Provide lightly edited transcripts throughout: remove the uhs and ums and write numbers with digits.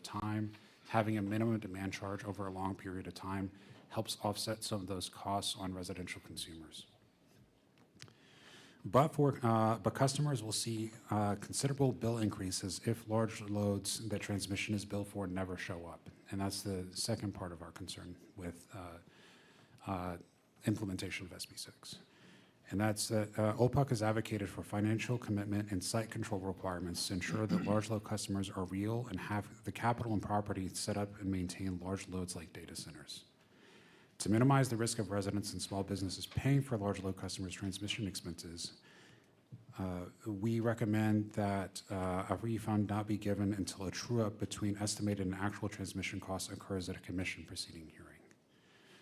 time, having a minimum demand charge over a long period of time helps offset some of those costs on residential consumers. But customers will see considerable bill increases if large loads that transmission is billed for never show up. And that's the second part of our concern with implementation of SB6. And that's that OPUC has advocated for financial commitment and site control requirements to ensure that large load customers are real and have the capital and property set up and maintain large loads like data centers. To minimize the risk of residents and small businesses paying for large load customers' transmission expenses, we recommend that a refund not be given until a true-up between estimated and actual transmission costs occurs at a commission proceeding hearing.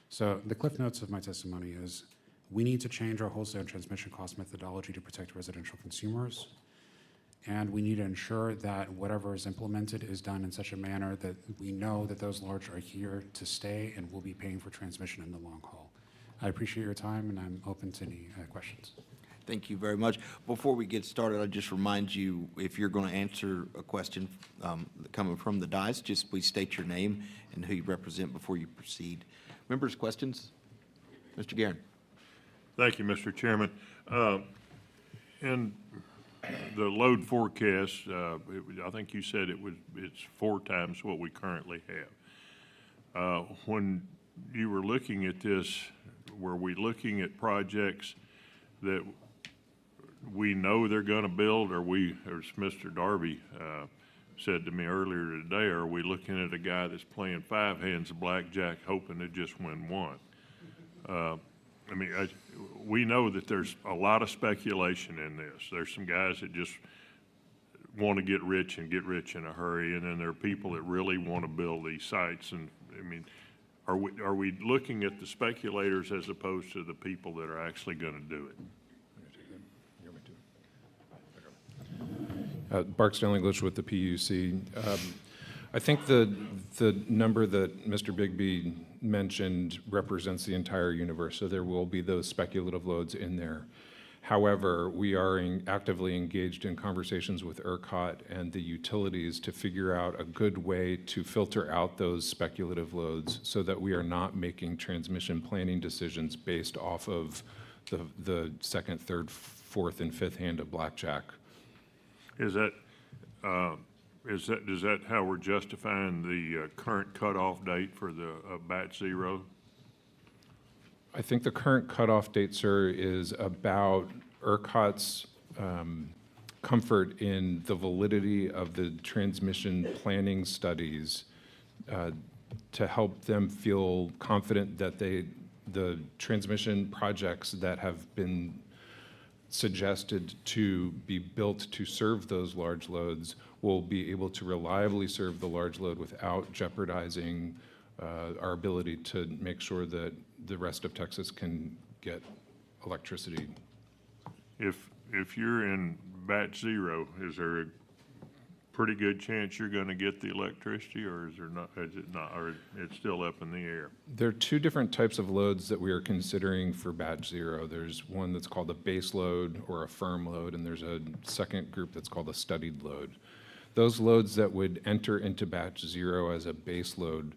So the cliff notes of my testimony is we need to change our wholesale transmission cost methodology to protect residential consumers, and we need to ensure that whatever is implemented is done in such a manner that we know that those large are here to stay and will be paying for transmission in the long haul. I appreciate your time, and I'm open to any questions. Thank you very much. Before we get started, I'll just remind you, if you're going to answer a question coming from the dais, just please state your name and who you represent before you proceed. Members, questions? Mr. Guerin. Thank you, Mr. Chairman. In the load forecast, I think you said it's 4 times what we currently have. When you were looking at this, were we looking at projects that we know they're going to build, or as Mr. Darby said to me earlier today, are we looking at a guy that's playing 5 hands of blackjack hoping to just win 1? I mean, we know that there's a lot of speculation in this. There's some guys that just want to get rich and get rich in a hurry, and then there are people that really want to build these sites. And I mean, are we looking at the speculators as opposed to the people that are actually going to do it? Barksdale English with the PUC. I think the number that Mr. Bigby mentioned represents the entire universe, so there will be those speculative loads in there. However, we are actively engaged in conversations with ERCOT and the utilities to figure out a good way to filter out those speculative loads so that we are not making transmission planning decisions based off of the second, third, fourth, and fifth hand of blackjack. Is that how we're justifying the current cutoff date for the batch 0? I think the current cutoff date, sir, is about ERCOT's comfort in the validity of the transmission planning studies to help them feel confident that the transmission projects that have been suggested to be built to serve those large loads will be able to reliably serve the large load without jeopardizing our ability to make sure that the rest of Texas can get electricity. If you're in batch 0, is there a pretty good chance you're going to get the electricity, or is there not? Is it not, or it's still up in the air? There are 2 different types of loads that we are considering for batch 0. There's one that's called a base load or a firm load, and there's a second group that's called a studied load. Those loads that would enter into batch 0 as a base load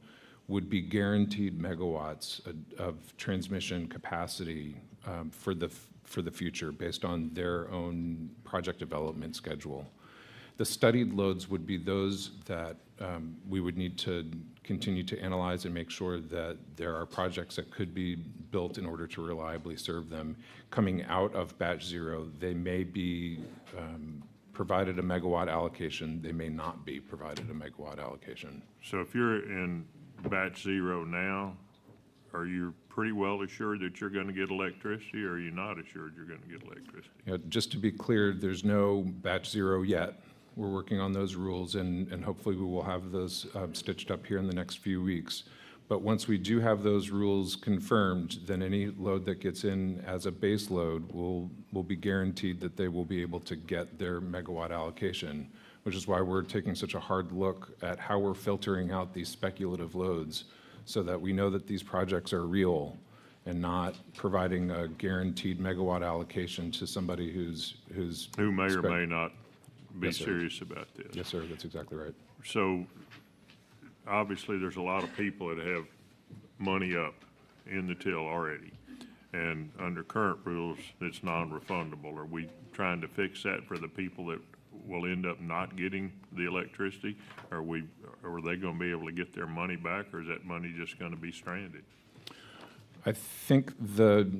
would be guaranteed megawatts of transmission capacity for the future based on their own project development schedule. The studied loads would be those that we would need to continue to analyze and make sure that there are projects that could be built in order to reliably serve them. Coming out of batch 0, they may be provided a megawatt allocation, they may not be provided a megawatt allocation. So if you're in batch 0 now, are you pretty well assured that you're going to get electricity, or are you not assured you're going to get electricity? Just to be clear, there's no batch 0 yet. We're working on those rules, and hopefully we will have those stitched up here in the next few weeks. But once we do have those rules confirmed, then any load that gets in as a base load will be guaranteed that they will be able to get their megawatt allocation, which is why we're taking such a hard look at how we're filtering out these speculative loads so that we know that these projects are real and not providing a guaranteed megawatt allocation to somebody who may or may not be serious about this. Yes, sir, that's exactly right. So obviously, there's a lot of people that have money up in the till already. And under current rules, it's non-refundable. Are we trying to fix that for the people that will end up not getting the electricity? Are they going to be able to get their money back, or is that money just going to be stranded? I think the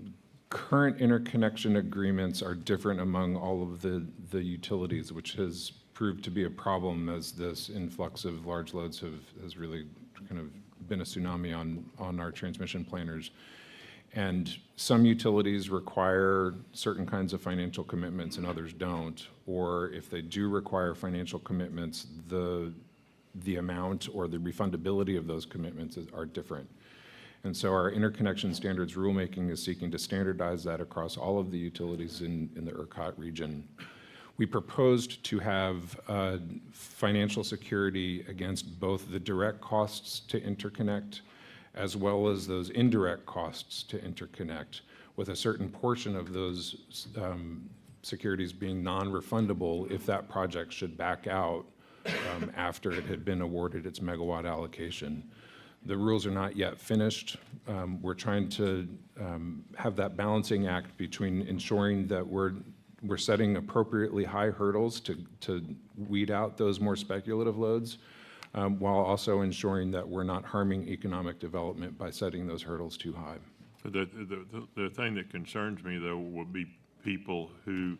current interconnection agreements are different among all of the utilities, which has proved to be a problem as this influx of large loads has really kind of been a tsunami on our transmission planners. And some utilities require certain kinds of financial commitments and others don't. Or if they do require financial commitments, the amount or the refundability of those commitments are different. And so our interconnection standards rulemaking is seeking to standardize that across all of the utilities in the ERCOT region. We proposed to have financial security against both the direct costs to interconnect as well as those indirect costs to interconnect, with a certain portion of those securities being non-refundable if that project should back out after it had been awarded its megawatt allocation. The rules are not yet finished. We're trying to have that balancing act between ensuring that we're setting appropriately high hurdles to weed out those more speculative loads, while also ensuring that we're not harming economic development by setting those hurdles too high. The thing that concerns me, though, would be people who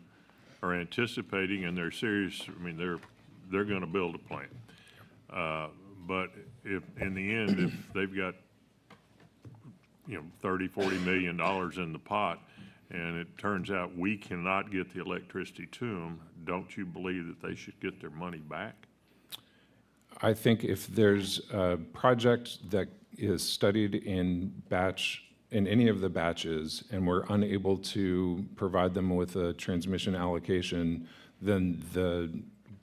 are anticipating, and they're serious. I mean, they're going to build a plant. But if, in the end, if they've got, $30–40 million in the pot, and it turns out we cannot get the electricity to them, don't you believe that they should get their money back? I think if there's a project that is studied in any of the batches, and we're unable to provide them with a transmission allocation, then the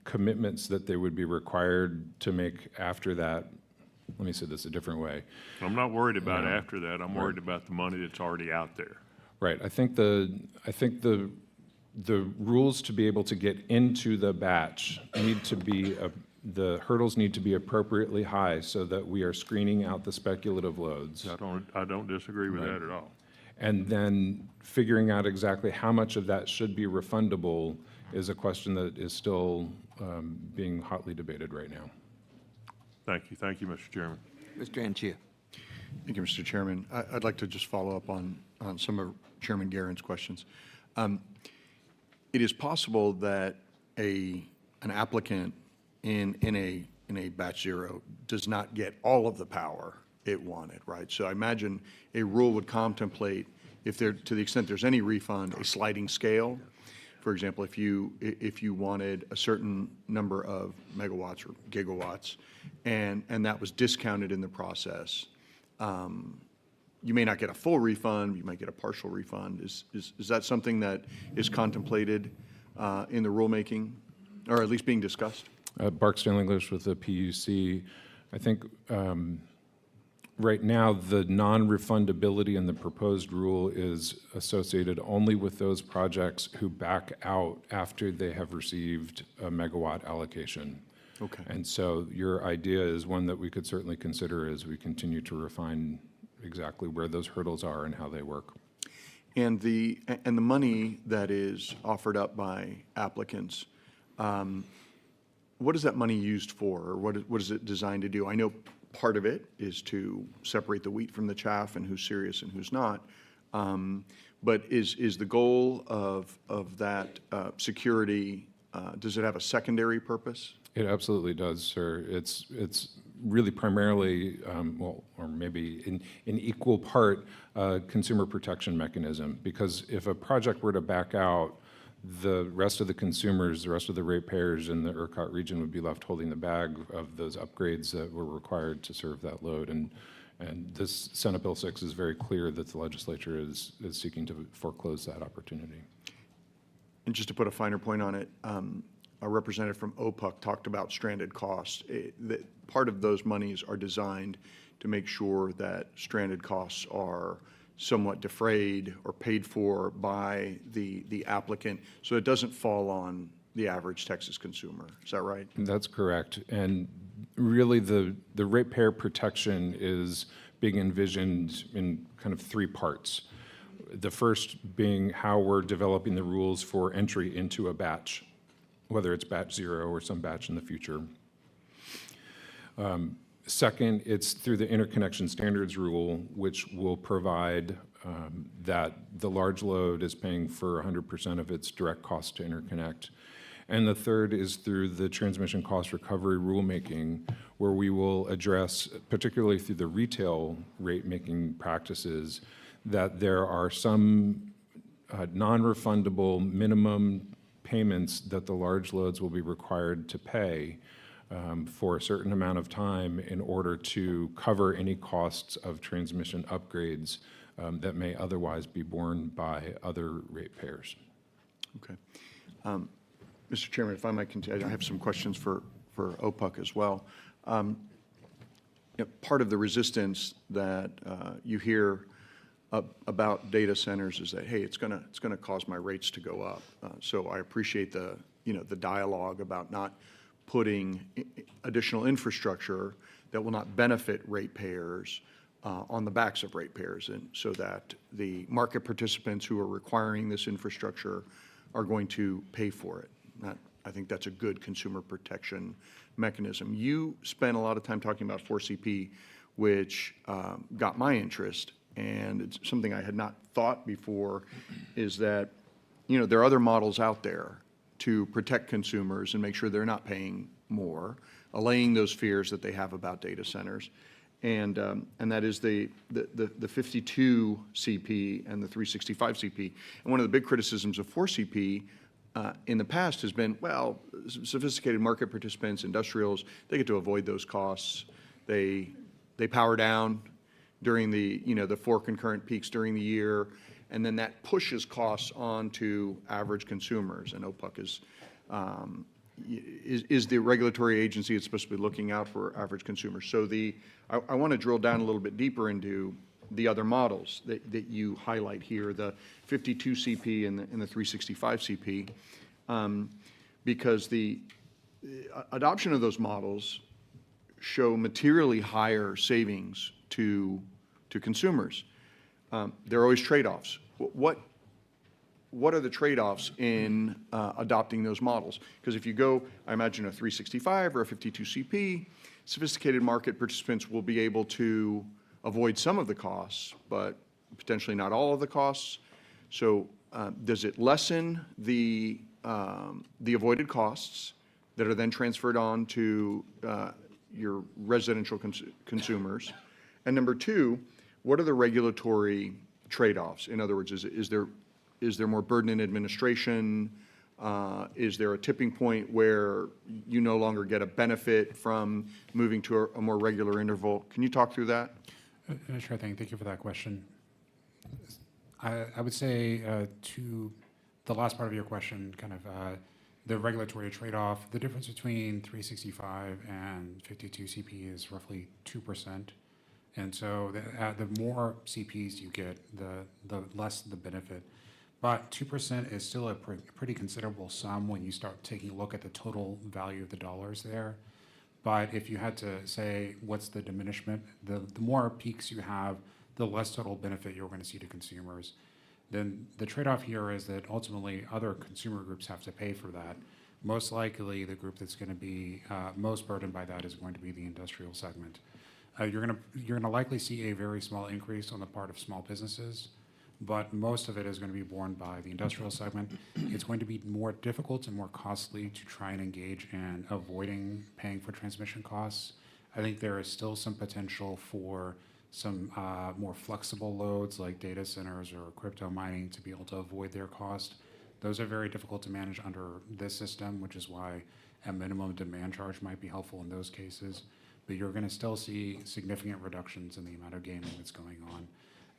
commitments that they would be required to make after that, let me say this a different way. I'm not worried about after that. I'm worried about the money that's already out there. Right. I think the rules to be able to get into the batch need to be the hurdles need to be appropriately high so that we are screening out the speculative loads. I don't disagree with that at all. And then figuring out exactly how much of that should be refundable is a question that is still being hotly debated right now. Thank you, Mr. Chairman. Mr. Anchia. Thank you, Mr. Chairman. I'd like to just follow up on some of Chairman Guerin's questions. It is possible that an applicant in a batch zero does not get all of the power it wanted, right? So I imagine a rule would contemplate, to the extent there's any refund, a sliding scale. For example, if you wanted a certain number of megawatts or gigawatts, and that was discounted in the process, you may not get a full refund, you might get a partial refund. Is that something that is contemplated in the rulemaking, or at least being discussed? Barksdale English with the PUC. I think right now the non-refundability in the proposed rule is associated only with those projects who back out after they have received a megawatt allocation. Okay. And so your idea is one that we could certainly consider as we continue to refine exactly where those hurdles are and how they work. And the money that is offered up by applicants, what is that money used for, or what is it designed to do? I know part of it is to separate the wheat from the chaff and who's serious and who's not. But is the goal of that security, does it have a secondary purpose? It absolutely does, sir. It's really primarily, or maybe in equal part, a consumer protection mechanism. Because if a project were to back out, the rest of the consumers, the rest of the ratepayers in the ERCOT region would be left holding the bag of those upgrades that were required to serve that load. And this Senate Bill 6 is very clear that the legislature is seeking to foreclose that opportunity. And just to put a finer point on it, a representative from OPUCT talked about stranded costs. That part of those monies are designed to make sure that stranded costs are somewhat defrayed or paid for by the applicant, so it doesn't fall on the average Texas consumer. Is that right? That's correct. And Really, the ratepayer protection is being envisioned in kind of three parts. The first being how we're developing the rules for entry into a batch, whether it's batch 0 or some batch in the future. Second, it's through the interconnection standards rule, which will provide that the large load is paying for 100% of its direct cost to interconnect. And the third is through the transmission cost recovery rulemaking, where we will address, particularly through the retail rate making practices, that there are some non-refundable minimum payments that the large loads will be required to pay for a certain amount of time in order to cover any costs of transmission upgrades that may otherwise be borne by other ratepayers. Okay. Mr. Chairman, if I might continue, I have some questions for OPUC as well. Part of the resistance that you hear about data centers is that, hey, it's going to cause my rates to go up. So I appreciate the dialogue about not putting additional infrastructure that will not benefit ratepayers on the backs of ratepayers, and so that the market participants who are requiring this infrastructure are going to pay for it. I think that's a good consumer protection mechanism. You spent a lot of time talking about 4CP, which got my interest, and it's something I had not thought before, is that, there are other models out there to protect consumers and make sure they're not paying more, allaying those fears that they have about data centers. And that is the 52 CP and the 365 CP. And one of the big criticisms of 4CP in the past has been, well, sophisticated market participants, industrials, they get to avoid those costs. They power down during the 4 concurrent peaks during the year, and then that pushes costs on to average consumers. And OPUC is the regulatory agency that's supposed to be looking out for average consumers. So I want to drill down a little bit deeper into the other models that you highlight here, the 52 CP and the 365 CP, because the adoption of those models show materially higher savings to consumers. There are always trade-offs. What are the trade-offs in adopting those models? Because if you go, I imagine, a 365 or a 52 CP, sophisticated market participants will be able to avoid some of the costs, but potentially not all of the costs. So does it lessen the avoided costs that are then transferred on to your residential consumers? And number two, what are the regulatory trade-offs? In other words, is there more burden in administration? Is there a tipping point where you no longer get a benefit from moving to a more regular interval? Can you talk through that? Sure thing. Thank you for that question. I would say to the last part of your question, kind of the regulatory trade-off, the difference between 365 and 52 CP is roughly 2%. And so the more CPs you get, the less the benefit. But 2% is still a pretty considerable sum when you start taking a look at the total value of the dollars there. But if you had to say what's the diminishment, the more peaks you have, the less total benefit you're going to see to consumers. Then the trade-off here is that ultimately other consumer groups have to pay for that. Most likely the group that's going to be most burdened by that is going to be the industrial segment. You're going to likely see a very small increase on the part of small businesses, but most of it is going to be borne by the industrial segment. It's going to be more difficult and more costly to try and engage in avoiding paying for transmission costs. I think there is still some potential for some more flexible loads like data centers or crypto mining to be able to avoid their cost. Those are very difficult to manage under this system, which is why a minimum demand charge might be helpful in those cases. But you're going to still see significant reductions in the amount of gaming that's going on.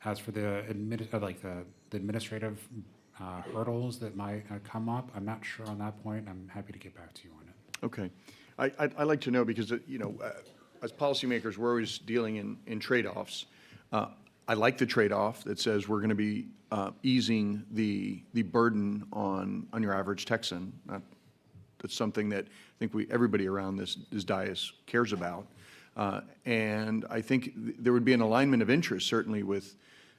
As for the administrative hurdles that might come up, I'm not sure on that point. I'm happy to get back to you on it. Okay. I'd like to know because, as policymakers, we're always dealing in trade-offs. I like the trade-off that says we're going to be easing the burden on your average Texan. That's something that I think everybody around this dais cares about. And I think there would be an alignment of interest, certainly with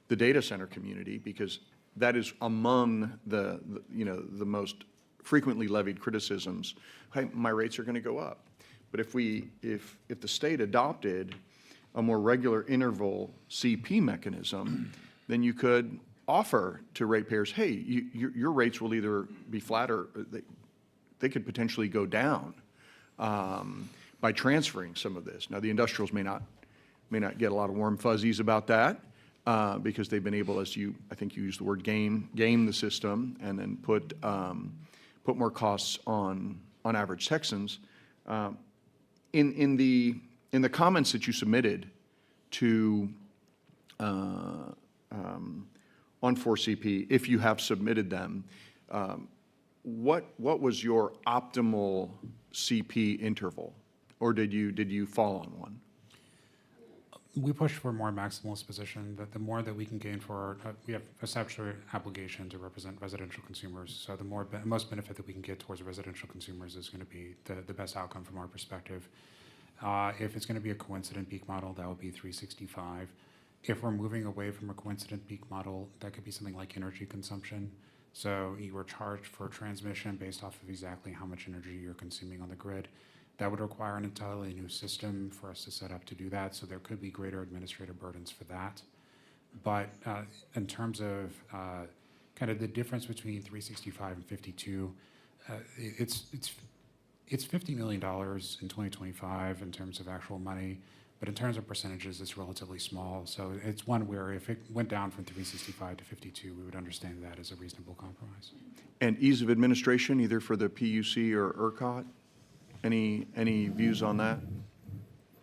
the data center community, because that is among the most frequently levied criticisms. Hey, my rates are going to go up. But if the state adopted a more regular interval CP mechanism, then you could offer to ratepayers, hey, your rates will either be flat or they could potentially go down by transferring some of this. Now, the industrials may not get a lot of warm fuzzies about that because they've been able, I think you used the word game the system and then put more costs on average Texans. In the comments that you submitted to on 4CP, if you have submitted them, what was your optimal CP interval, or did you fall on one? We push for more maximalist position, that the more that we can gain for, we have a statutory obligation to represent residential consumers, so the most benefit that we can get towards residential consumers is going to be the best outcome from our perspective. If it's going to be a coincident peak model, that will be 365. If we're moving away from a coincident peak model, that could be something like energy consumption. So you were charged for transmission based off of exactly how much energy you're consuming on the grid. That would require an entirely new system for us to set up to do that, so there could be greater administrative burdens for that. But in terms of kind of the difference between 365 and 52, it's $50 million in 2025 in terms of actual money, but in terms of percentages, it's relatively small. So it's one where if it went down from 365 to 52, we would understand that as a reasonable compromise. And ease of administration, either for the PUC or ERCOT? Any views on that?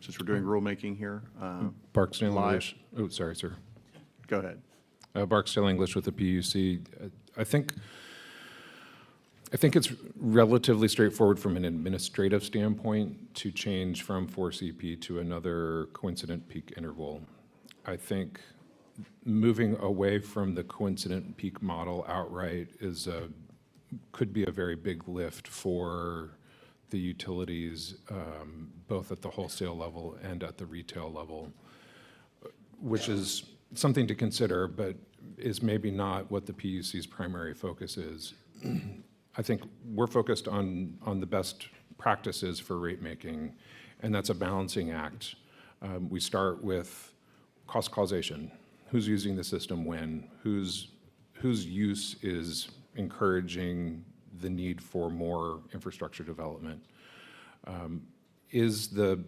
Since we're doing rulemaking here. Barksdale live. English. Oh, sorry, sir. Go ahead. Barksdale English with the PUC. I think it's relatively straightforward from an administrative standpoint to change from 4CP to another coincident peak interval. I think moving away from the coincident peak model outright could be a very big lift for the utilities, both at the wholesale level and at the retail level, which is something to consider, but is maybe not what the PUC's primary focus is. I think we're focused on the best practices for rate making, and that's a balancing act. We start with cost causation. Who's using the system when? Whose use is encouraging the need for more infrastructure development? Is the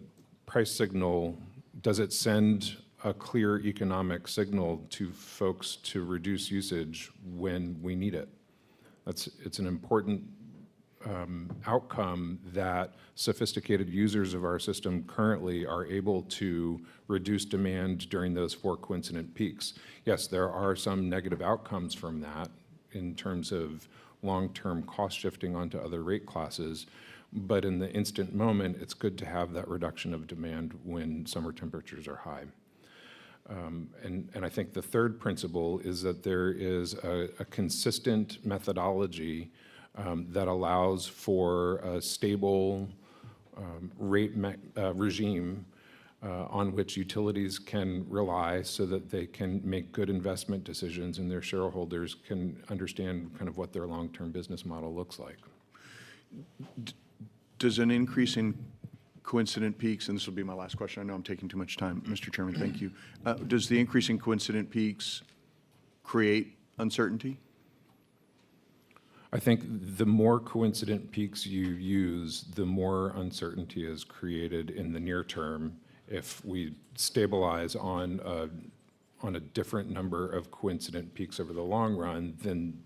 price signal, does it send a clear economic signal to folks to reduce usage when we need it? It's an important outcome that sophisticated users of our system currently are able to reduce demand during those 4 coincident peaks. Yes, there are some negative outcomes from that in terms of long-term cost shifting onto other rate classes, but in the instant moment, it's good to have that reduction of demand when summer temperatures are high. And I think the third principle is that there is a consistent methodology that allows for a stable rate regime on which utilities can rely so that they can make good investment decisions and their shareholders can understand kind of what their long-term business model looks like. Does an increase in coincident peaks, and this will be my last question, I know I'm taking too much time, Mr. Chairman, thank you. Does the increase in coincident peaks create uncertainty? I think the more coincident peaks you use, the more uncertainty is created in the near term. If we stabilize on a different number of coincident peaks over the long run, then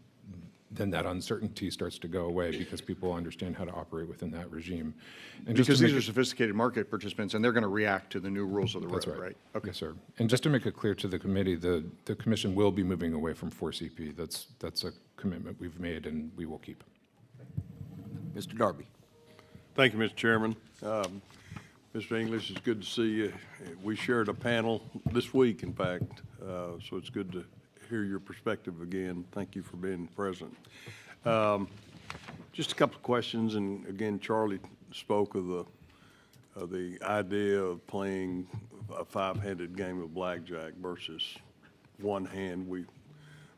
that uncertainty starts to go away because people understand how to operate within that regime. And Because these are sophisticated market participants, and they're going to react to the new rules of the road, That's right. Okay. Yes, sir. And just to make it clear to the committee, the commission will be moving away from 4CP. That's a commitment we've made and we will keep. Mr. Darby. Thank you, Mr. Chairman. Mr. English, it's good to see you. We shared a panel this week, in fact, so it's good to hear your perspective again. Thank you for being present. Just a couple of questions, and again, Charlie spoke of the idea of playing a five-handed game of blackjack versus one hand.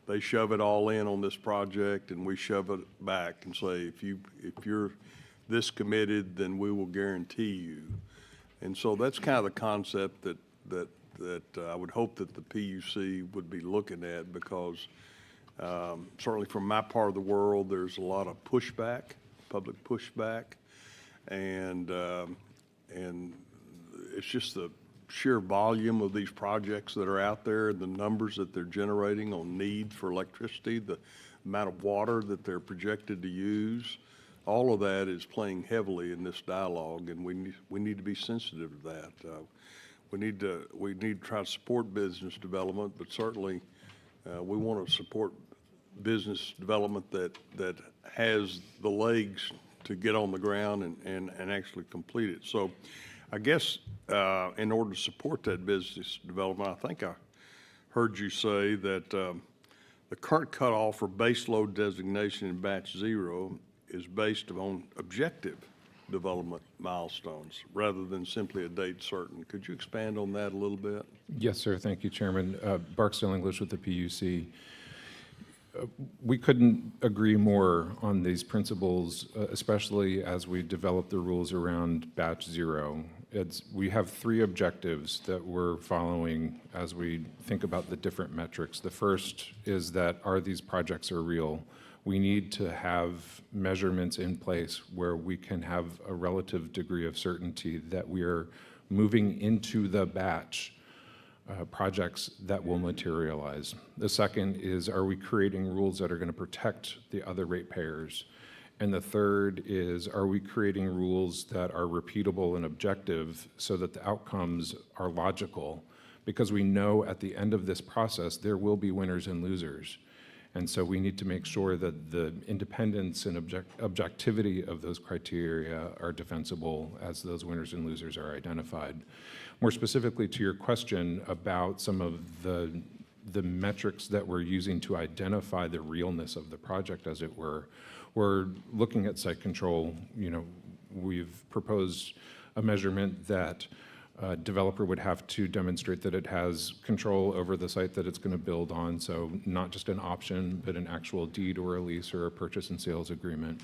They shove it all in on this project, and we shove it back and say, if you're this committed, then we will guarantee you. And so that's kind of the concept that I would hope that the PUC would be looking at, because certainly from my part of the world, there's a lot of pushback, public pushback, and it's just the sheer volume of these projects that are out there, the numbers that they're generating on need for electricity, the amount of water that they're projected to use. All of that is playing heavily in this dialogue, and we need to be sensitive to that. We need to try to support business development, but certainly we want to support business development that has the legs to get on the ground and actually complete it. So I guess in order to support that business development, I think I heard you say that the current cutoff for base load designation in batch zero is based on objective development milestones rather than simply a date certain. Could you expand on that a little bit? Yes, sir. Thank you, Chairman. Barksdale English with the PUC. We couldn't agree more on these principles, especially as we develop the rules around batch zero. We have three objectives that we're following as we think about the different metrics. The first is that these projects are real? We need to have measurements in place where we can have a relative degree of certainty that we are moving into the batch projects that will materialize. The second is, are we creating rules that are going to protect the other ratepayers? And the third is, are we creating rules that are repeatable and objective so that the outcomes are logical? Because we know at the end of this process, there will be winners and losers. And so we need to make sure that the independence and objectivity of those criteria are defensible as those winners and losers are identified. More specifically to your question about some of the metrics that we're using to identify the realness of the project, as it were, we're looking at site control. We've proposed a measurement that a developer would have to demonstrate that it has control over the site that it's going to build on, so not just an option, but an actual deed or a lease or a purchase and sales agreement.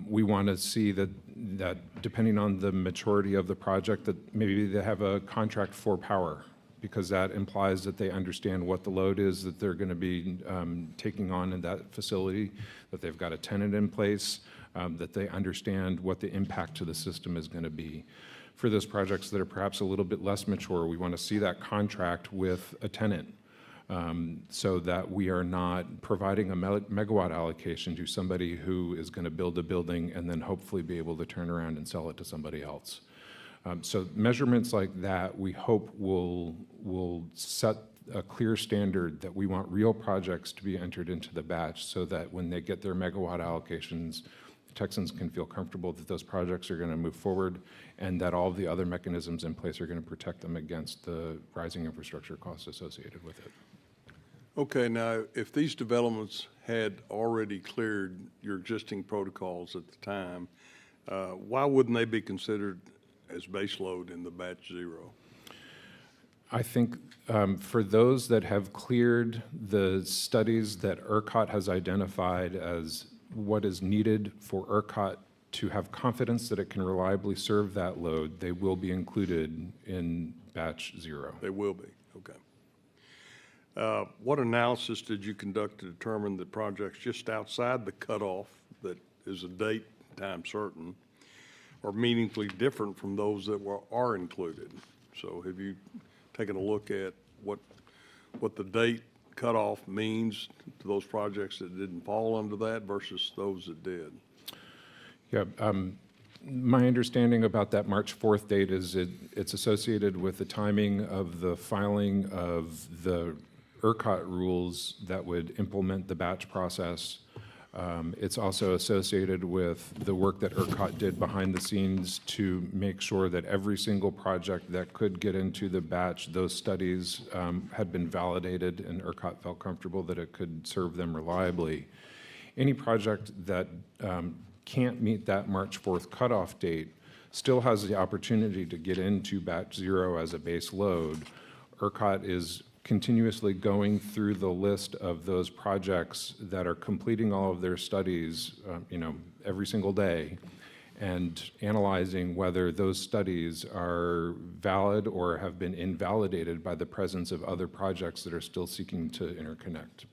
We want to see that depending on the maturity of the project, that maybe they have a contract for power, because that implies that they understand what the load is that they're going to be taking on in that facility, that they've got a tenant in place, that they understand what the impact to the system is going to be. For those projects that are perhaps a little bit less mature, we want to see that contract with a tenant, so that we are not providing a megawatt allocation to somebody who is going to build a building and then hopefully be able to turn around and sell it to somebody else. So measurements like that, we hope will set a clear standard that we want real projects to be entered into the batch, so that when they get their megawatt allocations, Texans can feel comfortable that those projects are going to move forward, and that all of the other mechanisms in place are going to protect them against the rising infrastructure costs associated with it. Okay, now, if these developments had already cleared your existing protocols at the time, why wouldn't they be considered as base load in the batch zero? I think for those that have cleared the studies that ERCOT has identified as what is needed for ERCOT to have confidence that it can reliably serve that load, they will be included in batch zero. They will be, okay. What analysis did you conduct to determine that projects just outside the cutoff that is a date, time certain, are meaningfully different from those that are included? So have you taken a look at what the date cutoff means to those projects that didn't fall under that versus those that did? Yeah, my understanding about that March 4th date is it's associated with the timing of the filing of the ERCOT rules that would implement the batch process. It's also associated with the work that ERCOT did behind the scenes to make sure that every single project that could get into the batch, those studies had been validated and ERCOT felt comfortable that it could serve them reliably. any project that can't meet that March 4th cutoff date still has the opportunity to get into batch 0 as a base load. ERCOT is continuously going through the list of those projects that are completing all of their studies, every single day, and analyzing whether those studies are valid or have been invalidated by the presence of other projects that are still seeking to interconnect.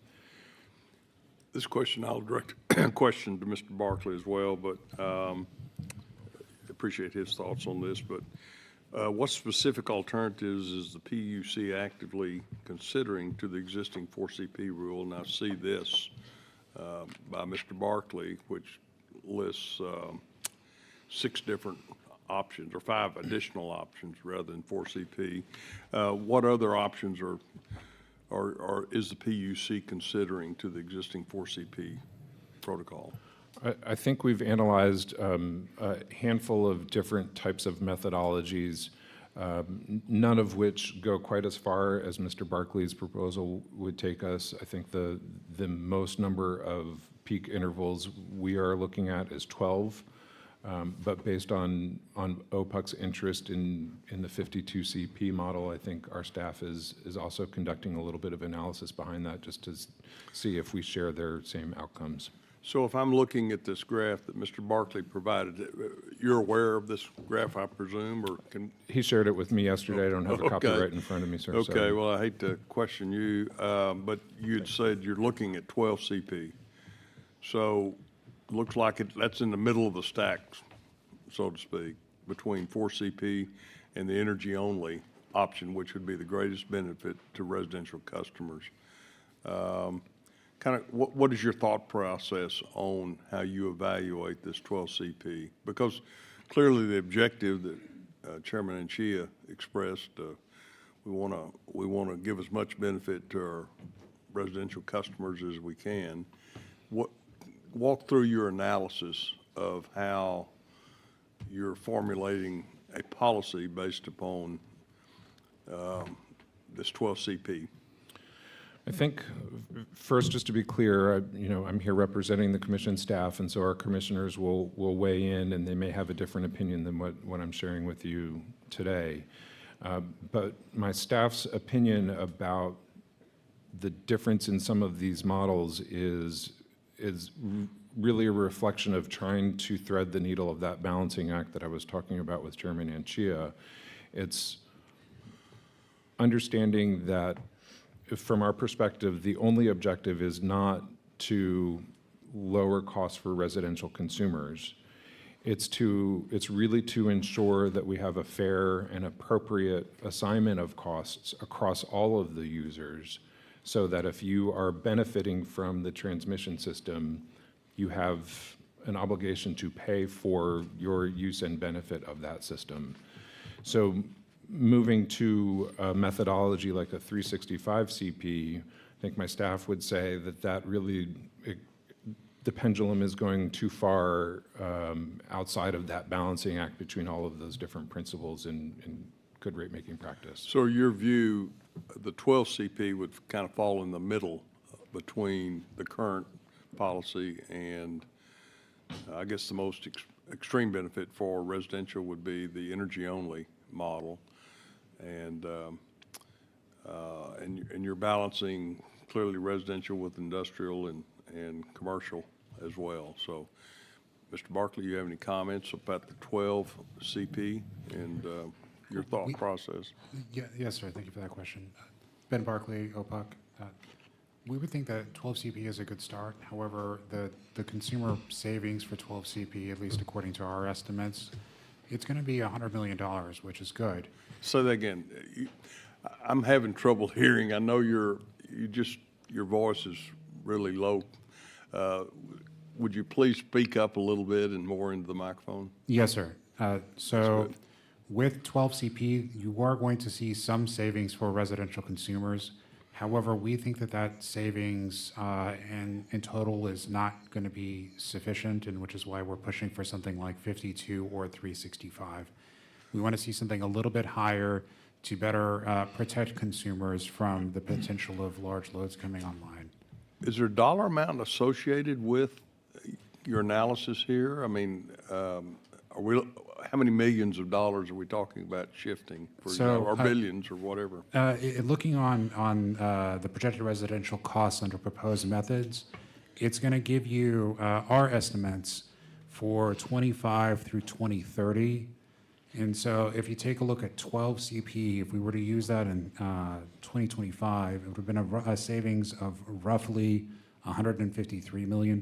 This question, I'll direct a question to Mr. Barkley as well, but appreciate his thoughts on this. But what specific alternatives is the PUC actively considering to the existing 4CP rule? And I see this by Mr. Barkley, which lists 6 different options, or 5 additional options rather than 4CP. What other options is the PUC considering to the existing 4CP protocol? I think we've analyzed a handful of different types of methodologies, none of which go quite as far as Mr. Barkley's proposal would take us. I think the most number of peak intervals we are looking at is 12. But based on OPUC's interest in the 52 CP model, I think our staff is also conducting a little bit of analysis behind that just to see if we share their same outcomes. So if I'm looking at this graph that Mr. Barkley provided, you're aware of this graph, I presume, or can? He shared it with me yesterday. I don't have a copy Okay. right in front of me, sir. Okay, sorry. well, I hate to question you, but you'd said you're looking at 12 CP. So looks like that's in the middle of the stack, so to speak, between 4CP and the energy-only option, which would be the greatest benefit to residential customers. What is your thought process on how you evaluate this 12 CP? Because clearly the objective that Chairman Anchia expressed, we want to give as much benefit to our residential customers as we can. Walk through your analysis of how you're formulating a policy based upon this 12 CP. I think first, just to be clear, I'm here representing the commission staff, and so our commissioners will weigh in, and they may have a different opinion than what I'm sharing with you today. But my staff's opinion about the difference in some of these models is really a reflection of trying to thread the needle of that balancing act that I was talking about with Chairman Anchia. It's understanding that from our perspective, the only objective is not to lower costs for residential consumers. It's really to ensure that we have a fair and appropriate assignment of costs across all of the users, so that if you are benefiting from the transmission system, you have an obligation to pay for your use and benefit of that system. So moving to a methodology like a 365 CP, I think my staff would say that really, the pendulum is going too far outside of that balancing act between all of those different principles in good rate-making practice. So your view, the 12 CP would kind of fall in the middle between the current policy and I guess the most extreme benefit for residential would be the energy-only model. And you're balancing clearly residential with industrial and commercial as well. So, Mr. Barkley, you have any comments about the 12 CP and your thought process? Yes, sir. Thank you for that question. Ben Barkley, OPUC. We would think that 12 CP is a good start. However, the consumer savings for 12 CP, at least according to our estimates, it's going to be $100 million, which is good. Say that again. I'm having trouble hearing. I know your voice is really low. Would you please speak up a little bit and more into the microphone? Yes, sir. So with 12 CP, you are going to see some savings for residential consumers. However, we think that savings in total is not going to be sufficient, and which is why we're pushing for something like 52 or 365. We want to see something a little bit higher to better protect consumers from the potential of large loads coming online. Is there a dollar amount associated with your analysis here? I mean, how many millions of dollars are we talking about shifting, for So, example, or billions or whatever? Looking on the projected residential costs under proposed methods, it's going to give you our estimates for 25 through 2030. And so if you take a look at 12 CP, if we were to use that in 2025, it would have been a savings of roughly $153 million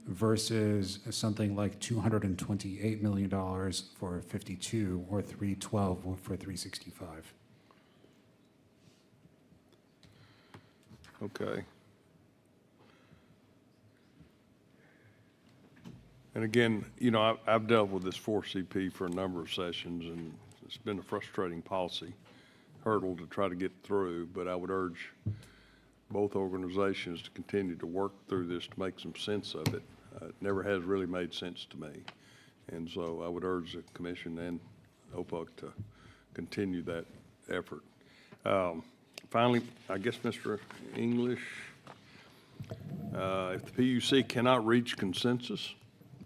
versus something like $228 million for 52 or 312 for 365. Okay. And again, you know, I've dealt with this 4CP for a number of sessions, and it's been a frustrating policy hurdle to try to get through, but I would urge both organizations to continue to work through this to make some sense of it. It never has really made sense to me. And so I would urge the commission and OPUC to continue that effort. Finally, I guess, Mr. English, if the PUC cannot reach consensus,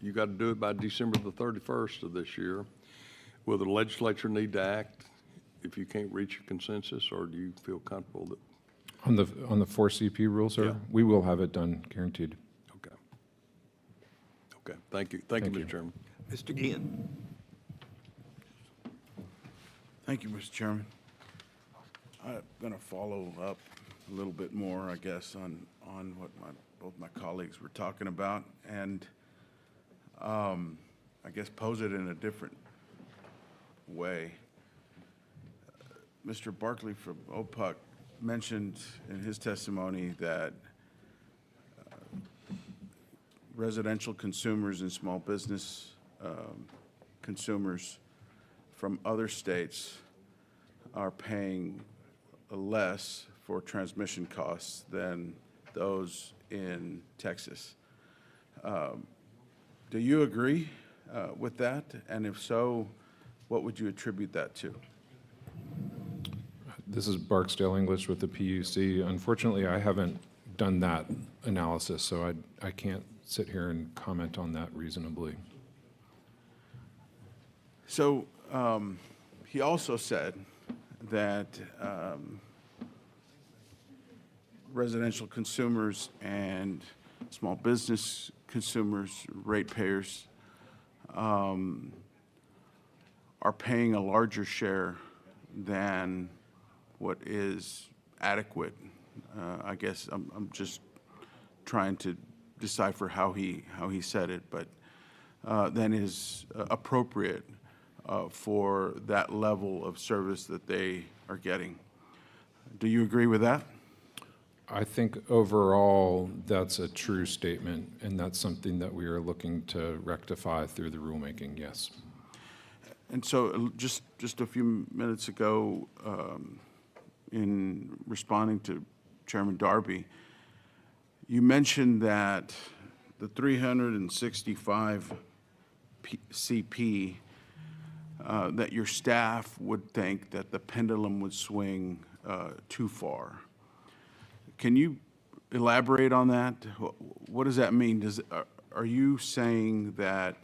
you got to do it by December the 31st of this year. Will the legislature need to act if you can't reach a consensus, or do you feel comfortable that? On the 4CP rule, sir, Yeah. we will have it done, guaranteed. Okay. Okay, thank you. Thank you, Thank you. Mr. Chairman. Mr. Ginn? Thank you, Mr. Chairman. I'm going to follow up a little bit more, I guess, on what both my colleagues were talking about, and I guess pose it in a different way. Mr. Barkley from OPUC mentioned in his testimony that residential consumers and small business consumers from other states are paying less for transmission costs than those in Texas. Do you agree with that? And if so, what would you attribute that to? This is Barksdale English with the PUC. Unfortunately, I haven't done that analysis, so I can't sit here and comment on that reasonably. So he also said that residential consumers and small business consumers, ratepayers, are paying a larger share than what is adequate. I guess I'm just trying to decipher how he said it, but than is appropriate for that level of service that they are getting. Do you agree with that? I think overall, that's a true statement, and that's something that we are looking to rectify through the rulemaking, yes. And so just a few minutes ago, in responding to Chairman Darby, you mentioned that the 365 CP, that your staff would think that the pendulum would swing too far. Can you elaborate on that? What does that mean? Are you saying that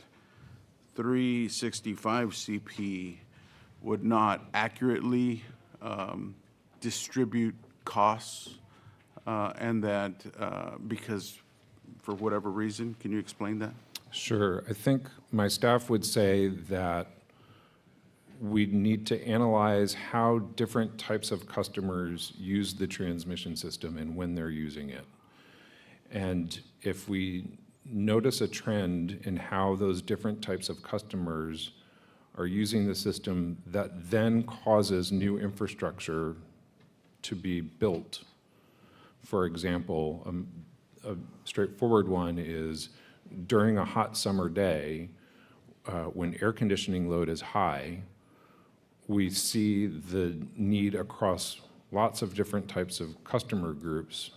365 CP would not accurately distribute costs, and that because for whatever reason? Can you explain that? Sure. I think my staff would say that we need to analyze how different types of customers use the transmission system and when they're using it. And if we notice a trend in how those different types of customers are using the system, that then causes new infrastructure to be built. For example, a straightforward one is during a hot summer day, when air conditioning load is high, we see the need across lots of different types of customer groups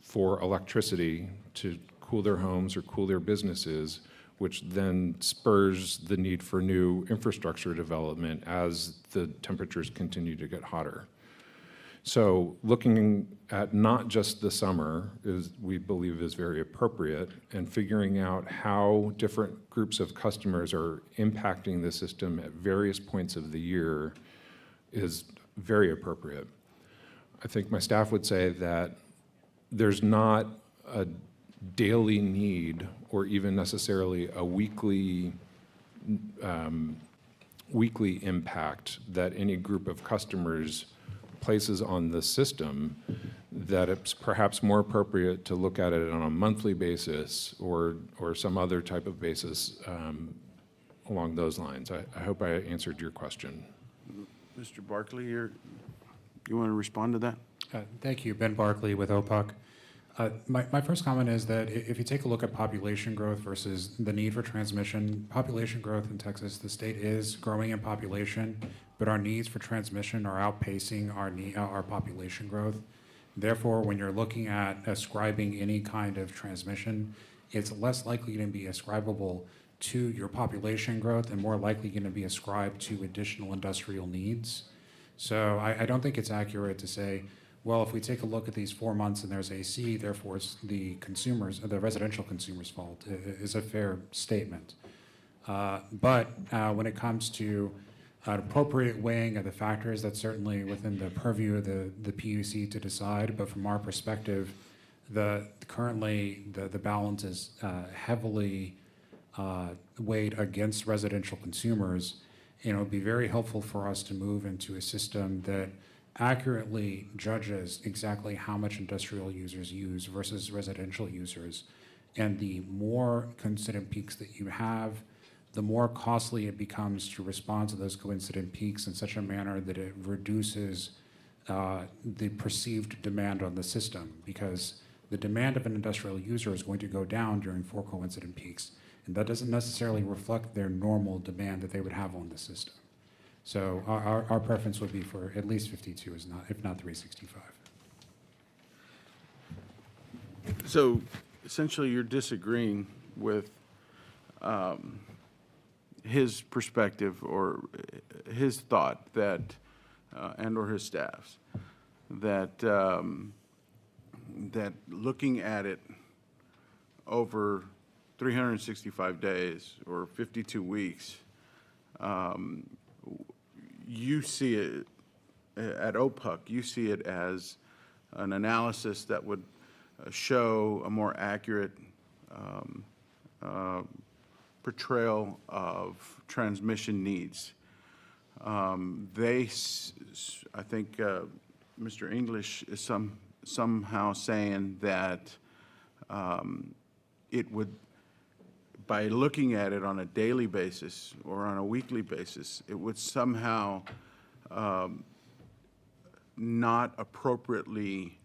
for electricity to cool their homes or cool their businesses, which then spurs the need for new infrastructure development as the temperatures continue to get hotter. So looking at not just the summer is, we believe, is very appropriate, and figuring out how different groups of customers are impacting the system at various points of the year is very appropriate. I think my staff would say that there's not a daily need or even necessarily a weekly impact that any group of customers places on the system, that it's perhaps more appropriate to look at it on a monthly basis or some other type of basis along those lines. I hope I answered your question. Mr. Barkley, you want to respond to that? Thank you. Ben Barkley with OPUC. My first comment is that if you take a look at population growth versus the need for transmission, population growth in Texas, the state is growing in population, but our needs for transmission are outpacing our population growth. Therefore, when you're looking at ascribing any kind of transmission, it's less likely to be ascribable to your population growth and more likely going to be ascribed to additional industrial needs. So I don't think it's accurate to say, well, if we take a look at these 4 months and there's AC, therefore it's the residential consumers' fault, is a fair statement. But when it comes to an appropriate weighing of the factors, that's certainly within the purview of the PUC to decide. But from our perspective, currently the balance is heavily weighed against residential consumers. And it would be very helpful for us to move into a system that accurately judges exactly how much industrial users use versus residential users. And the more coincident peaks that you have, the more costly it becomes to respond to those coincident peaks in such a manner that it reduces the perceived demand on the system, because the demand of an industrial user is going to go down during 4 coincident peaks, and that doesn't necessarily reflect their normal demand that they would have on the system. So our preference would be for at least 52, if not 365. So essentially, you're disagreeing with his perspective or his thought that, and/or his staff's, that that looking at it over 365 days or 52 weeks, you see it at OPUC, you see it as an analysis that would show a more accurate portrayal of transmission needs. I think Mr. English is somehow saying that it would, by looking at it on a daily basis or on a weekly basis, it would somehow not appropriately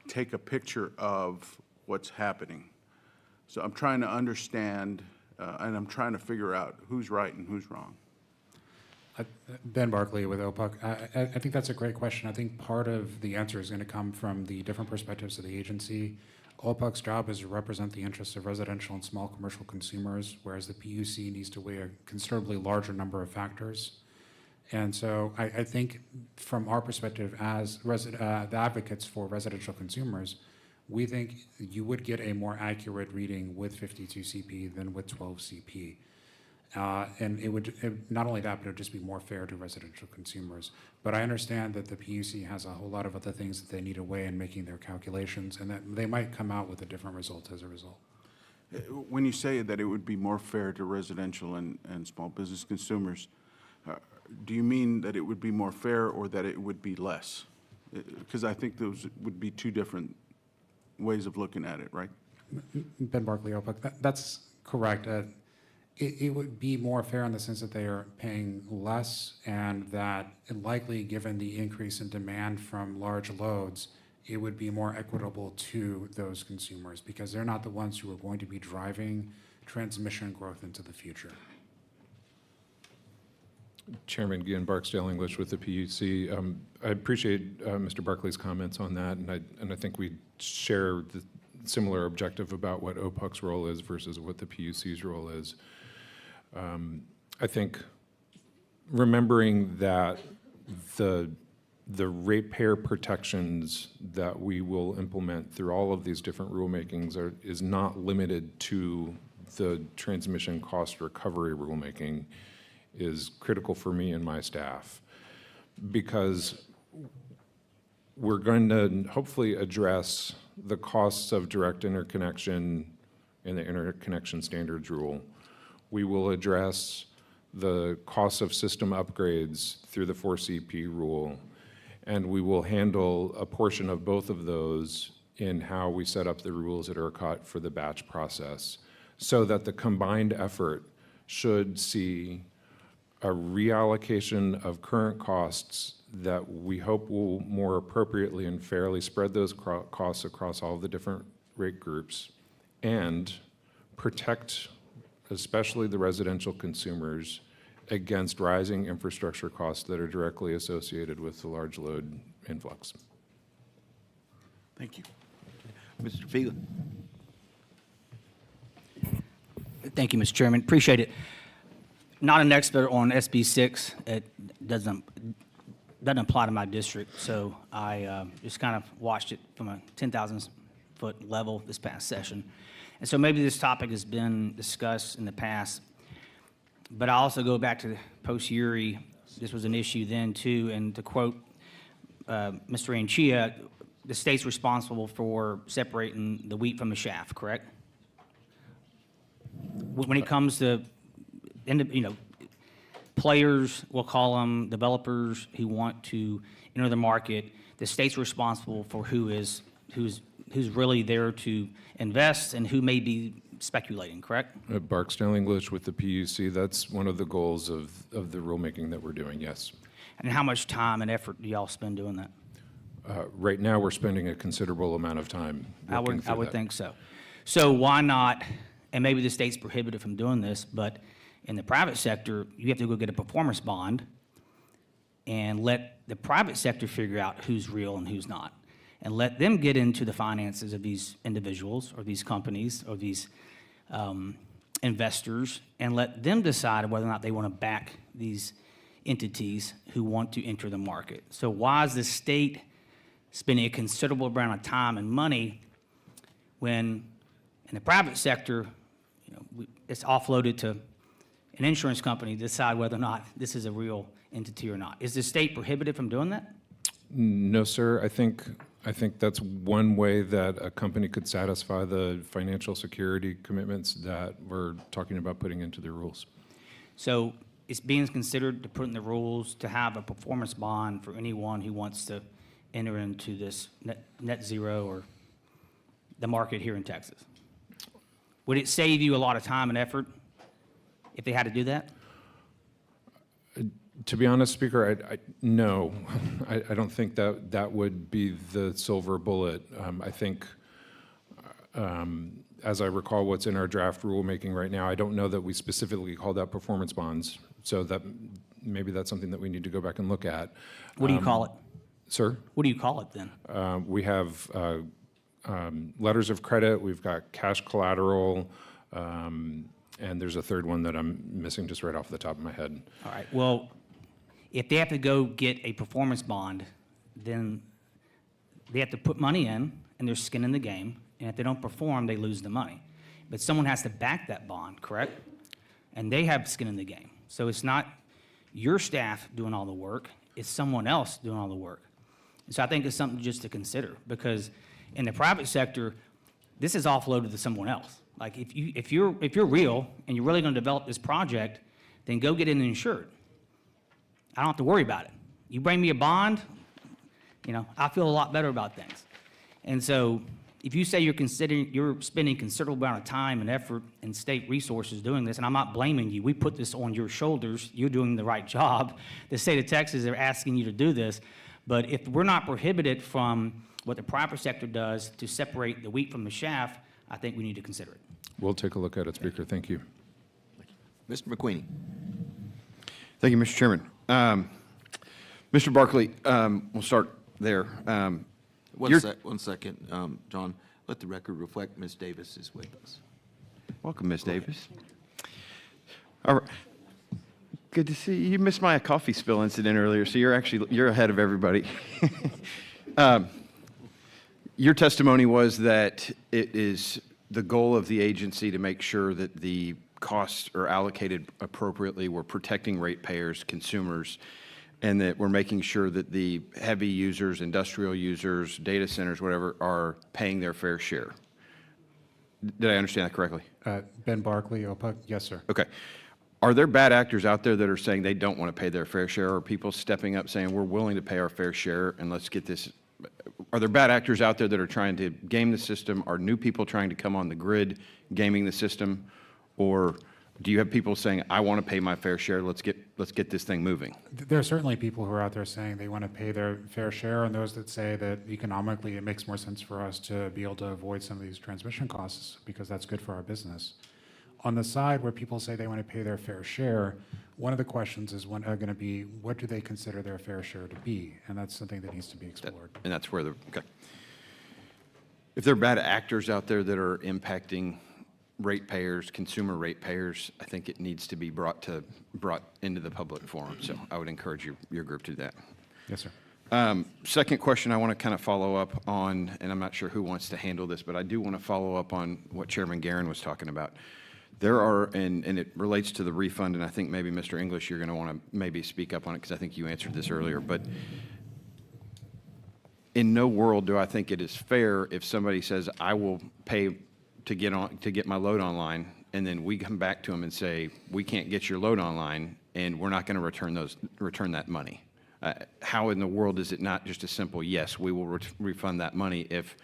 take a picture of what's happening. So I'm trying to understand, and I'm trying to figure out who's right and who's wrong. Ben Barkley with OPUC. I think that's a great question. I think part of the answer is going to come from the different perspectives of the agency. OPUC's job is to represent the interests of residential and small commercial consumers, whereas the PUC needs to weigh a considerably larger number of factors. And so I think from our perspective as the advocates for residential consumers, we think you would get a more accurate reading with 52 CP than with 12 CP. And not only that, but it would just be more fair to residential consumers. But I understand that the PUC has a whole lot of other things that they need to weigh in making their calculations, and that they might come out with a different result as a result. When you say that it would be more fair to residential and small business consumers, do you mean that it would be more fair or that it would be less? Because I think those would be two different ways of looking at it, right? Ben Barkley, OPUC, that's correct. It would be more fair in the sense that they are paying less, and that likely, given the increase in demand from large loads, it would be more equitable to those consumers because they're not the ones who are going to be driving transmission growth into the future. Chairman Gian Barksdale English with the PUC. I appreciate Mr. Barkley's comments on that, and I think we share the similar objective about what OPUC's role is versus what the PUC's role is. I think remembering that the the ratepayer protections that we will implement through all of these different rulemakings is not limited to the transmission cost recovery rulemaking is critical for me and my staff, because we're going to hopefully address the costs of direct interconnection in the interconnection standards rule. We will address the costs of system upgrades through the 4CP rule, and we will handle a portion of both of those in how we set up the rules at ERCOT for the batch process, so that the combined effort should see a reallocation of current costs that we hope will more appropriately and fairly spread those costs across all the different rate groups and protect especially the residential consumers against rising infrastructure costs that are directly associated with the large load influx. Thank you. Mr. Phelan. Thank you, Mr. Chairman. Appreciate it. Not an expert on SB 6. It doesn't apply to my district, so I just kind of watched it from a 10,000-foot level this past session. And so maybe this topic has been discussed in the past, but I also go back to post-Uri. This was an issue then, too, and to quote Mr. Anchia, the state's responsible for separating the wheat from the chaff, correct? When it comes to, players, we'll call them developers who want to enter the market, the state's responsible for who's really there to invest and who may be speculating, correct? Barksdale English with the PUC, that's one of the goals of the rulemaking that we're doing, yes. And how much time and effort do y'all spend doing that? Right now, we're spending a considerable amount of time I working would through that. think so. So why not, and maybe the state's prohibited from doing this, but in the private sector, you have to go get a performance bond and let the private sector figure out who's real and who's not, and let them get into the finances of these individuals or these companies or these investors, and let them decide whether or not they want to back these entities who want to enter the market. So why is the state spending a considerable amount of time and money when in the private sector, it's offloaded to an insurance company to decide whether or not this is a real entity or not? Is the state prohibited from doing that? No, sir. I think that's one way that a company could satisfy the financial security commitments that we're talking about putting into the rules. So it's being considered to put in the rules to have a performance bond for anyone who wants to enter into this net zero or the market here in Texas. Would it save you a lot of time and effort if they had to do that? To be honest, Speaker, no. I don't think that would be the silver bullet. I think, as I recall what's in our draft rulemaking right now, I don't know that we specifically call that performance bonds, so that maybe that's something that we need to go back and look at. What do you call it? Sir? What do you call it then? We have letters of credit, we've got cash collateral, and there's a third one that I'm missing just right off the top of my head. All right, well, if they have to go get a performance bond, then they have to put money in, and there's skin in the game, and if they don't perform, they lose the money. But someone has to back that bond, correct? And they have skin in the game. So it's not your staff doing all the work, it's someone else doing all the work. So I think it's something just to consider, because in the private sector, this is offloaded to someone else. Like if you're real and you're really going to develop this project, then go get it insured. I don't have to worry about it. You bring me a bond, I feel a lot better about things. And so if you say you're spending considerable amount of time and effort and state resources doing this, and I'm not blaming you, we put this on your shoulders, you're doing the right job. The state of Texas are asking you to do this, but if we're not prohibited from what the private sector does to separate the wheat from the chaff, I think we need to consider it. We'll take a look at it, Speaker. Thank you. Mr. McQueen. Thank you, Mr. Chairman. Mr. Barkley, we'll start there. One second, John. Let the record reflect Ms. Davis is with us. Welcome, Ms. Davis. All right. Good to see you. You missed my coffee spill incident earlier, so you're ahead of everybody. Your testimony was that it is the goal of the agency to make sure that the costs are allocated appropriately. We're protecting ratepayers, consumers, and that we're making sure that the heavy users, industrial users, data centers, whatever, are paying their fair share. Did I understand that correctly? Ben Barkley, OPUC, yes, sir. Okay. Are there bad actors out there that are saying they don't want to pay their fair share? Or are people stepping up saying, we're willing to pay our fair share and let's get this? Are there bad actors out there that are trying to game the system? Are new people trying to come on the grid gaming the system? Or do you have people saying, I want to pay my fair share, let's get this thing moving? There are certainly people who are out there saying they want to pay their fair share, and those that say that economically it makes more sense for us to be able to avoid some of these transmission costs because that's good for our business. On the side where people say they want to pay their fair share, one of the questions is going to be, what do they consider their fair share to be? And that's something that needs to be explored. And that's where okay. If there are bad actors out there that are impacting ratepayers, consumer ratepayers, I think it needs to be brought into the public forum. So I would encourage your group to do that. Yes, sir. Second question I want to kind of follow up on, and I'm not sure who wants to handle this, but I do want to follow up on what Chairman Guerin was talking about. There are, and it relates to the refund, and I think maybe Mr. English, you're going to want to maybe speak up on it because I think you answered this earlier, but in no world do I think it is fair if somebody says, I will pay to get my load online, and then we come back to them and say, we can't get your load online, and we're not going to return that money. How in the world is it not just a simple, yes, we will refund that money if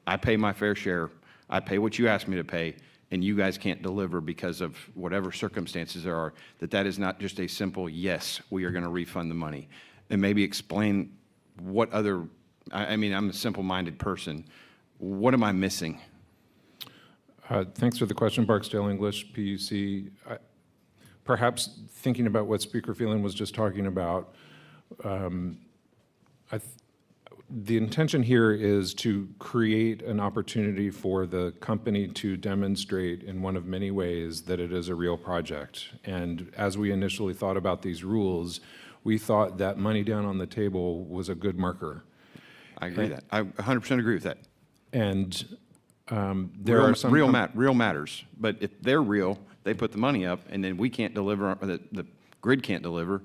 I pay my fair share, I pay what you asked me to pay, and you guys can't deliver because of whatever circumstances there are, that is not just a simple, yes, we are going to refund the money. And maybe explain what other, I mean, I'm a simple-minded person. What am I missing? Thanks for the question, Barksdale English, PUC. Perhaps thinking about what Speaker Phelan was just talking about, the intention here is to create an opportunity for the company to demonstrate in one of many ways that it is a real project. And as we initially thought about these rules, we thought that money down on the table was a good marker. I agree with that. I 100% agree with that. And there are some real matters, but if they're real, they put the money up, and then we can't deliver, or the grid can't deliver.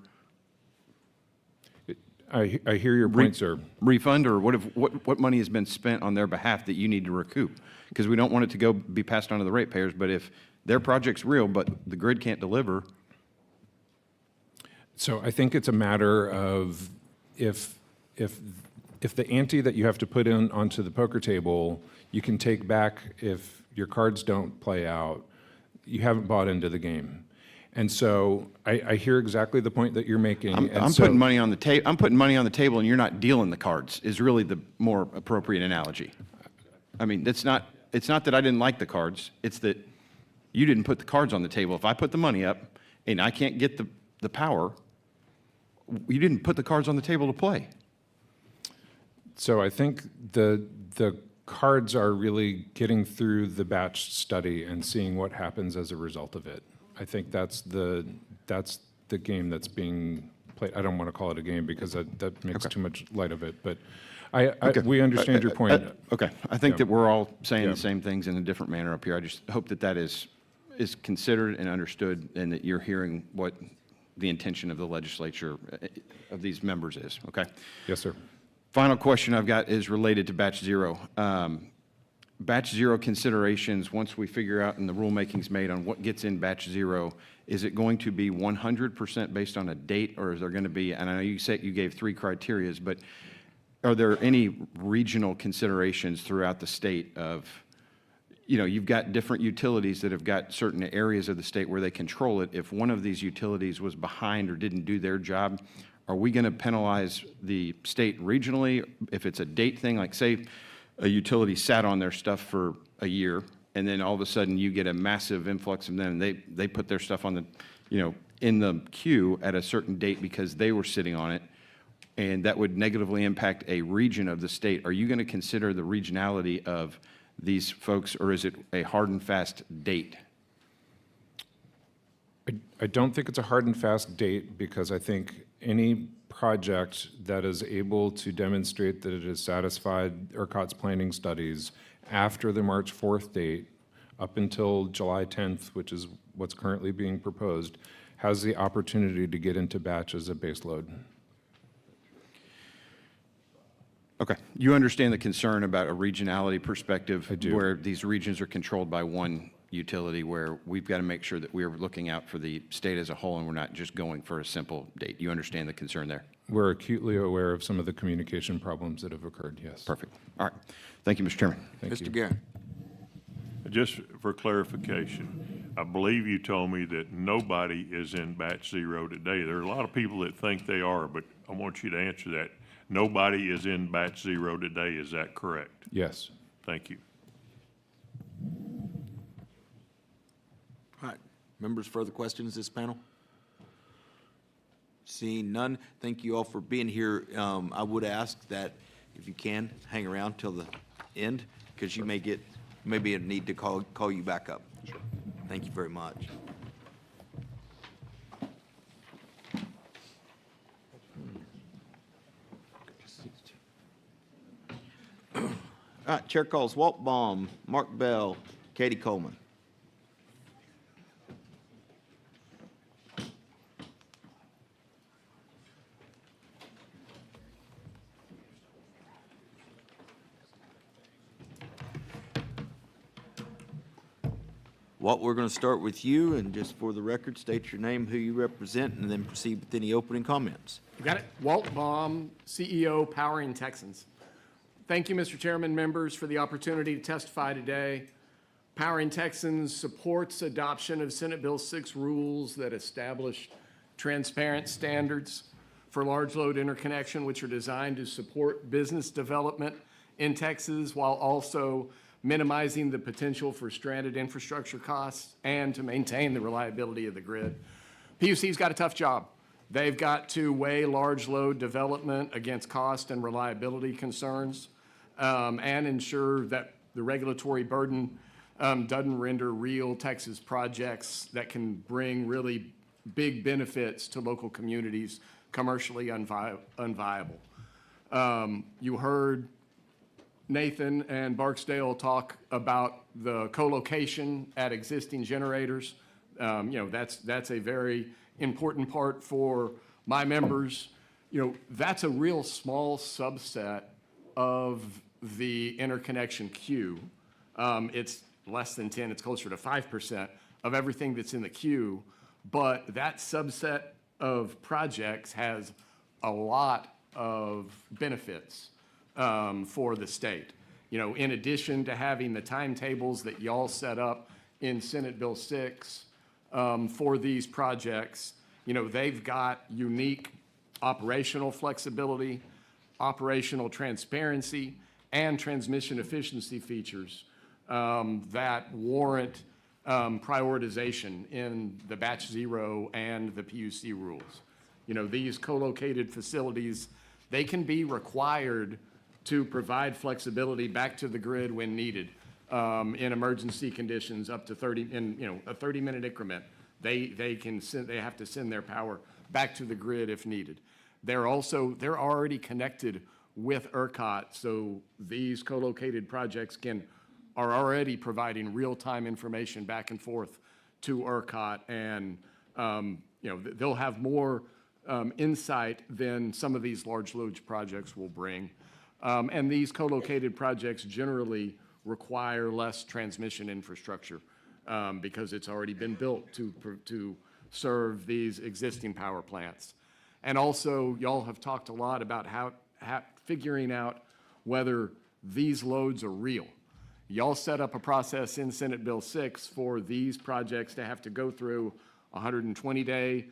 I hear your point, sir. Refund, or what money has been spent on their behalf that you need to recoup? Because we don't want it to be passed on to the ratepayers, but if their project's real, but the grid can't deliver. So I think it's a matter of if the ante that you have to put in onto the poker table, you can take back if your cards don't play out, you haven't bought into the game. And so I hear exactly the point that you're making. I'm putting money on the table. I'm putting money on the table, and you're not dealing the cards. Is really the more appropriate analogy. I mean, it's not that I didn't like the cards. It's that you didn't put the cards on the table. If I put the money up and I can't get the power, you didn't put the cards on the table to play. So I think the cards are really getting through the batch study and seeing what happens as a result of it. I think that's the game that's being played. I don't want to call it a game because that makes too much light of it. But we understand your point. Okay, I think that we're all saying the same things in a different manner up here. I just hope that is considered and understood, and that you're hearing what the intention of the legislature of these members is. Okay. Yes, sir. Final question I've got is related to batch zero. Batch zero considerations, once we figure out and the rulemaking's made on what gets in batch zero, is it going to be 100% based on a date, or is there going to be, and I know you said you gave 3 criterias, but are there any regional considerations throughout the state of, you've got different utilities that have got certain areas of the state where they control it. If one of these utilities was behind or didn't do their job, are we going to penalize the state regionally if it's a date thing? Like, say a utility sat on their stuff for a year, and then all of a sudden you get a massive influx of them, and they put their stuff on the, in the queue at a certain date because they were sitting on it, and that would negatively impact a region of the state. Are you going to consider the regionality of these folks, or is it a hard and fast date? I don't think it's a hard and fast date because I think any project that is able to demonstrate that it has satisfied ERCOT's planning studies after the March 4th date up until July 10th, which is what's currently being proposed, has the opportunity to get into batch as a base load. Okay. You understand the concern about a regionality perspective? I do. Where these regions are controlled by one utility, where we've got to make sure that we're looking out for the state as a whole and we're not just going for a simple date. You understand the concern there? We're acutely aware of some of the communication problems that have occurred, yes. Perfect. All right. Thank you, Mr. Chairman. Thank you. Mr. Guerin. Just for clarification, I believe you told me that nobody is in batch zero today. There are a lot of people that think they are, but I want you to answer that. Nobody is in batch zero today, is that correct? Yes. Thank you. All right. Members, further questions this panel? Seeing none, thank you all for being here. I would ask that if you can, hang around till the end, because you may get, maybe a need to call you back up. Sure. Thank you very much. All right, chair calls Walt Baum, Mark Bell, Katie Coleman. Walt, we're going to start with you, and just for the record, state your name, who you represent, and then proceed with any opening comments. You got it. Walt Baum, CEO, Powering Texans. Thank you, Mr. Chairman, members, for the opportunity to testify today. Powering Texans supports adoption of Senate Bill 6 rules that establish transparent standards for large load interconnection, which are designed to support business development in Texas while also minimizing the potential for stranded infrastructure costs and to maintain the reliability of the grid. PUC's got a tough job. They've got to weigh large load development against cost and reliability concerns and ensure that the regulatory burden doesn't render real Texas projects that can bring really big benefits to local communities commercially unviable. You heard Nathan and Barksdale talk about the co-location at existing generators. That's a very important part for my members. That's a real small subset of the interconnection queue. It's less than 10, it's closer to 5% of everything that's in the queue, but that subset of projects has a lot of benefits for the state. In addition to having the timetables that y'all set up in Senate Bill 6 for these projects, they've got unique operational flexibility, operational transparency, and transmission efficiency features that warrant prioritization in the batch zero and the PUC rules. These co-located facilities, they can be required to provide flexibility back to the grid when needed in emergency conditions up to 30, in a 30-minute increment. They have to send their power back to the grid if needed. They're already connected with ERCOT, so these co-located projects are already providing real-time information back and forth to ERCOT, and they'll have more insight than some of these large load projects will bring. And these co-located projects generally require less transmission infrastructure because it's already been built to serve these existing power plants. And also, y'all have talked a lot about how figuring out whether these loads are real. Y'all set up a process in Senate Bill 6 for these projects to have to go through a 120-day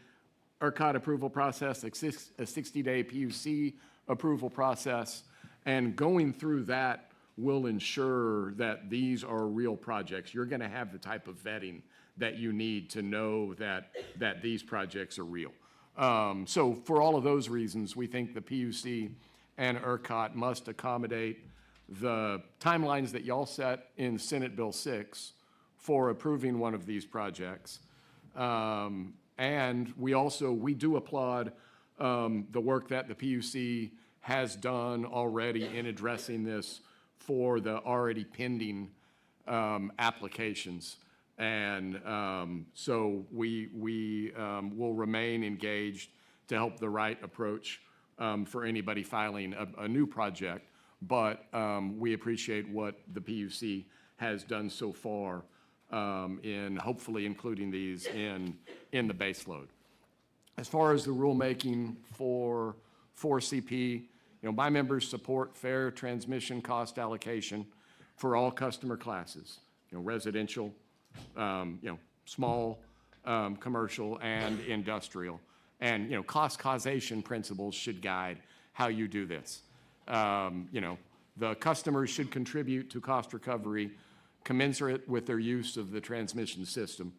ERCOT approval process, a 60-day PUC approval process, and going through that will ensure that these are real projects. You're going to have the type of vetting that you need to know that these projects are real. So for all of those reasons, we think the PUC and ERCOT must accommodate the timelines that y'all set in Senate Bill 6 for approving one of these projects. And we do applaud the work that the PUC has done already in addressing this for the already pending applications. And so we will remain engaged to help the right approach for anybody filing a new project. But we appreciate what the PUC has done so far in hopefully including these in the base load. As far as the rulemaking for 4CP, my members support fair transmission cost allocation for all customer classes, residential, small, commercial, and industrial. And, cost causation principles should guide how you do this. The customers should contribute to cost recovery commensurate with their use of the transmission system.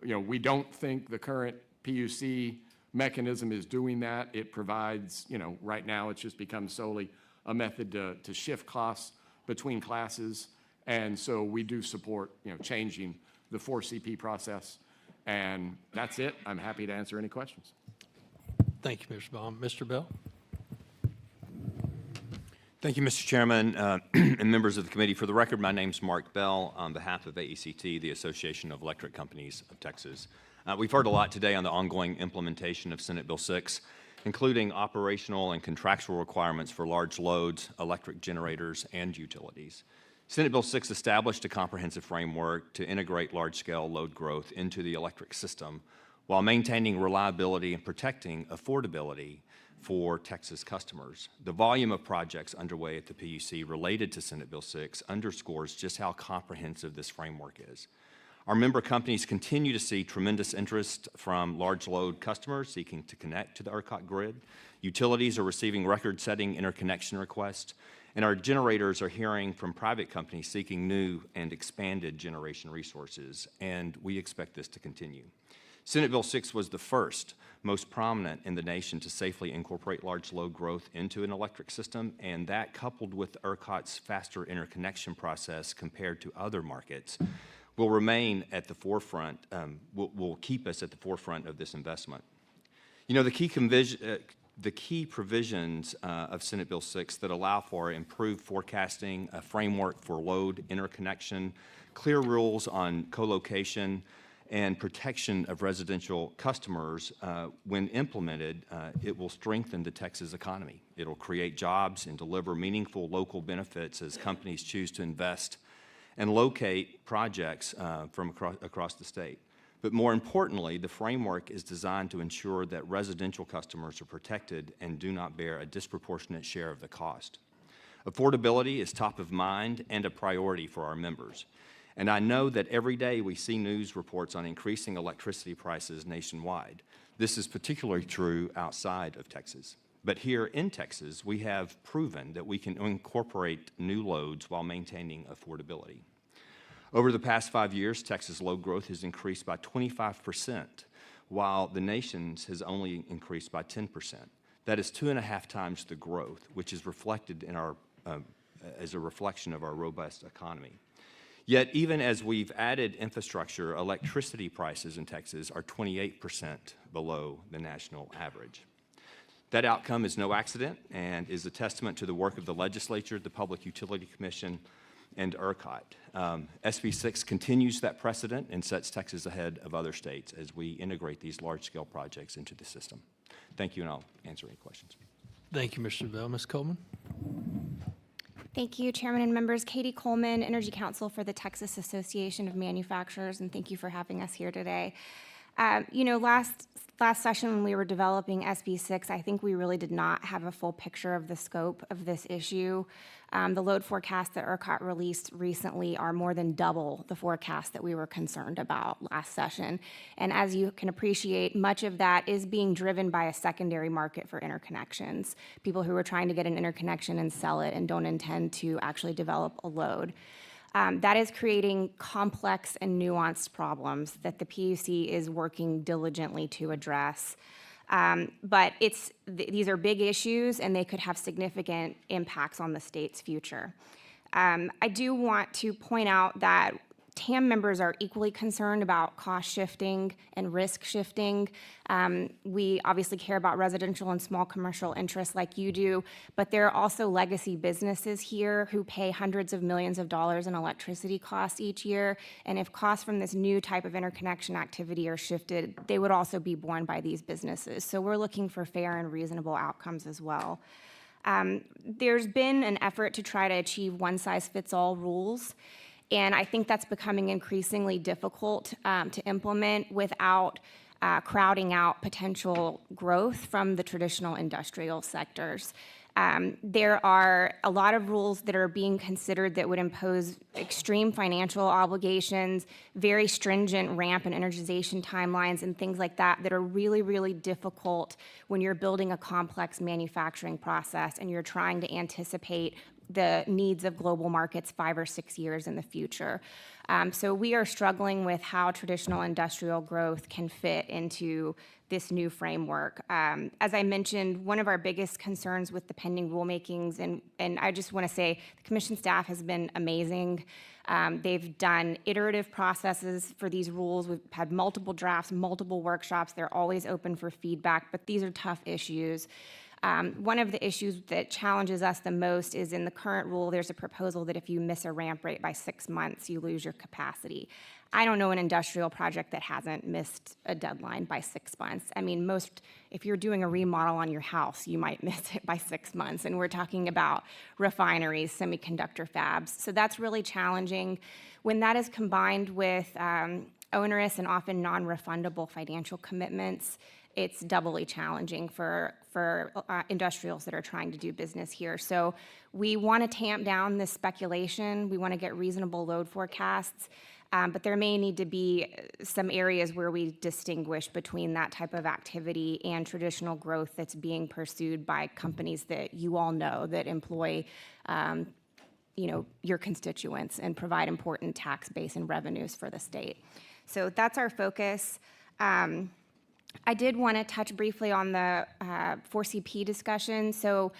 We don't think the current PUC mechanism is doing that. It provides, right now it's just become solely a method to shift costs between classes. And so we do support, changing the 4CP process. And that's it. I'm happy to answer any questions. Thank you, Mr. Baum. Mr. Bell? Thank you, Mr. Chairman, and members of the committee. For the record, my name's Mark Bell on behalf of AECT, the Association of Electric Companies of Texas. We've heard a lot today on the ongoing implementation of Senate Bill 6, including operational and contractual requirements for large loads, electric generators, and utilities. Senate Bill 6 established a comprehensive framework to integrate large-scale load growth into the electric system while maintaining reliability and protecting affordability for Texas customers. The volume of projects underway at the PUC related to Senate Bill 6 underscores just how comprehensive this framework is. Our member companies continue to see tremendous interest from large load customers seeking to connect to the ERCOT grid. Utilities are receiving record-setting interconnection requests, and our generators are hearing from private companies seeking new and expanded generation resources, and we expect this to continue. Senate Bill 6 was the first, most prominent in the nation to safely incorporate large load growth into an electric system, and that, coupled with ERCOT's faster interconnection process compared to other markets, will remain at the forefront, will keep us at the forefront of this investment. The key provisions of Senate Bill 6 that allow for improved forecasting, a framework for load interconnection, clear rules on co-location, and protection of residential customers, when implemented, it will strengthen the Texas economy. It'll create jobs and deliver meaningful local benefits as companies choose to invest and locate projects from across the state. But more importantly, the framework is designed to ensure that residential customers are protected and do not bear a disproportionate share of the cost. Affordability is top of mind and a priority for our members. And I know that every day we see news reports on increasing electricity prices nationwide. This is particularly true outside of Texas. But here in Texas, we have proven that we can incorporate new loads while maintaining affordability. Over the past 5 years, Texas load growth has increased by 25%, while the nation's has only increased by 10%. That is 2.5 times the growth, which is reflected in our, as a reflection of our robust economy. Yet, even as we've added infrastructure, electricity prices in Texas are 28% below the national average. That outcome is no accident and is a testament to the work of the legislature, the Public Utility Commission, and ERCOT. SB 6 continues that precedent and sets Texas ahead of other states as we integrate these large-scale projects into the system. Thank you, and I'll answer any questions. Thank you, Mr. Bell. Ms. Coleman? Thank you, Chairman and members. Katie Coleman, Energy Counsel for the Texas Association of Manufacturers, and thank you for having us here today. Last session when we were developing SB 6, I think we really did not have a full picture of the scope of this issue. The load forecasts that ERCOT released recently are more than double the forecast that we were concerned about last session. And as you can appreciate, much of that is being driven by a secondary market for interconnections, people who are trying to get an interconnection and sell it and don't intend to actually develop a load. That is creating complex and nuanced problems that the PUC is working diligently to address. But these are big issues, and they could have significant impacts on the state's future. I do want to point out that TAM members are equally concerned about cost shifting and risk shifting. We obviously care about residential and small commercial interests like you do, but there are also legacy businesses here who pay hundreds of millions of dollars in electricity costs each year. And if costs from this new type of interconnection activity are shifted, they would also be borne by these businesses. So we're looking for fair and reasonable outcomes as well. There's been an effort to try to achieve one-size-fits-all rules, and I think that's becoming increasingly difficult to implement without crowding out potential growth from the traditional industrial sectors. There are a lot of rules that are being considered that would impose extreme financial obligations, very stringent ramp and energization timelines, and things like that that are really, really difficult when you're building a complex manufacturing process and you're trying to anticipate the needs of global markets 5 or 6 years in the future. So we are struggling with how traditional industrial growth can fit into this new framework. As I mentioned, one of our biggest concerns with the pending rulemakings, and I just want to say the commission staff has been amazing. They've done iterative processes for these rules. We've had multiple drafts, multiple workshops. They're always open for feedback, but these are tough issues. One of the issues that challenges us the most is in the current rule, there's a proposal that if you miss a ramp rate by 6 months, you lose your capacity. I don't know an industrial project that hasn't missed a deadline by 6 months. I mean, if you're doing a remodel on your house, you might miss it by 6 months. And we're talking about refineries, semiconductor fabs. So that's really challenging. When that is combined with onerous and often non-refundable financial commitments, it's doubly challenging for industrials that are trying to do business here. So we want to tamp down this speculation. We want to get reasonable load forecasts, but there may need to be some areas where we distinguish between that type of activity and traditional growth that's being pursued by companies that you all know that employ your constituents and provide important tax base and revenues for the state. So that's our focus. I did want to touch briefly on the 4CP discussion. So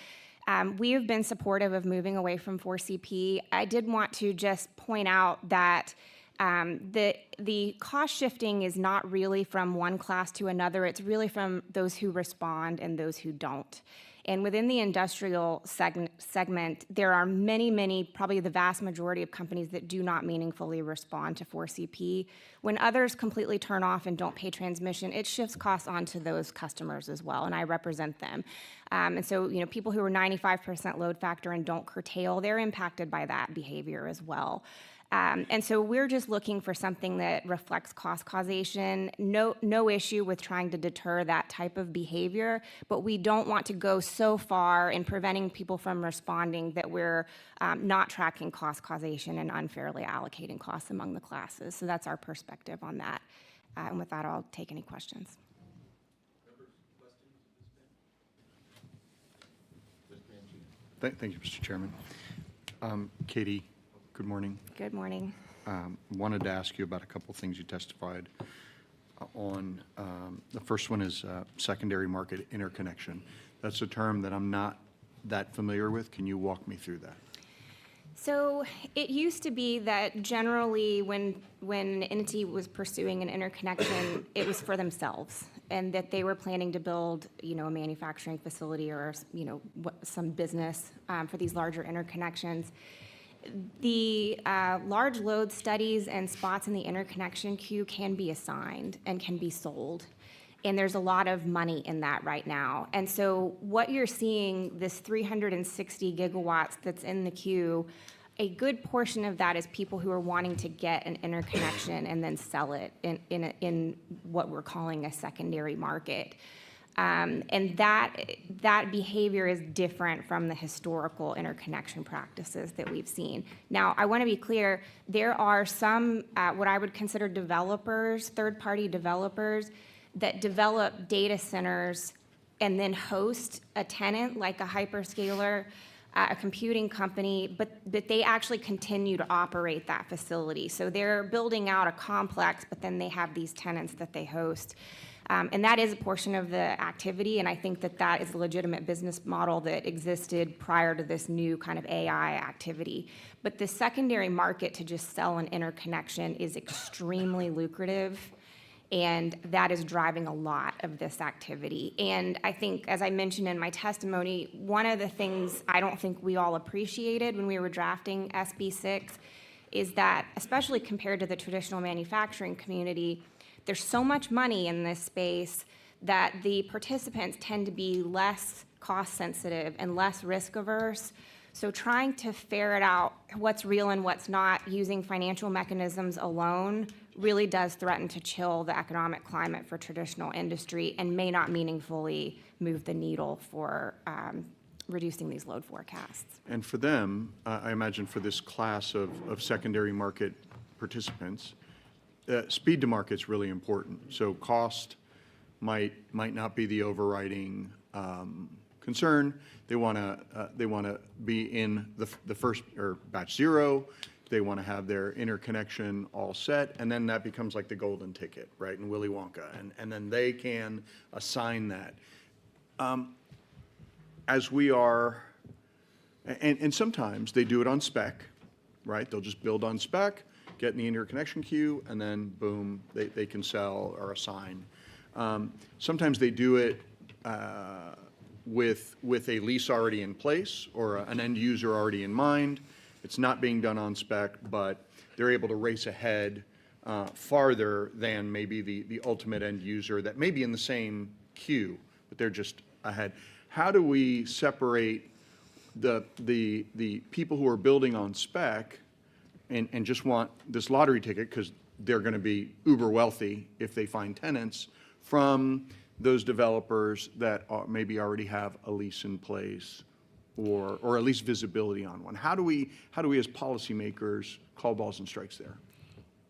we have been supportive of moving away from 4CP. I did want to just point out that the cost shifting is not really from one class to another. It's really from those who respond and those who don't. And within the industrial segment, there are many, probably the vast majority of companies that do not meaningfully respond to 4CP. When others completely turn off and don't pay transmission, it shifts costs onto those customers as well, and I represent them. And so, people who are 95% load factor and don't curtail, they're impacted by that behavior as well. And so we're just looking for something that reflects cost causation. No issue with trying to deter that type of behavior, but we don't want to go so far in preventing people from responding that we're not tracking cost causation and unfairly allocating costs among the classes. So that's our perspective on that. And with that, I'll take any questions. Thank you, Mr. Chairman. Katie, good morning. Good morning. Wanted to ask you about a couple things you testified on. The first one is secondary market interconnection. That's a term that I'm not that familiar with. Can you walk me through that? So it used to be that generally when an entity was pursuing an interconnection, it was for themselves, and that they were planning to build, a manufacturing facility or, some business for these larger interconnections. The large load studies and spots in the interconnection queue can be assigned and can be sold. And there's a lot of money in that right now. And so what you're seeing, this 360 gigawatts that's in the queue, a good portion of that is people who are wanting to get an interconnection and then sell it in what we're calling a secondary market. And that behavior is different from the historical interconnection practices that we've seen. Now, I want to be clear, there are some, what I would consider developers, third-party developers, that develop data centers and then host a tenant like a hyperscaler, a computing company, but they actually continue to operate that facility. So they're building out a complex, but then they have these tenants that they host. And that is a portion of the activity, and I think that that is a legitimate business model that existed prior to this new kind of AI activity. But the secondary market to just sell an interconnection is extremely lucrative, and that is driving a lot of this activity. And I think, as I mentioned in my testimony, one of the things I don't think we all appreciated when we were drafting SB 6 is that, especially compared to the traditional manufacturing community, there's so much money in this space that the participants tend to be less cost-sensitive and less risk-averse. So trying to ferret out what's real and what's not using financial mechanisms alone really does threaten to chill the economic climate for traditional industry and may not meaningfully move the needle for reducing these load forecasts. And for them, I imagine for this class of secondary market participants, speed to market's really important. So cost might not be the overriding concern. They want to be in the first or batch zero. They want to have their interconnection all set, and then that becomes like the golden ticket, right? In Willy Wonka, and then they can assign that. As we are, and sometimes they do it on spec, right? They'll just build on spec, get in the interconnection queue, and then boom, they can sell or assign. Sometimes they do it with a lease already in place or an end user already in mind. It's not being done on spec, but they're able to race ahead farther than maybe the ultimate end user that may be in the same queue, but they're just ahead. How do we separate the people who are building on spec and just want this lottery ticket because they're going to be uber wealthy if they find tenants, from those developers that maybe already have a lease in place or at least visibility on one? How do we as policymakers call balls and strikes there?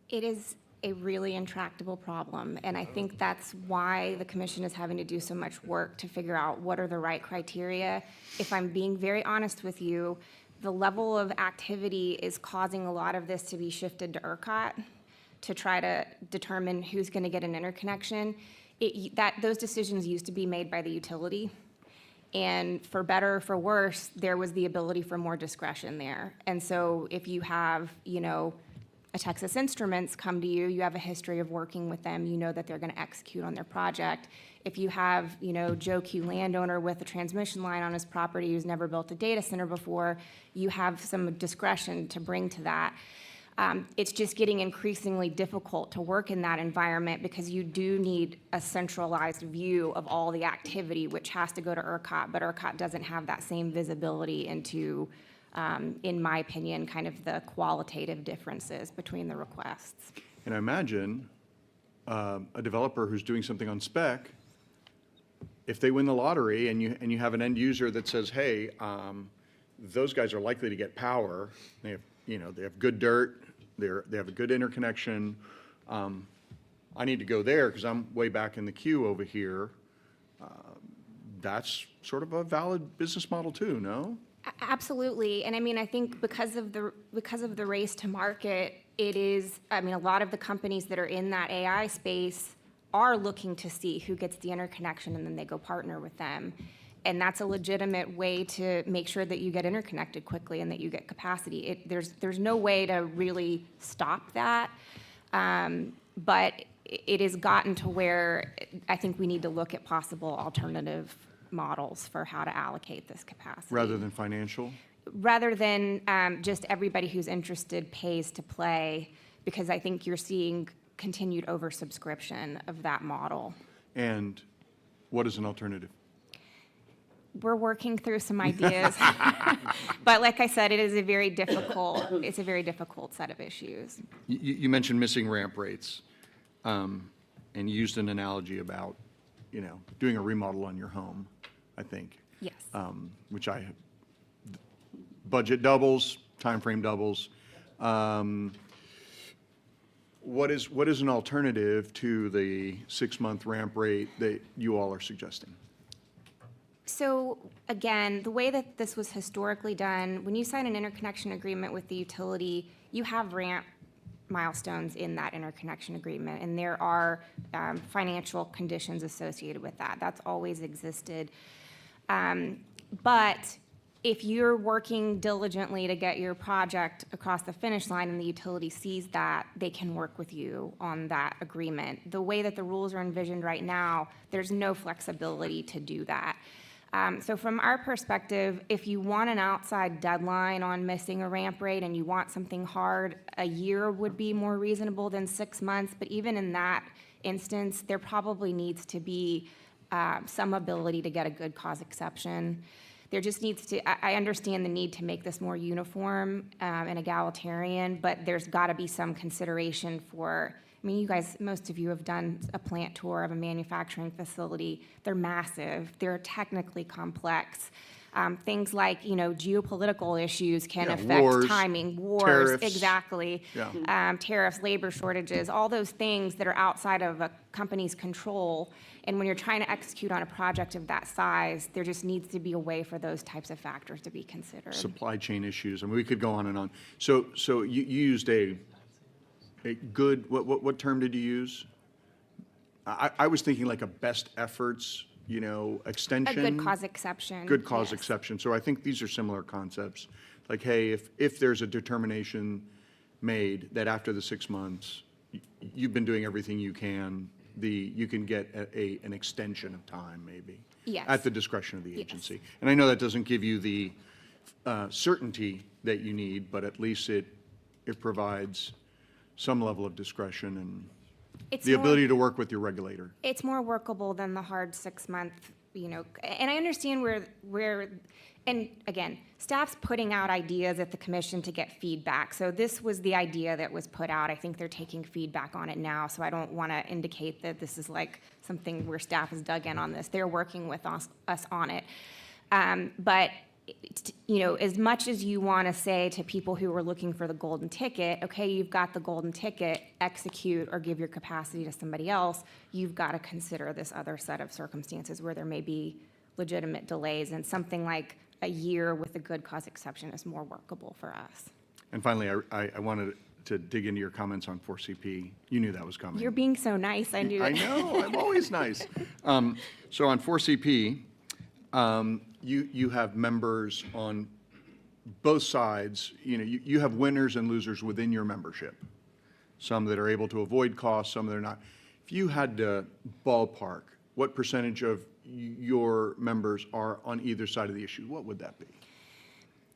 It is a really intractable problem, and I think that's why the commission is having to do so much work to figure out what are the right criteria. If I'm being very honest with you, the level of activity is causing a lot of this to be shifted to ERCOT to try to determine who's going to get an interconnection. Those decisions used to be made by the utility, and for better or for worse, there was the ability for more discretion there. And so if you have, a Texas Instruments come to you, you have a history of working with them, you know that they're going to execute on their project. If you have, Joe Q. landowner with a transmission line on his property who's never built a data center before, you have some discretion to bring to that. It's just getting increasingly difficult to work in that environment because you do need a centralized view of all the activity, which has to go to ERCOT, but ERCOT doesn't have that same visibility into, in my opinion, kind of the qualitative differences between the requests. And I imagine a developer who's doing something on spec, if they win the lottery and you have an end user that says, hey, those guys are likely to get power, they have good dirt, they have a good interconnection, I need to go there because I'm way back in the queue over here. That's sort of a valid business model too, no? Absolutely, and I think because of the race to market, it is, a lot of the companies that are in that AI space are looking to see who gets the interconnection and then they go partner with them. And that's a legitimate way to make sure that you get interconnected quickly and that you get capacity. There's no way to really stop that, but it has gotten to where I think we need to look at possible alternative models for how to allocate this capacity. Rather than financial? Rather than just everybody who's interested pays to play, because I think you're seeing continued oversubscription of that model. And what is an alternative? We're working through some ideas, but like I said, it's a very difficult set of issues. You mentioned missing ramp rates, and you used an analogy about, doing a remodel on your home, I think. Yes. Which budget doubles, time frame doubles. What is an alternative to the 6-month ramp rate that you all are suggesting? So again, the way that this was historically done, when you sign an interconnection agreement with the utility, you have ramp milestones in that interconnection agreement, and there are financial conditions associated with that. That's always existed. But if you're working diligently to get your project across the finish line and the utility sees that, they can work with you on that agreement. The way that the rules are envisioned right now, there's no flexibility to do that. So from our perspective, if you want an outside deadline on missing a ramp rate and you want something hard, a year would be more reasonable than 6 months. But even in that instance, there probably needs to be some ability to get a good cause exception. There just needs to, I understand the need to make this more uniform and egalitarian, but there's got to be some consideration for, I mean, you guys, most of you have done a plant tour of a manufacturing facility. They're massive. They're technically complex. Things like, geopolitical issues can affect wars, timing, wars, tariffs. exactly. Yeah. Tariffs, labor shortages, all those things that are outside of a company's control. And when you're trying to execute on a project of that size, there just needs to be a way for those types of factors to be considered. Supply chain issues, I mean, we could go on and on. So you used a good, what term did you use? I was thinking like a best efforts, extension. A good cause exception. Good cause yes. exception. So I think these are similar concepts. Like, hey, if there's a determination made that after the 6 months, you've been doing everything you can, you can get an extension of time, maybe. Yes. At the discretion of the Yes. agency. And I know that doesn't give you the certainty that you need, but at least it provides some level of discretion and It's the more- ability to work with your regulator. It's more workable than the hard 6 month, and I understand where, and again, staff's putting out ideas at the commission to get feedback. So this was the idea that was put out. I think they're taking feedback on it now, so I don't want to indicate that this is like something where staff has dug in on this. They're working with us on it. But as much as you want to say to people who are looking for the golden ticket, okay, you've got the golden ticket, execute or give your capacity to somebody else, you've got to consider this other set of circumstances where there may be legitimate delays, and something like a year with a good cause exception is more workable for us. And finally, I wanted to dig into your comments on 4CP. You knew that was coming. You're being so nice, I knew it. I know, I'm always nice. So on 4CP, you have members on both sides. You have winners and losers within your membership. Some that are able to avoid costs, some that are not. If you had to ballpark, what percentage of your members are on either side of the issue, what would that be?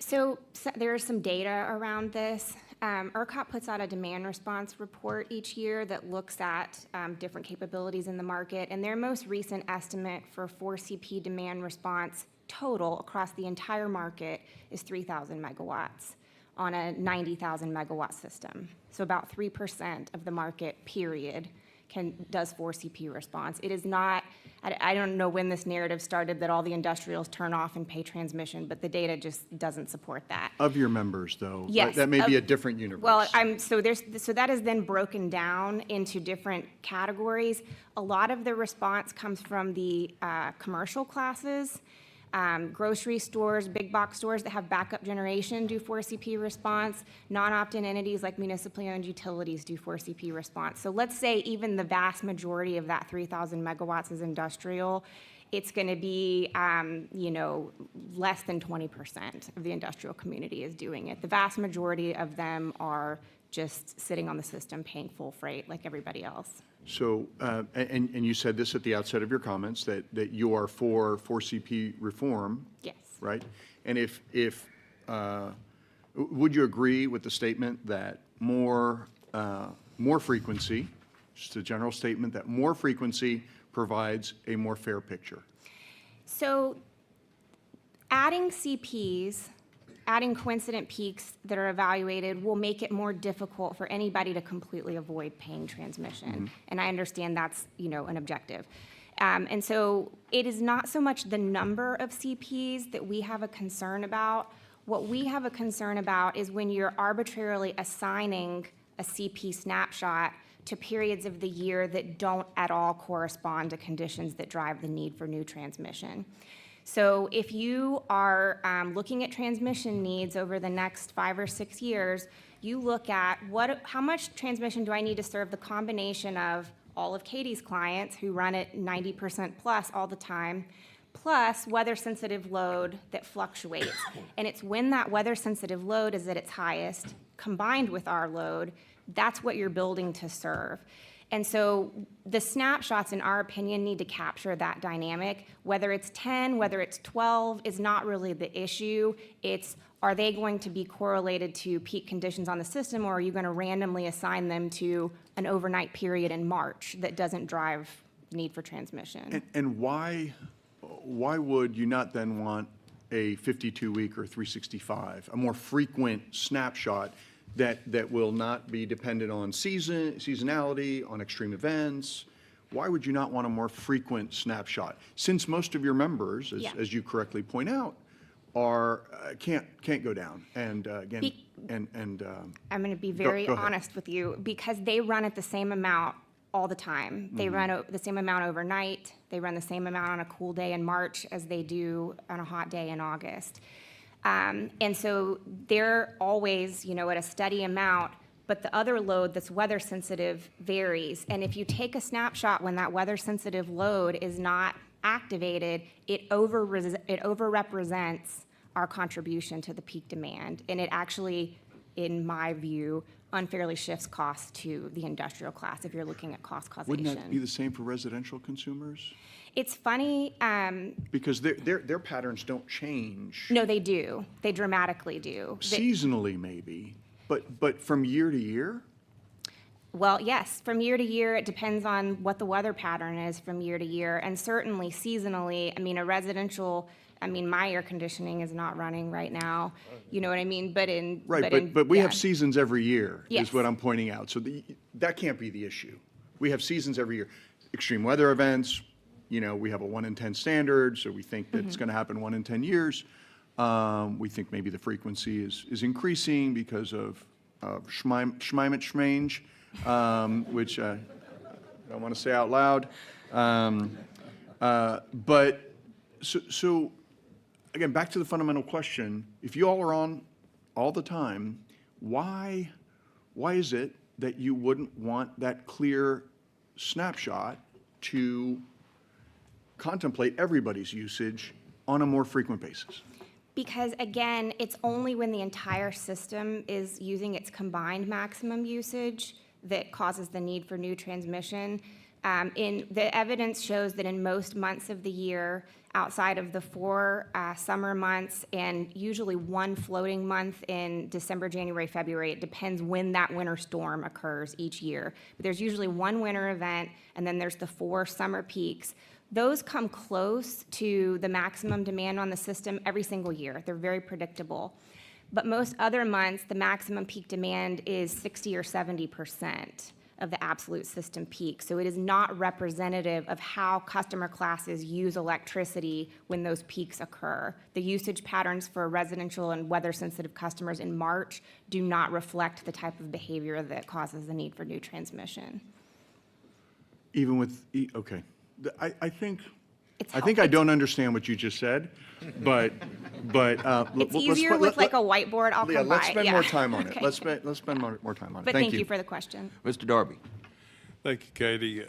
So there's some data around this. ERCOT puts out a demand response report each year that looks at different capabilities in the market, and their most recent estimate for 4CP demand response total across the entire market is 3,000 megawatts on a 90,000 megawatt system. So about 3% of the market, period, does 4CP response. It is not, I don't know when this narrative started that all the industrials turn off and pay transmission, but the data just doesn't support that. Of your members, though? Yes. That may be a different universe. Well, so that is then broken down into different categories. A lot of the response comes from the commercial classes. Grocery stores, big box stores that have backup generation do 4CP response. Non-opt-in entities like municipally owned utilities do 4CP response. So let's say even the vast majority of that 3,000 megawatts is industrial. It's going to be, less than 20% of the industrial community is doing it. The vast majority of them are just sitting on the system paying full freight like everybody else. So, and you said this at the outset of your comments, that you are for 4CP reform. Yes. Right? And would you agree with the statement that more frequency, just a general statement, that more frequency provides a more fair picture? So adding CPs, adding coincident peaks that are evaluated will make it more difficult for anybody to completely avoid paying transmission. Mm-hmm. And I understand that's, an objective. And so it is not so much the number of CPs that we have a concern about. What we have a concern about is when you're arbitrarily assigning a CP snapshot to periods of the year that don't at all correspond to conditions that drive the need for new transmission. So if you are looking at transmission needs over the next 5 or 6 years, you look at how much transmission do I need to serve the combination of all of Katie's clients who run at 90% plus all the time, plus weather-sensitive load that fluctuates. And it's when that weather-sensitive load is at its highest, combined with our load, that's what you're building to serve. And so the snapshots, in our opinion, need to capture that dynamic. Whether it's 10, whether it's 12 is not really the issue. It's, are they going to be correlated to peak conditions on the system, or are you going to randomly assign them to an overnight period in March that doesn't drive need for transmission? And why would you not then want a 52-week or 365, a more frequent snapshot that will not be dependent on seasonality, on extreme events? Why would you not want a more frequent snapshot? Since most of your members, as you correctly point out, are can't go down. And again, I'm going to be very go ahead. honest with you, because they run at the same amount all the time. They run the same amount overnight. They run the same amount on a cool day in March as they do on a hot day in August. And so they're always, at a steady amount, but the other load that's weather sensitive varies. And if you take a snapshot when that weather sensitive load is not activated, it overrepresents our contribution to the peak demand. And it actually, in my view, unfairly shifts costs to the industrial class if you're looking at cost causation. Wouldn't that be the same for residential consumers? It's funny. Because their patterns don't change. No, they do. They dramatically do. Seasonally, maybe, but from year to year? Well, yes, from year to year, it depends on what the weather pattern is from year to year, and certainly seasonally. I mean, a residential, my air conditioning is not running right now, you know what I mean? But we have seasons every year, Yes. is what I'm pointing out. So that can't be the issue. We have seasons every year. Extreme weather events, we have a 1 in 10 standard, so we think that it's going to happen 1 in 10 years. We think maybe the frequency is increasing because of schmeimet schmange, which I don't want to say out loud. But so again, back to the fundamental question: if you all are on all the time, why is it that you wouldn't want that clear snapshot to contemplate everybody's usage on a more frequent basis? Because again, it's only when the entire system is using its combined maximum usage that causes the need for new transmission. The evidence shows that in most months of the year, outside of the 4 summer months and usually 1 floating month in December, January, February, it depends when that winter storm occurs each year. But there's usually 1 winter event, and then there's the 4 summer peaks. Those come close to the maximum demand on the system every single year. They're very predictable. But most other months, the maximum peak demand is 60 or 70% of the absolute system peak. So it is not representative of how customer classes use electricity when those peaks occur. The usage patterns for residential and weather-sensitive customers in March do not reflect the type of behavior that causes the need for new transmission. Even with, okay. I think I don't understand what you just said, but It's easier with like a whiteboard. I'll come by. Let's spend more time on Okay. it. Let's spend more time on it. But thank you for the question. Mr. Darby. Thank you, Katie.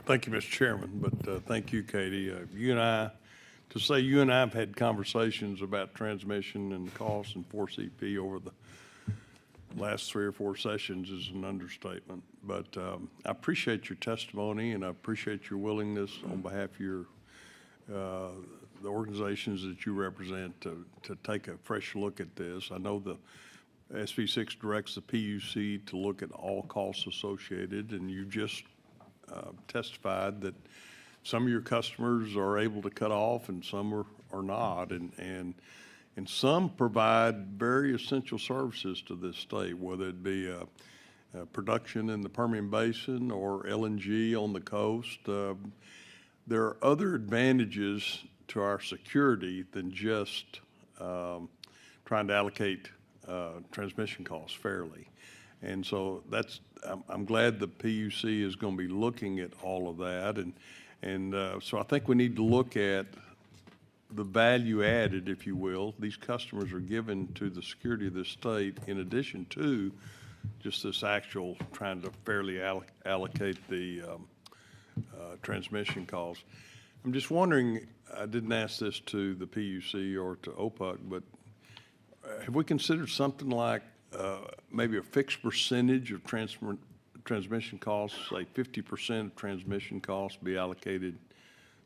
Thank you, Mr. Chairman, but thank you, Katie. You and I have had conversations about transmission and costs and 4CP over the last 3 or 4 sessions is an understatement. But I appreciate your testimony, and I appreciate your willingness on behalf of the organizations that you represent to take a fresh look at this. I know the SB 6 directs the PUC to look at all costs associated, and you just testified that some of your customers are able to cut off and some are not, and some provide very essential services to this state, whether it be production in the Permian Basin or LNG on the coast. There are other advantages to our security than just trying to allocate transmission costs fairly. And so I'm glad the PUC is going to be looking at all of that. And so I think we need to look at the value added, if you will, these customers are given to the security of the state in addition to just this actual trying to fairly allocate the transmission costs. I'm just wondering, I didn't ask this to the PUC or to OPUC, but have we considered something like maybe a fixed percentage of transmission costs, say 50% of transmission costs be allocated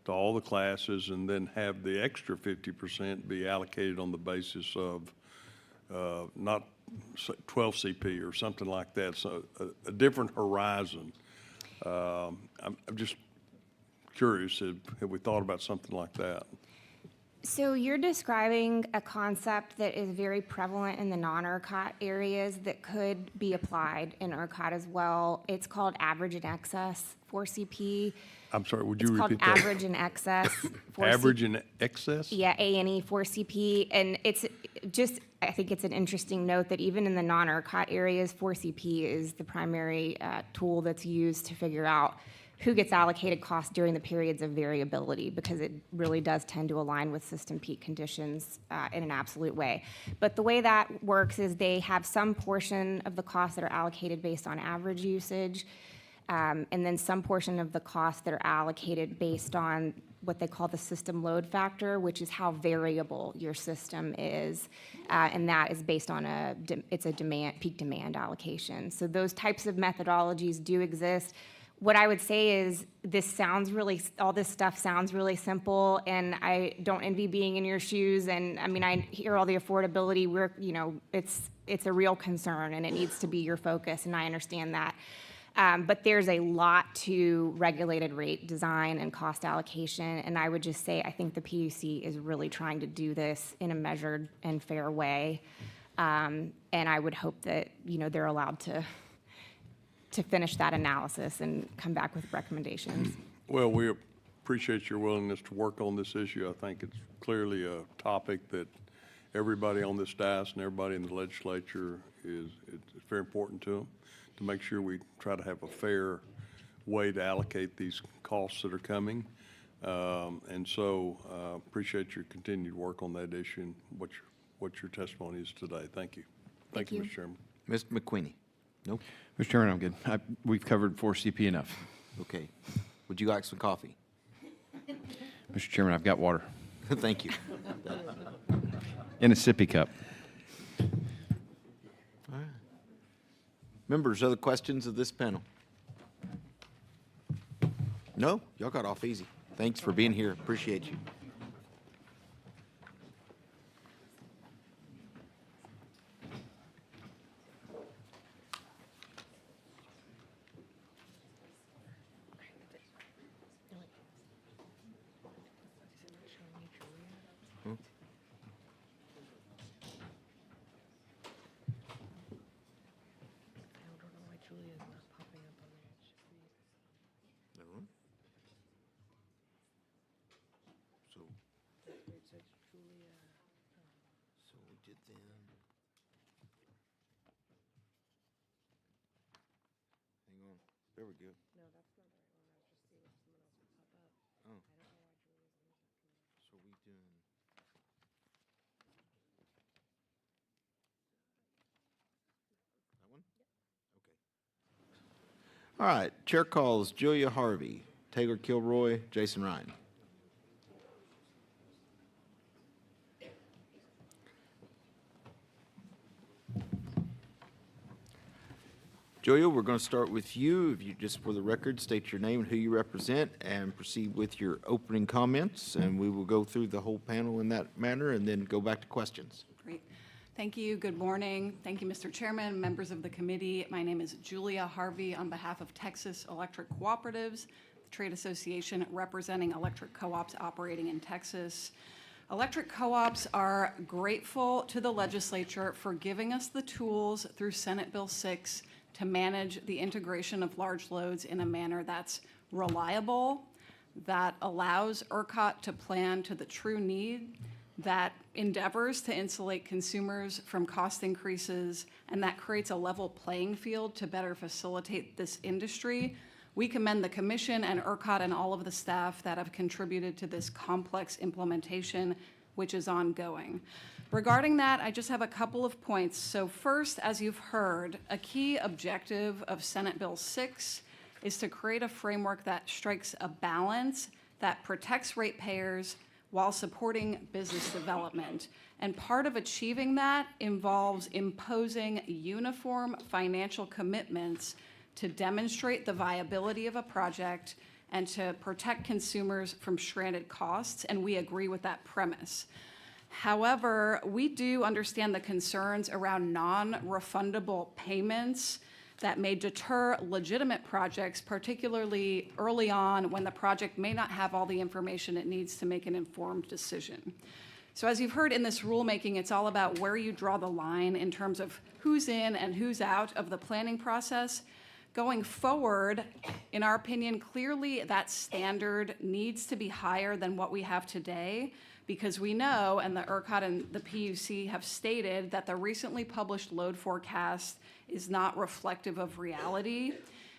to all the classes, and then have the extra 50% be allocated on the basis of not 12 CP or something like that, so a different horizon. I'm just curious, have we thought about something like that? So you're describing a concept that is very prevalent in the non-ERCOT areas that could be applied in ERCOT as well. It's called average and excess 4CP. I'm sorry, would you It's called repeat that? average and excess 4CP. Average and excess? Yeah, A&E 4CP. And it's just, I think it's an interesting note that even in the non-ERCOT areas, 4CP is the primary tool that's used to figure out who gets allocated costs during the periods of variability, because it really does tend to align with system peak conditions in an absolute way. But the way that works is they have some portion of the costs that are allocated based on average usage, and then some portion of the costs that are allocated based on what they call the system load factor, which is how variable your system is, and that is based on it's a peak demand allocation. So those types of methodologies do exist. What I would say is all this stuff sounds really simple, and I don't envy being in your shoes. And I mean, I hear all the affordability. It's a real concern, and it needs to be your focus, and I understand that. But there's a lot to regulated rate design and cost allocation, and I would just say I think the PUC is really trying to do this in a measured and fair way, and I would hope that they're allowed to finish that analysis and come back with recommendations. Well, we appreciate your willingness to work on this issue. I think it's clearly a topic that everybody on this dais and everybody in the legislature it's very important to them, to make sure we try to have a fair way to allocate these costs that are coming. And so appreciate your continued work on that issue and what your testimony is today. Thank you. Thank you, Mr. Chairman. Mr. McQueenie? Nope. Mr. Chairman, I'm good. We've covered 4CP enough. Okay. Would you like some coffee? Mr. Chairman, I've got water Thank you. in a sippy cup. All right. Members, other questions of this panel? No? Y'all got off easy. Thanks for being here. Appreciate you. So we did then. Hang on. There we go. No, that's not the right one. I was just seeing if someone else would pop up. Oh. I don't know why Julia's in this. So we doing. That one? Yep. Okay. All right. Chair calls Julia Harvey, Taylor Kilroy, Jason Ryan. Julia, we're going to start with you. If you just for the record state your name and who you represent and proceed with your opening comments, and we will go through the whole panel in that manner and then go back to questions. Great. Thank you. Good morning. Thank you, Mr. Chairman, members of the committee. My name is Julia Harvey on behalf of Texas Electric Cooperatives, the trade association representing electric co-ops operating in Texas. Electric co-ops are grateful to the legislature for giving us the tools through Senate Bill 6 to manage the integration of large loads in a manner that's reliable, that allows ERCOT to plan to the true need, that endeavors to insulate consumers from cost increases, and that creates a level playing field to better facilitate this industry We commend the commission and ERCOT and all of the staff that have contributed to this complex implementation, which is ongoing. Regarding that, I just have a couple of points. So first, as you've heard, a key objective of Senate Bill 6 is to create a framework that strikes a balance that protects ratepayers while supporting business development. And part of achieving that involves imposing uniform financial commitments to demonstrate the viability of a project and to protect consumers from stranded costs, and we agree with that premise. However, we do understand the concerns around non-refundable payments that may deter legitimate projects, particularly early on when the project may not have all the information it needs to make an informed decision. So as you've heard in this rulemaking, it's all about where you draw the line in terms of who's in and who's out of the planning process. Going forward, in our opinion, clearly that standard needs to be higher than what we have today, because we know, and the ERCOT and the PUC have stated, that the recently published load forecast is not reflective of reality.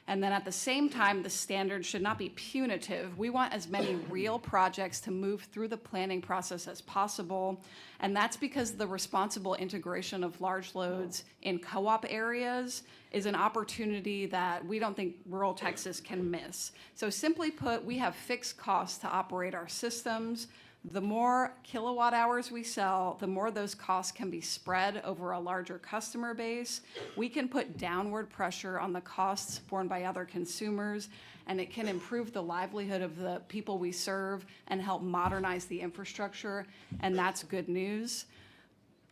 And then at the same time, the standard should not be punitive. We want as many real projects to move through the planning process as possible. And that's because the responsible integration of large loads in co-op areas is an opportunity that we don't think rural Texas can miss. So simply put, we have fixed costs to operate our systems. The more kilowatt hours we sell, the more those costs can be spread over a larger customer base. We can put downward pressure on the costs borne by other consumers, and it can improve the livelihood of the people we serve and help modernize the infrastructure, and that's good news.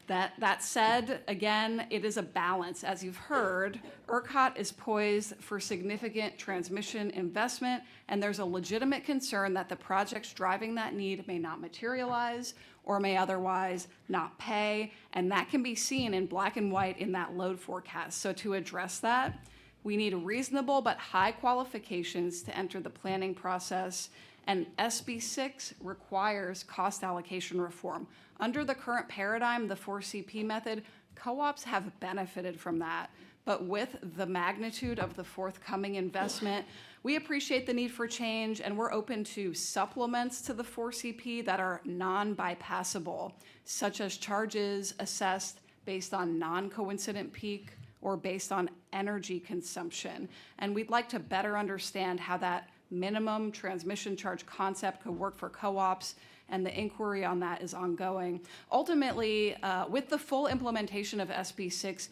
That said, again, it is a balance. As you've heard, ERCOT is poised for significant transmission investment, and there's a legitimate concern that the projects driving that need may not materialize or may otherwise not pay, and that can be seen in black and white in that load forecast. So to address that, we need reasonable but high qualifications to enter the planning process, and SB 6 requires cost allocation reform. Under the current paradigm, the 4CP method, co-ops have benefited from that. But with the magnitude of the forthcoming investment, we appreciate the need for change, and we're open to supplements to the 4CP that are non-bypassable, such as charges assessed based on non-coincident peak or based on energy consumption. And we'd like to better understand how that minimum transmission charge concept could work for co-ops, and the inquiry on that is ongoing. Ultimately, with the full implementation of SB 6,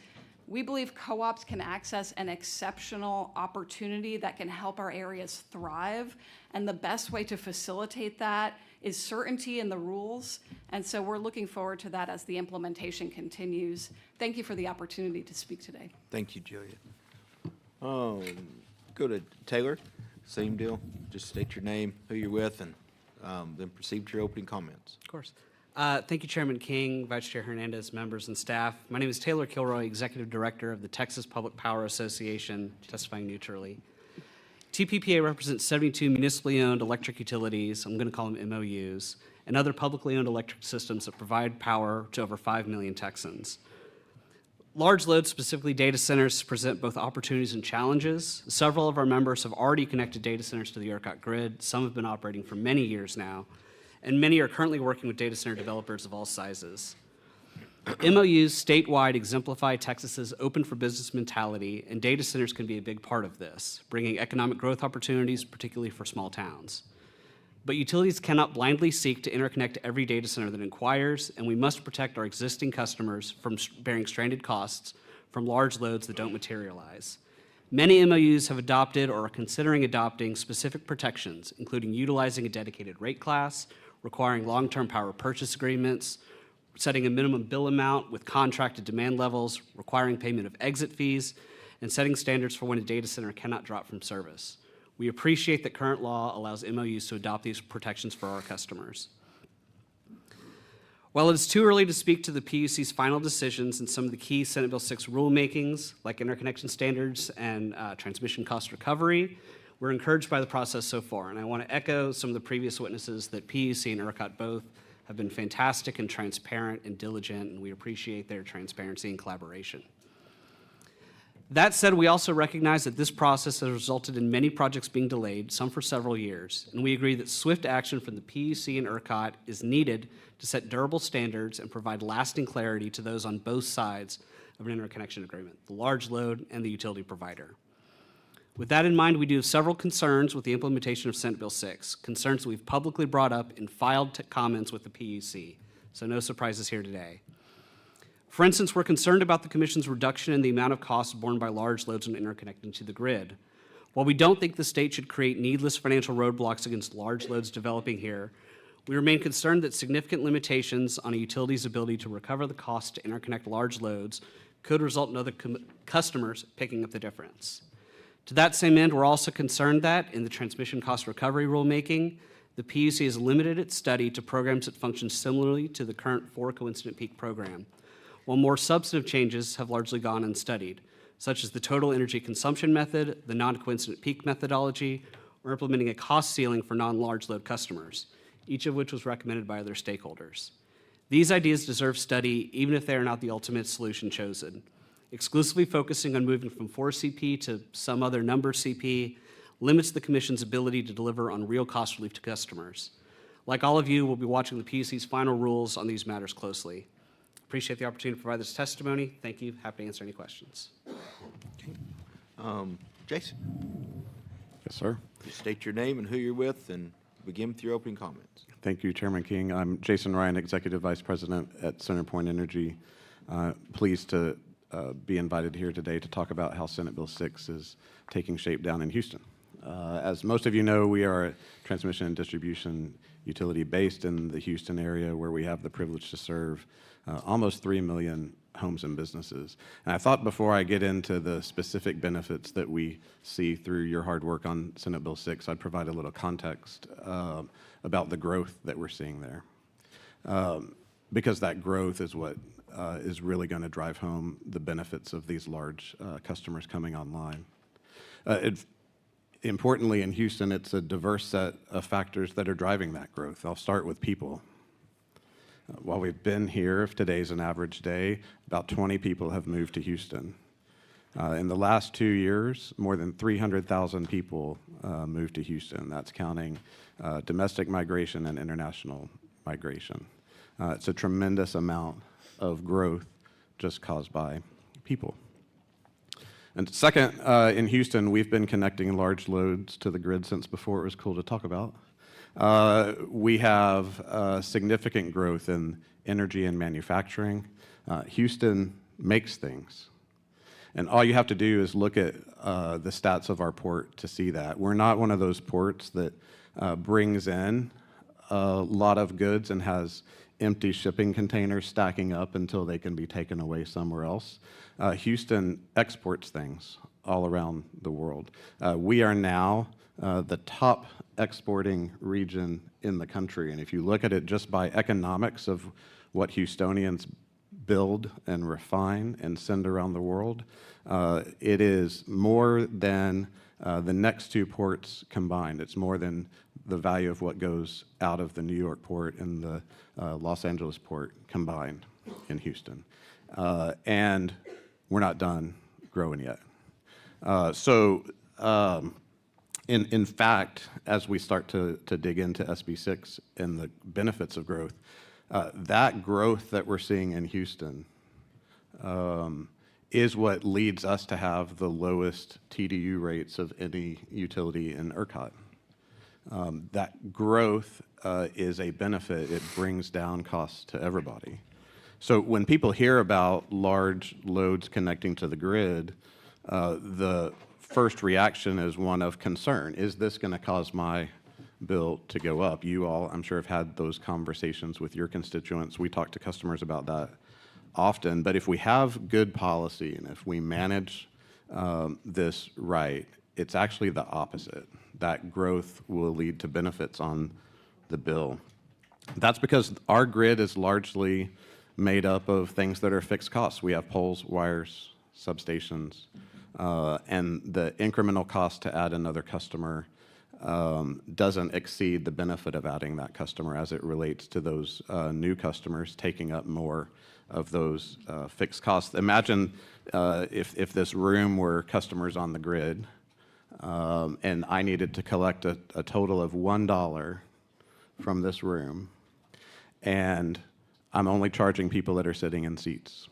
we believe co-ops can access an exceptional opportunity that can help our areas thrive, and the best way to facilitate that is certainty in the rules, and so we're looking forward to that as the implementation continues. Thank you for the opportunity to speak today. Thank you, Julia. Go to Taylor. Same deal. Just state your name, who you're with, and then proceed to your opening comments. Of course. Thank you, Chairman King, Vice Chair Hernandez, members, and staff. My name is Taylor Kilroy, Executive Director of the Texas Public Power Association, testifying neutrally. TPPA represents 72 municipally owned electric utilities, I'm going to call them MOUs, and other publicly owned electric systems that provide power to over 5 million Texans. Large loads, specifically data centers, present both opportunities and challenges. Several of our members have already connected data centers to the ERCOT grid. Some have been operating for many years now, and many are currently working with data center developers of all sizes. MOUs statewide exemplify Texas's open for business mentality, and data centers can be a big part of this, bringing economic growth opportunities, particularly for small towns. But utilities cannot blindly seek to interconnect every data center that inquires, and we must protect our existing customers from bearing stranded costs from large loads that don't materialize. Many MOUs have adopted or are considering adopting specific protections, including utilizing a dedicated rate class, requiring long-term power purchase agreements, setting a minimum bill amount with contracted demand levels, requiring payment of exit fees, and setting standards for when a data center cannot drop from service. We appreciate that current law allows MOUs to adopt these protections for our customers. While it is too early to speak to the PUC's final decisions and some of the key Senate Bill 6 rulemakings, like interconnection standards and transmission cost recovery, we're encouraged by the process so far. And I want to echo some of the previous witnesses that PUC and ERCOT both have been fantastic and transparent and diligent, and we appreciate their transparency and collaboration. That said, we also recognize that this process has resulted in many projects being delayed, some for several years, and we agree that swift action from the PUC and ERCOT is needed to set durable standards and provide lasting clarity to those on both sides of an interconnection agreement, the large load and the utility provider. With that in mind, we do have several concerns with the implementation of Senate Bill 6, concerns that we've publicly brought up in filed comments with the PUC, so no surprises here today. For instance, we're concerned about the Commission's reduction in the amount of costs borne by large loads when interconnecting to the grid. While we don't think the state should create needless financial roadblocks against large loads developing here, we remain concerned that significant limitations on a utility's ability to recover the cost to interconnect large loads could result in other customers picking up the difference. To that same end, we're also concerned that in the transmission cost recovery rulemaking, the PUC has limited its study to programs that function similarly to the current 4 coincident peak program, while more substantive changes have largely gone unstudied, such as the total energy consumption method, the non-coincident peak methodology, or implementing a cost ceiling for non-large load customers, each of which was recommended by other stakeholders. These ideas deserve study, even if they are not the ultimate solution chosen. Exclusively focusing on moving from 4 CP to some other number CP limits the Commission's ability to deliver on real cost relief to customers. Like all of you, we'll be watching the PUC's final rules on these matters closely. Appreciate the opportunity to provide this testimony. Thank you. Happy to answer any questions. Jason? Yes, sir. Just state your name and who you're with, and begin with your opening comments. Thank you, Chairman King. I'm Jason Ryan, Executive Vice President at CenterPoint Energy. Pleased to be invited here today to talk about how Senate Bill 6 is taking shape down in Houston. As most of you know, we are a transmission and distribution utility based in the Houston area, where we have the privilege to serve almost 3 million homes and businesses. And I thought before I get into the specific benefits that we see through your hard work on Senate Bill 6, I'd provide a little context about the growth that we're seeing there. Because that growth is what is really going to drive home the benefits of these large customers coming online. Importantly, in Houston, it's a diverse set of factors that are driving that growth. I'll start with people. While we've been here, if today's an average day, about 20 people have moved to Houston. In the last 2 years, more than 300,000 people moved to Houston. That's counting domestic migration and international migration. It's a tremendous amount of growth just caused by people. And second, in Houston, we've been connecting large loads to the grid since before it was cool to talk about. We have significant growth in energy and manufacturing. Houston makes things. And all you have to do is look at the stats of our port to see that. We're not one of those ports that brings in a lot of goods and has empty shipping containers stacking up until they can be taken away somewhere else. Houston exports things all around the world. We are now the top exporting region in the country. And if you look at it just by economics of what Houstonians build and refine and send around the world, it is more than the next 2 ports combined. It's more than the value of what goes out of the New York port and the Los Angeles port combined in Houston. And we're not done growing yet. In fact, as we start to dig into SB 6 and the benefits of growth, that growth that we're seeing in Houston is what leads us to have the lowest TDU rates of any utility in ERCOT. That growth is a benefit. It brings down costs to everybody. So when people hear about large loads connecting to the grid, the first reaction is one of concern. Is this going to cause my bill to go up? You all, I'm sure, have had those conversations with your constituents. We talk to customers about that often. But if we have good policy and if we manage this right, it's actually the opposite. That growth will lead to benefits on the bill. That's because our grid is largely made up of things that are fixed costs. We have poles, wires, substations, and the incremental cost to add another customer doesn't exceed the benefit of adding that customer as it relates to those new customers taking up more of those fixed costs. Imagine if this room were customers on the grid, and I needed to collect a total of $1 from this room, and I'm only charging people that are sitting in seats.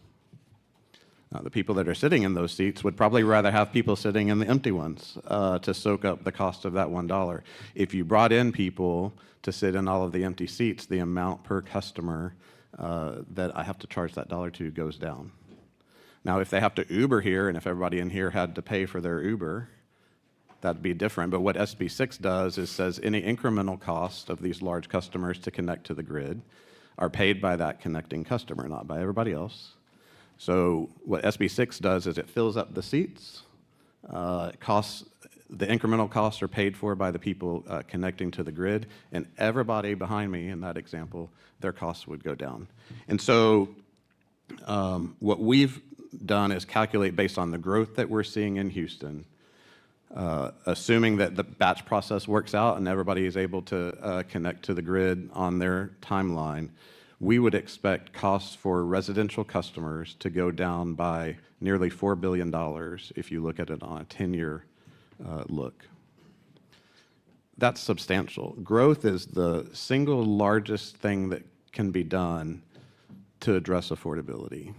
The people that are sitting in those seats would probably rather have people sitting in the empty ones to soak up the cost of that $1. If you brought in people to sit in all of the empty seats, the amount per customer that I have to charge that $1 to goes down. Now, if they have to Uber here, and if everybody in here had to pay for their Uber, that'd be different. But what SB6 does is says any incremental cost of these large customers to connect to the grid are paid by that connecting customer, not by everybody else. So what SB6 does is it fills up the seats. The incremental costs are paid for by the people connecting to the grid, and everybody behind me in that example, their costs would go down. And so what we've done is calculate based on the growth that we're seeing in Houston, assuming that the batch process works out and everybody is able to connect to the grid on their timeline, we would expect costs for residential customers to go down by nearly $4 billion if you look at it on a 10-year look. That's substantial. Growth is the single largest thing that can be done to address affordability.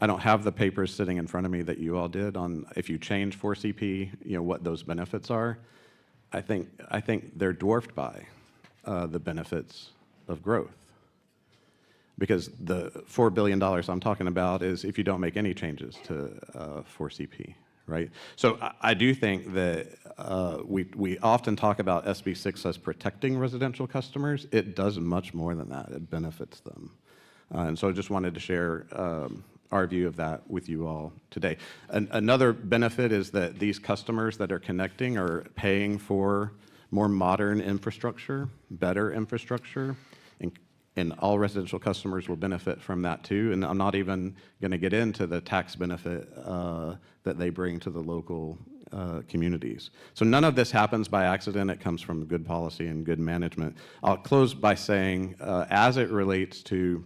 I don't have the papers sitting in front of me that you all did on if you change 4CP, what those benefits are. I think they're dwarfed by the benefits of growth. Because the $4 billion I'm talking about is if you don't make any changes to 4CP, right? So I do think that we often talk about SB6 as protecting residential customers. It does much more than that. It benefits them. And so I just wanted to share our view of that with you all today. Another benefit is that these customers that are connecting are paying for more modern infrastructure, better infrastructure, and all residential customers will benefit from that too. And I'm not even going to get into the tax benefit that they bring to the local communities. So none of this happens by accident. It comes from good policy and good management. I'll close by saying, as it relates to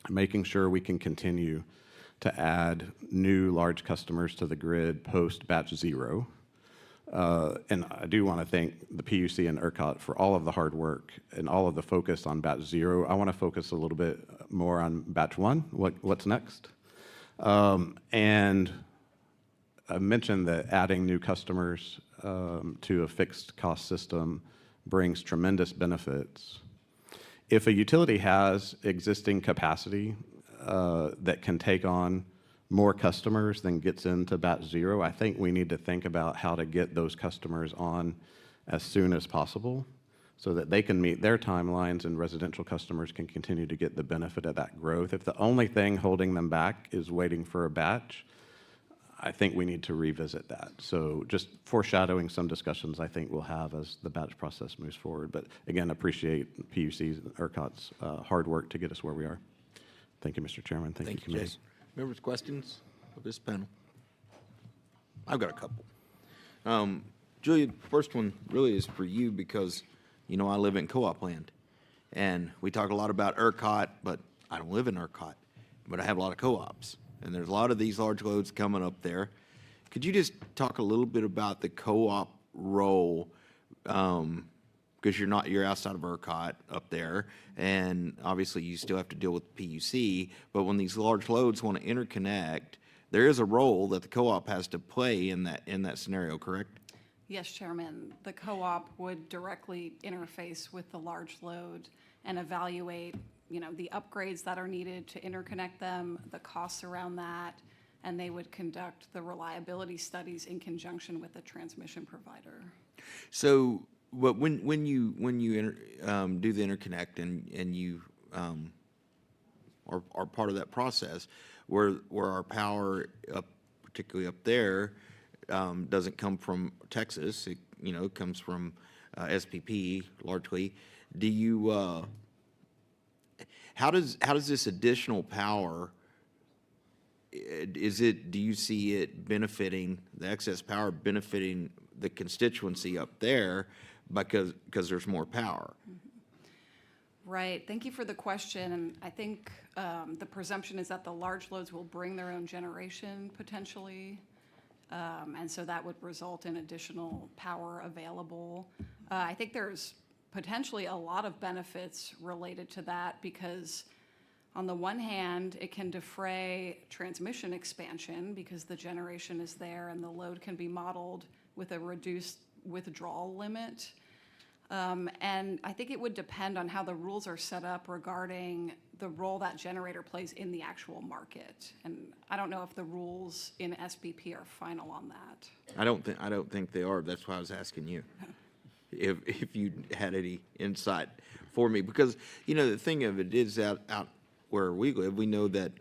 making sure we can continue to add new large customers to the grid post batch zero, and I do want to thank the PUC and ERCOT for all of the hard work and all of the focus on batch zero. I want to focus a little bit more on batch one, what's next. And I mentioned that adding new customers to a fixed cost system brings tremendous benefits. If a utility has existing capacity that can take on more customers than gets into batch zero, I think we need to think about how to get those customers on as soon as possible so that they can meet their timelines and residential customers can continue to get the benefit of that growth. If the only thing holding them back is waiting for a batch, I think we need to revisit that. So just foreshadowing some discussions I think we'll have as the batch process moves forward. But again, appreciate PUC's and ERCOT's hard work to get us where we are. Thank you, Mr. Chairman. Thank you, committee. Jason. Members, questions of this panel? I've got a couple. Julia, first one really is for you because, I live in co-op land. And we talk a lot about ERCOT, but I don't live in ERCOT. But I have a lot of co-ops. And there's a lot of these large loads coming up there. Could you just talk a little bit about the co-op role? Because you're outside of ERCOT up there, and obviously you still have to deal with PUC, but when these large loads want to interconnect, there is a role that the co-op has to play in that scenario, correct? Yes, Chairman. The co-op would directly interface with the large load and evaluate, the upgrades that are needed to interconnect them, the costs around that, and they would conduct the reliability studies in conjunction with the transmission provider. So, but when you do the interconnect and you are part of that process, where our power, particularly up there, doesn't come from Texas, it comes from SPP largely. Do you how does this additional power? Do you see it benefiting the excess power benefiting the constituency up there because there's more power? Right. Thank you for the question. And I think the presumption is that the large loads will bring their own generation potentially. And so that would result in additional power available. I think there's potentially a lot of benefits related to that because on the one hand, it can defray transmission expansion because the generation is there and the load can be modeled with a reduced withdrawal limit. And I think it would depend on how the rules are set up regarding the role that generator plays in the actual market. And I don't know if the rules in SPP are final on that. I don't think they are. That's why I was asking you if you had any insight for me, because the thing of it is out where we live, we know that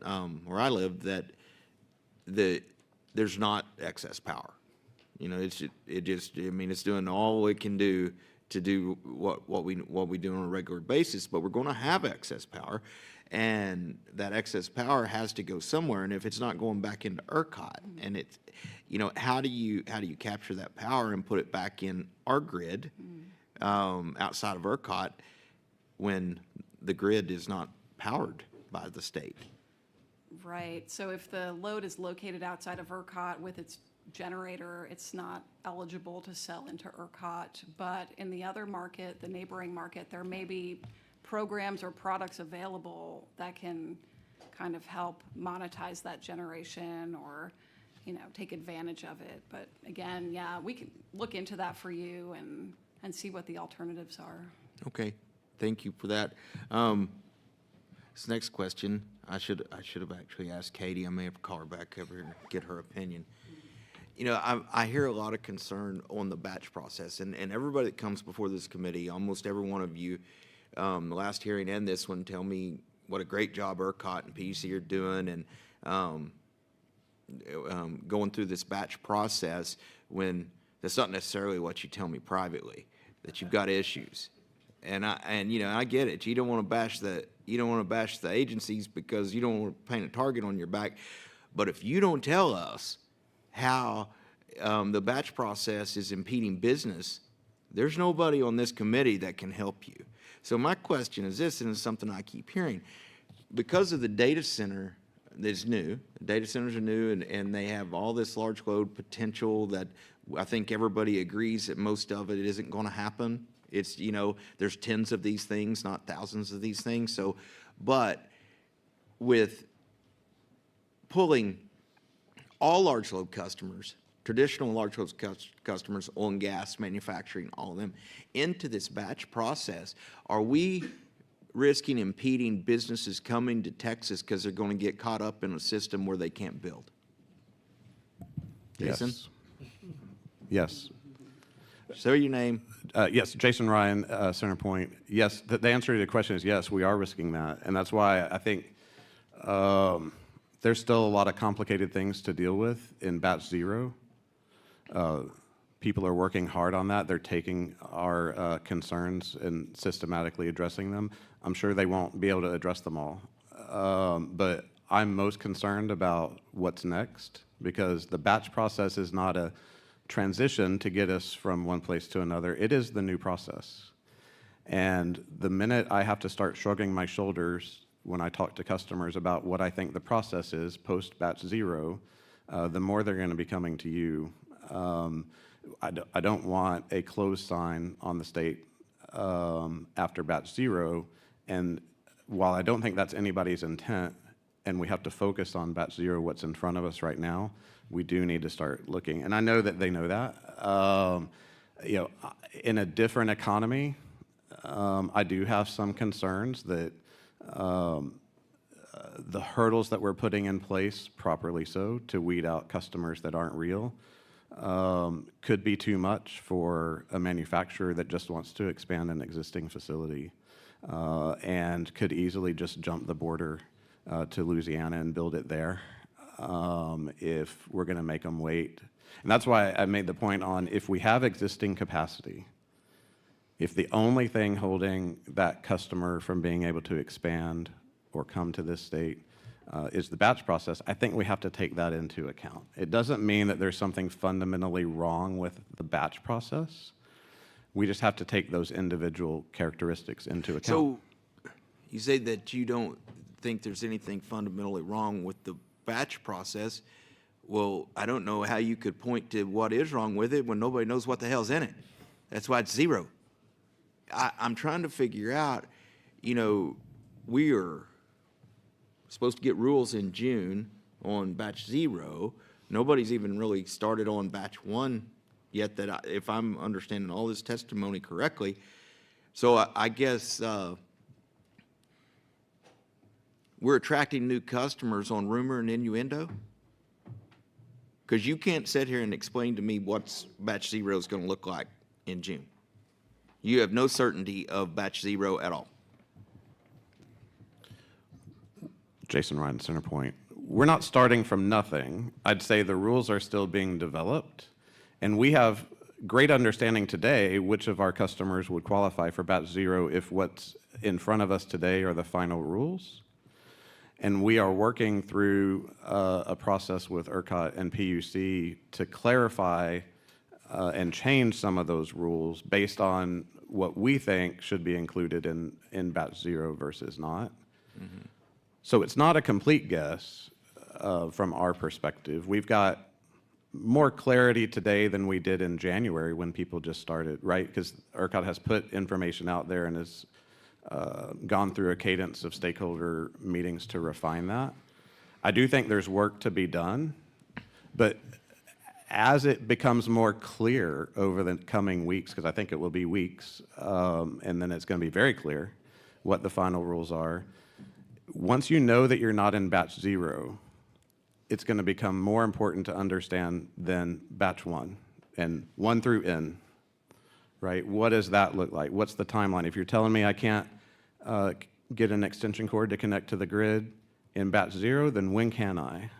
where I live that there's not excess power. It's doing all it can do to do what we do on a regular basis, but we're going to have excess power, and that excess power has to go somewhere. And if it's not going back into ERCOT, and it's how do you capture that power and put it back in our grid outside of ERCOT when the grid is not powered by the state? Right. So if the load is located outside of ERCOT with its generator, it's not eligible to sell into ERCOT. But in the other market, the neighboring market, there may be programs or products available that can kind of help monetize that generation or, take advantage of it. But again, yeah, we can look into that for you and see what the alternatives are. Okay, thank you for that. This next question, I should have actually asked Katie. I may have to call her back over here and get her opinion. I hear a lot of concern on the batch process, and everybody that comes before this committee, almost every one of you, the last hearing and this one, tell me what a great job ERCOT and PUC are doing, and going through this batch process when that's not necessarily what you tell me privately, that you've got issues. And I get it. You don't want to bash the agencies because you don't want to paint a target on your back. But if you don't tell us how the batch process is impeding business, there's nobody on this committee that can help you. So my question is this, and it's something I keep hearing. Because of the data center that's new, data centers are new, and they have all this large load potential that I think everybody agrees that most of it isn't going to happen. It's, there's tens of these things, not thousands of these things. So, but with pulling all large load customers, traditional large load customers, oil and gas, manufacturing, all of them, into this batch process, are we risking impeding businesses coming to Texas because they're going to get caught up in a system where they can't build? Jason? Yes. Say your name. Yes, Jason Ryan, Centerpoint. Yes, the answer to the question is yes, we are risking that. And that's why I think there's still a lot of complicated things to deal with in batch zero. People are working hard on that. They're taking our concerns and systematically addressing them. I'm sure they won't be able to address them all. But I'm most concerned about what's next, because the batch process is not a transition to get us from one place to another. It is the new process. And the minute I have to start shrugging my shoulders when I talk to customers about what I think the process is post-batch zero, the more they're going to be coming to you. I don't want a closed sign on the state after batch zero. And while I don't think that's anybody's intent, and we have to focus on batch zero, what's in front of us right now, we do need to start looking. And I know that they know that. In a different economy, I do have some concerns that the hurdles that we're putting in place, properly so, to weed out customers that aren't real, could be too much for a manufacturer that just wants to expand an existing facility, and could easily just jump the border to Louisiana and build it there if we're going to make them wait. And that's why I made the point on, if we have existing capacity, if the only thing holding that customer from being able to expand or come to this state is the batch process, I think we have to take that into account. It doesn't mean that there's something fundamentally wrong with the batch process. We just have to take those individual characteristics into account. You say that you don't think there's anything fundamentally wrong with the batch process. Well, I don't know how you could point to what is wrong with it when nobody knows what the hell's in it. That's why it's zero. I'm trying to figure out, you know, we are supposed to get rules in June on batch 0. Nobody's even really started on batch 1 yet, that if I'm understanding all this testimony correctly. So I guess we're attracting new customers on rumor and innuendo? Because you can't sit here and explain to me what batch 0 is going to look like in June. You have no certainty of batch 0 at all. Jason Ryan, Centerpoint. We're not starting from nothing. I'd say the rules are still being developed, and we have great understanding today which of our customers would qualify for batch 0 if what's in front of us today are the final rules. And we are working through a process with ERCOT and PUC to clarify and change some of those rules based on what we think should be included in batch 0 versus not. Mm-hmm. So it's not a complete guess from our perspective. We've got more clarity today than we did in January when people just started, right? Because ERCOT has put information out there and has gone through a cadence of stakeholder meetings to refine that. I do think there's work to be done, but as it becomes more clear over the coming weeks, because I think it will be weeks, and then it's going to be very clear what the final rules are. Once you know that you're not in batch 0, it's going to become more important to understand than batch 1 and 1 through N, right? What does that look like? What's the timeline? If you're telling me I can't get an extension cord to connect to the grid in batch 0, then when can I?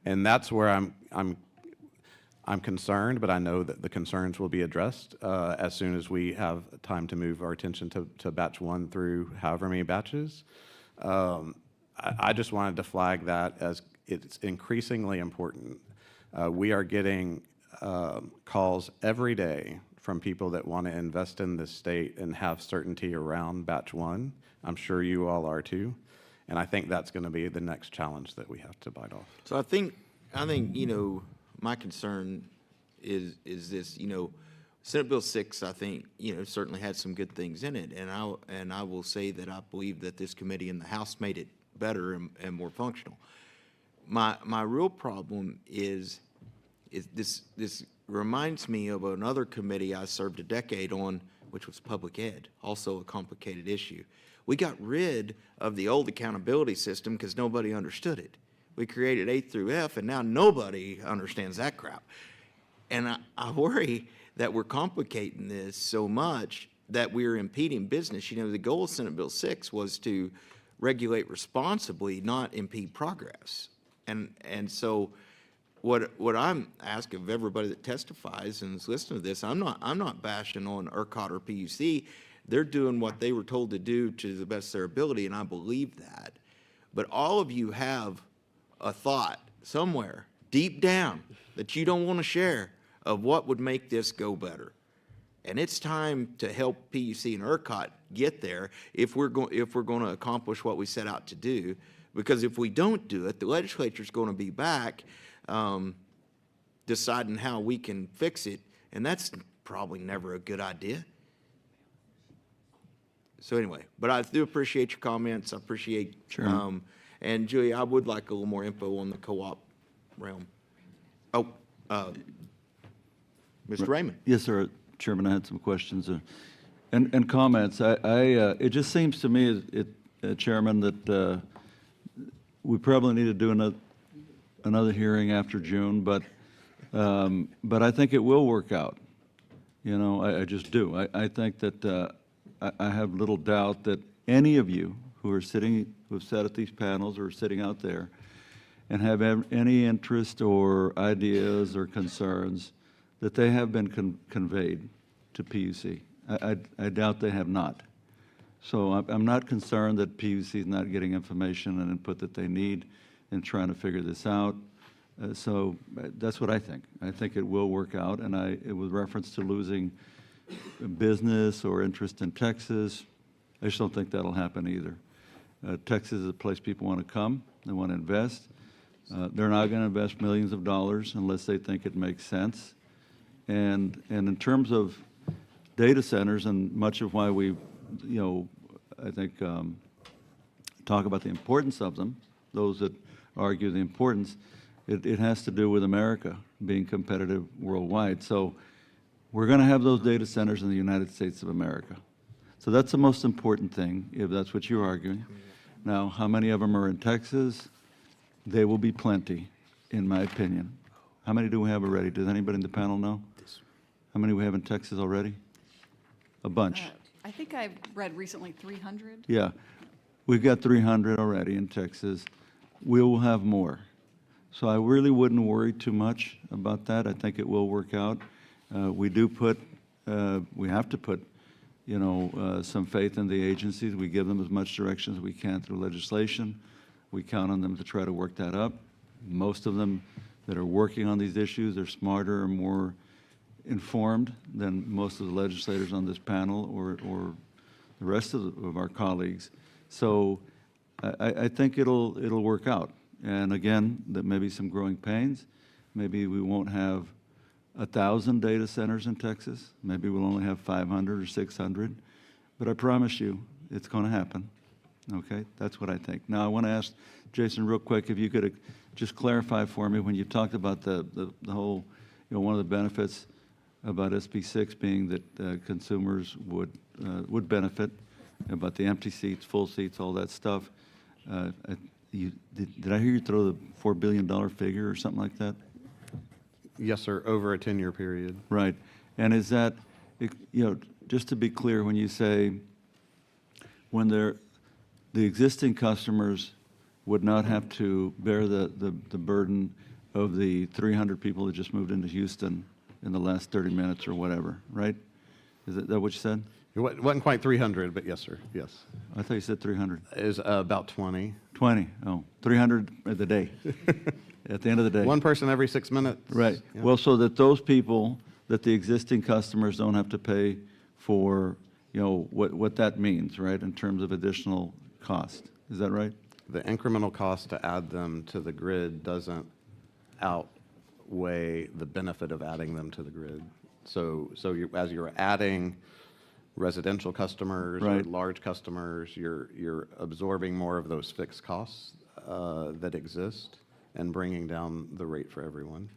And that's where I'm concerned, but I know that the concerns will be addressed as soon as we have time to move our attention to batch 1 through however many batches. I just wanted to flag that as it's increasingly important. We are getting calls every day from people that want to invest in this state and have certainty around batch 1. I'm sure you all are too. And I think that's going to be the next challenge that we have to bite off. So I think, you know, my concern is this, you know, Senate Bill 6, I think, you know, certainly had some good things in it. And I will say that I believe that this committee in the House made it better and more functional. My real problem is this reminds me of another committee I served a decade on, which was public ed, also a complicated issue. We got rid of the old accountability system because nobody understood it. We created A through F, and now nobody understands that crap. And I worry that we're complicating this so much that we're impeding business. You know, the goal of Senate Bill 6 was to regulate responsibly, not impede progress. And so what I'm asking of everybody that testifies and is listening to this, I'm not bashing on ERCOT or PUC. They're doing what they were told to do to the best of their ability, and I believe that. But all of you have a thought somewhere deep down that you don't want to share of what would make this go better. And it's time to help PUC and ERCOT get there if we're going to accomplish what we set out to do. Because if we don't do it, the legislature's going to be back deciding how we can fix it, and that's probably never a good idea. So anyway, but I do appreciate your comments. I appreciate, and Julie, I would like a little more info on the co-op realm. Oh, Mr. Raymond. Yes, sir. Chairman, I had some questions and comments. It just seems to me, Chairman, that we probably need to do another hearing after June, but I think it will work out. You know, I just do. I think that I have little doubt that any of you who have sat at these panels or sitting out there and have any interest or ideas or concerns, that they have been conveyed to PUC. I doubt they have not. So I'm not concerned that PUC is not getting information and input that they need in trying to figure this out. So that's what I think. I think it will work out, and with reference to losing business or interest in Texas, I just don't think that'll happen either. Texas is a place people want to come, they want to invest. They're not going to invest millions of dollars unless they think it makes sense. And in terms of data centers, and much of why we, I think, talk about the importance of them, those that argue the importance, it has to do with America being competitive worldwide. So we're going to have those data centers in the United States of America. So that's the most important thing, if that's what you're arguing. Now, how many of them are in Texas? They will be plenty, in my opinion. How many do we have already? Does anybody in the panel know? How many we have in Texas already? A bunch. I think I've read recently 300. Yeah. We've got 300 already in Texas. We will have more. So I really wouldn't worry too much about that. I think it will work out. We have to put, some faith in the agencies. We give them as much direction as we can through legislation. We count on them to try to work that up. Most of them that are working on these issues are smarter and more informed than most of the legislators on this panel or the rest of our colleagues. So I think it'll work out. And again, there may be some growing pains. Maybe we won't have 1,000 data centers in Texas. Maybe we'll only have 500 or 600. But I promise you, it's going to happen. Okay, that's what I think. Now, I want to ask Jason real quick if you could just clarify for me when you talked about the whole, one of the benefits about SB6 being that consumers would benefit, about the empty seats, full seats, all that stuff. Did I hear you throw the $4 billion figure or something like that? Yes, sir, over a 10-year period. Right. And is that, just to be clear, when you say when the existing customers would not have to bear the burden of the 300 people that just moved into Houston in the last 30 minutes or whatever, right? Is that what you said? It wasn't quite 300, but yes, sir, yes. I thought you said 300. It was about 20. 20, 300 at the day, at the end of the day. One person every 6 minutes. Right. Yeah. Well, so that those people, that the existing customers don't have to pay for, what that means, right, in terms of additional cost. Is that right? The incremental cost to add them to the grid doesn't outweigh the benefit of adding them to the grid. So as you're adding residential customers or Right. large customers, you're absorbing more of those fixed costs that exist and bringing down the rate for everyone.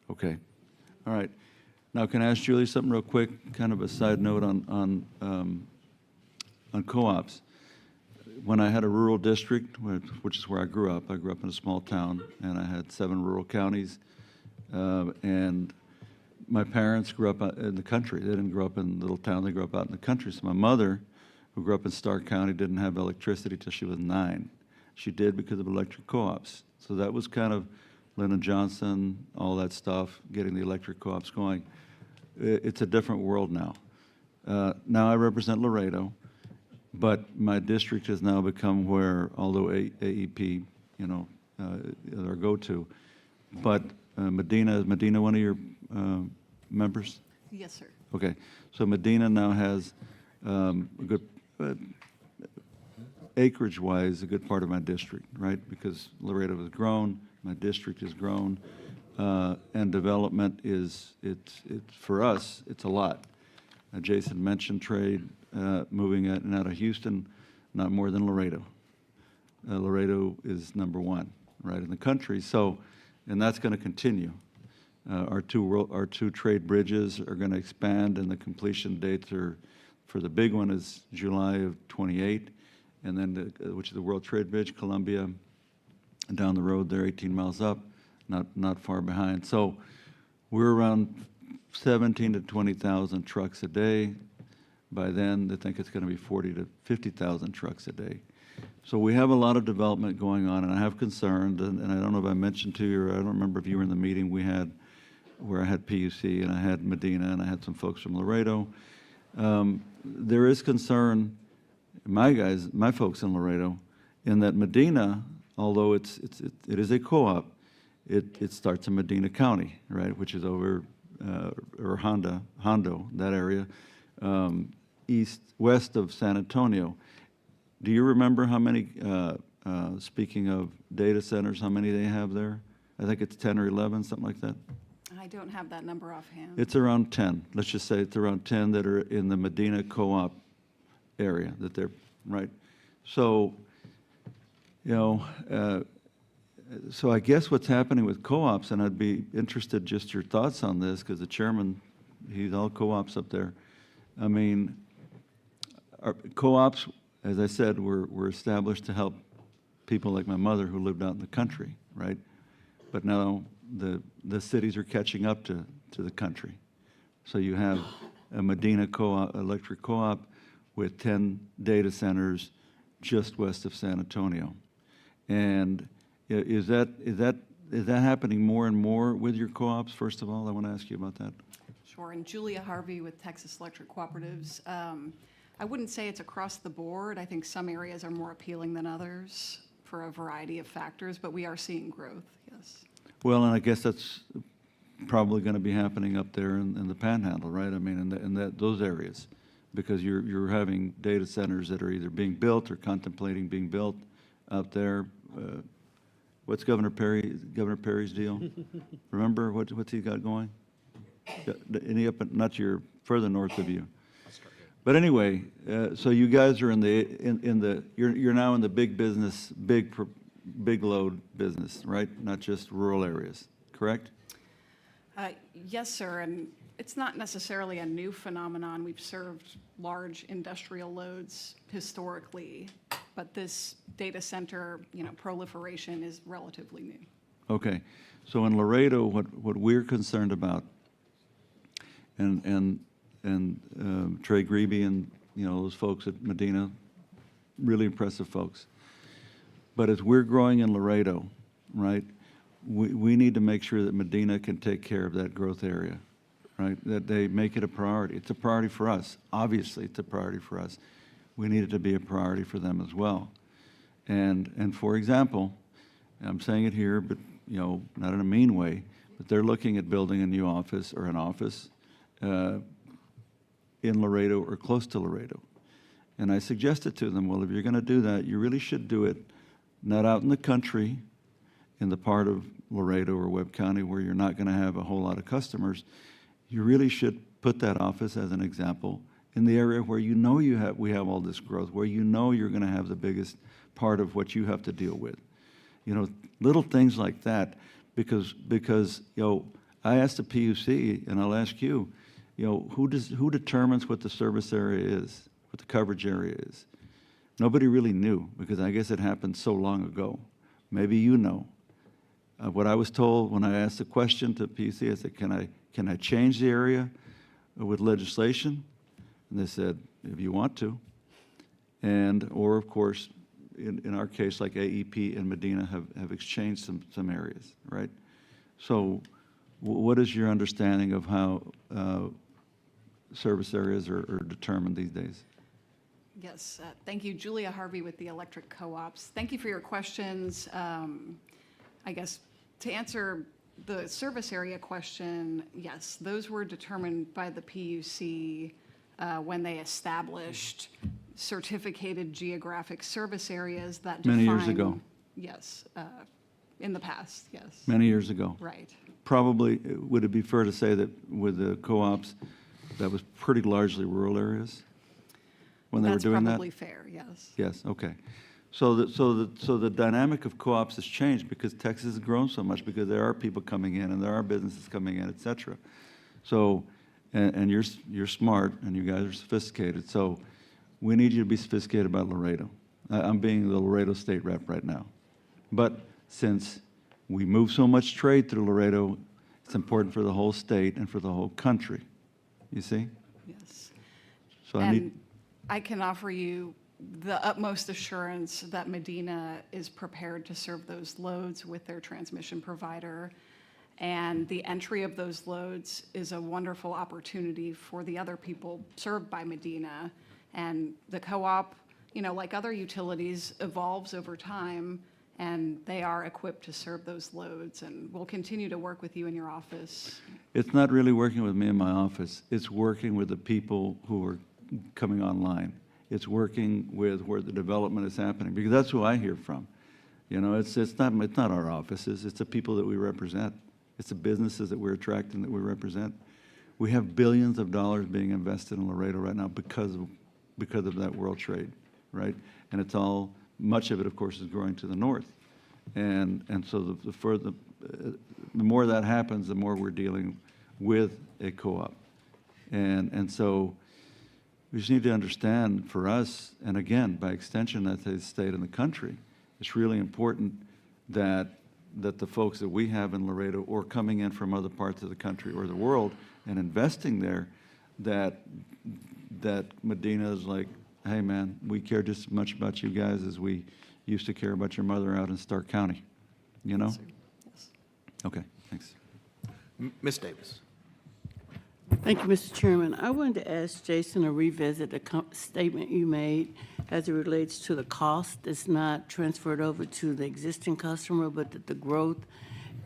Okay. All right. Now, can I ask Julie something real quick, kind of a side note on co-ops? When I had a rural district, which is where I grew up in a small town, and I had 7 rural counties, and my parents grew up in the country. They didn't grow up in a little town, they grew up out in the country. So my mother, who grew up in Stark County, didn't have electricity till she was 9. She did because of electric co-ops. So that was kind of Lyndon Johnson, all that stuff, getting the electric co-ops going. It's a different world now. Now I represent Laredo, but my district has now become where, although AEP, our go-to, but Medina, is Medina one of your members? Yes, sir. Okay, so Medina now has a good, acreage-wise, a good part of my district, right? Because Laredo has grown, my district has grown, and development is, it's for us, it's a lot. Jason mentioned trade moving in and out of Houston, not more than Laredo. Laredo is number 1, right, in the country. So, and that's going to continue. Our two trade bridges are going to expand, and the completion dates are, for the big one is July of 28, and then which is the World Trade Bridge, Columbia, and down the road there, 18 miles up, not far behind. So we're around 17 to 20,000 trucks a day. By then, they think it's going to be 40 to 50,000 trucks a day. So we have a lot of development going on, and I have concerns, and I don't know if I mentioned to you, or I don't remember if you were in the meeting we had where I had PUC, and I had Medina, and I had some folks from Laredo. There is concern, my folks in Laredo, in that Medina, although it is a co-op, it starts in Medina County, right, which is over, or Hondo, that area, west of San Antonio. do you remember how many, speaking of data centers, how many they have there? I think it's 10 or 11, something like that. I don't have that number offhand. It's around 10. Let's just say it's around 10 that are in the Medina co-op area that they're, right? So, you know, so I guess what's happening with co-ops, and I'd be interested just your thoughts on this, because the chairman, he's all co-ops up there. I mean, our co-ops, as I said, were established to help people like my mother who lived out in the country, right? But now the cities are catching up to the country. So you have a Medina co-op, electric co-op with 10 data centers just west of San Antonio. And is that happening more and more with your co-ops? First of all, I want to ask you about that. Sure, and Julia Harvey with Texas Electric Cooperatives. I wouldn't say it's across the board. I think some areas are more appealing than others for a variety of factors, but we are seeing growth, yes. Well, and I guess that's probably going to be happening up there in the Panhandle, right? I mean, in those areas, because you're having data centers that are either being built or contemplating being built out there. What's Governor Perry's deal? Remember what's he got going? Any up, not your further north of you. But anyway, so you guys are you're now in the big business, big load business, right? Not just rural areas, correct? Yes, sir, and it's not necessarily a new phenomenon. We've served large industrial loads historically, but this data center, proliferation is relatively new. Okay, so in Laredo, what we're concerned about, and Trey Grebe and those folks at Medina, really impressive folks. But as we're growing in Laredo, right, we need to make sure that Medina can take care of that growth area, right? That they make it a priority. It's a priority for us. Obviously, it's a priority for us. We need it to be a priority for them as well. And for example, I'm saying it here, but not in a mean way, but they're looking at building a new office or an office in Laredo or close to Laredo. And I suggested to them, well, if you're going to do that, you really should do it not out in the country, in the part of Laredo or Webb County where you're not going to have a whole lot of customers. You really should put that office, as an example, in the area where we have all this growth, where you're going to have the biggest part of what you have to deal with. Little things like that, because I asked the PUC, and I'll ask you, who determines what the service area is, what the coverage area is? Nobody really knew, because I guess it happened so long ago. Maybe you know. What I was told when I asked the question to PUC, I said, can I change the area with legislation? And they said, if you want to. Or of course, in our case, like AEP and Medina have exchanged some areas, right? So what is your understanding of how service areas are determined these days? Yes, thank you. Julia Harvey with the Electric Co-ops. Thank you for your questions. I guess to answer the service area question, yes, those were determined by the PUC when they established certificated geographic service areas that define... Many years ago. Yes, in the past, yes. Many years ago. Right. Probably, would it be fair to say that with the co-ops, that was pretty largely rural areas when they were doing that? That's probably fair, yes. Yes, okay. So the dynamic of co-ops has changed because Texas has grown so much, because there are people coming in and there are businesses coming in, et cetera. So, and you're smart and you guys are sophisticated. So we need you to be sophisticated about Laredo. I'm being the Laredo state rep right now. But since we move so much trade through Laredo, it's important for the whole state and for the whole country. You see? Yes. So I can offer you the utmost assurance that Medina is prepared to serve those loads with their transmission provider. And the entry of those loads is a wonderful opportunity for the other people served by Medina. And the co-op, like other utilities, evolves over time, and they are equipped to serve those loads. And we'll continue to work with you in your office. It's not really working with me in my office. It's working with the people who are coming online. it's working with where the development is happening, because that's who I hear from. You know, it's not our offices, it's the people that we represent. It's the businesses that we're attracting that we represent. We have billions of dollars being invested in Laredo right now because of that world trade, right? And it's all, much of it, of course, is growing to the north. And so the more that happens, the more we're dealing with a co-op. And so we just need to understand, for us, and again, by extension, that's the state and the country, it's really important that the folks that we have in Laredo or coming in from other parts of the country or the world and investing there, that Medina is like, hey man, we care just as much about you guys as we used to care about your mother out in Stark County, you know? Yes. Okay, thanks. Ms. Davis. Thank you, Mr. Chairman. I wanted to ask Jason to revisit the statement you made as it relates to the cost that's not transferred over to the existing customer, but that the growth,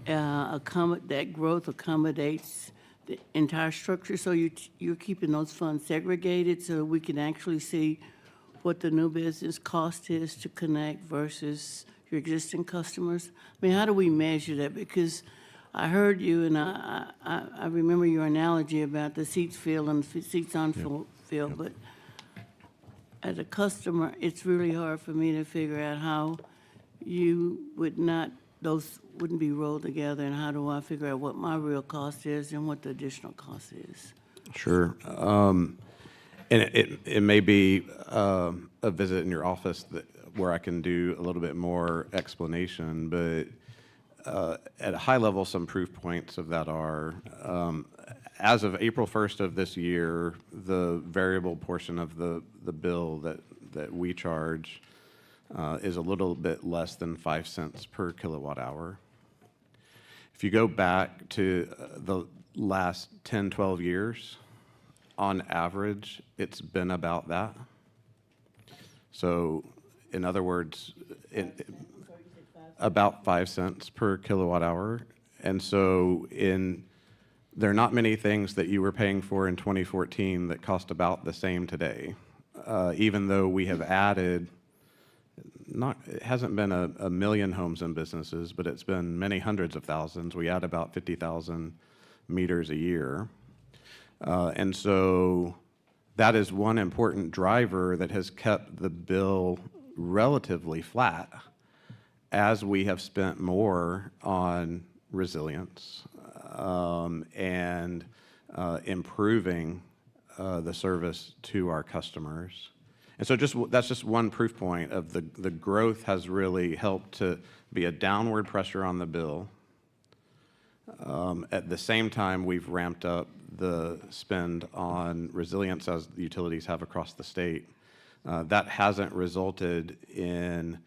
that growth accommodates the entire structure. So you're keeping those funds segregated so we can actually see what the new business cost is to connect versus your existing customers? I mean, how do we measure that? Because I heard you, and I remember your analogy about the seats filled and seats unfilled, but as a customer, it's really hard for me to figure out how those wouldn't be rolled together, and how do I figure out what my real cost is and what the additional cost is? Sure. And it may be a visit in your office where I can do a little bit more explanation, but at a high level, some proof points of that are, as of April 1st of this year, the variable portion of the bill that we charge is a little bit less than 5 cents per kilowatt hour. If you go back to the last 10, 12 years, on average, it's been about that. So, in other words, about 5 cents per kilowatt hour. And so there are not many things that you were paying for in 2014 that cost about the same today, even though we have added, it hasn't been a million homes and businesses, but it's been many hundreds of thousands. We add about 50,000 meters a year. And so that is one important driver that has kept the bill relatively flat as we have spent more on resilience and improving the service to our customers. And so that's just one proof point of the growth has really helped to be a downward pressure on the bill. At the same time, we've ramped up the spend on resilience as the utilities have across the state. That hasn't resulted in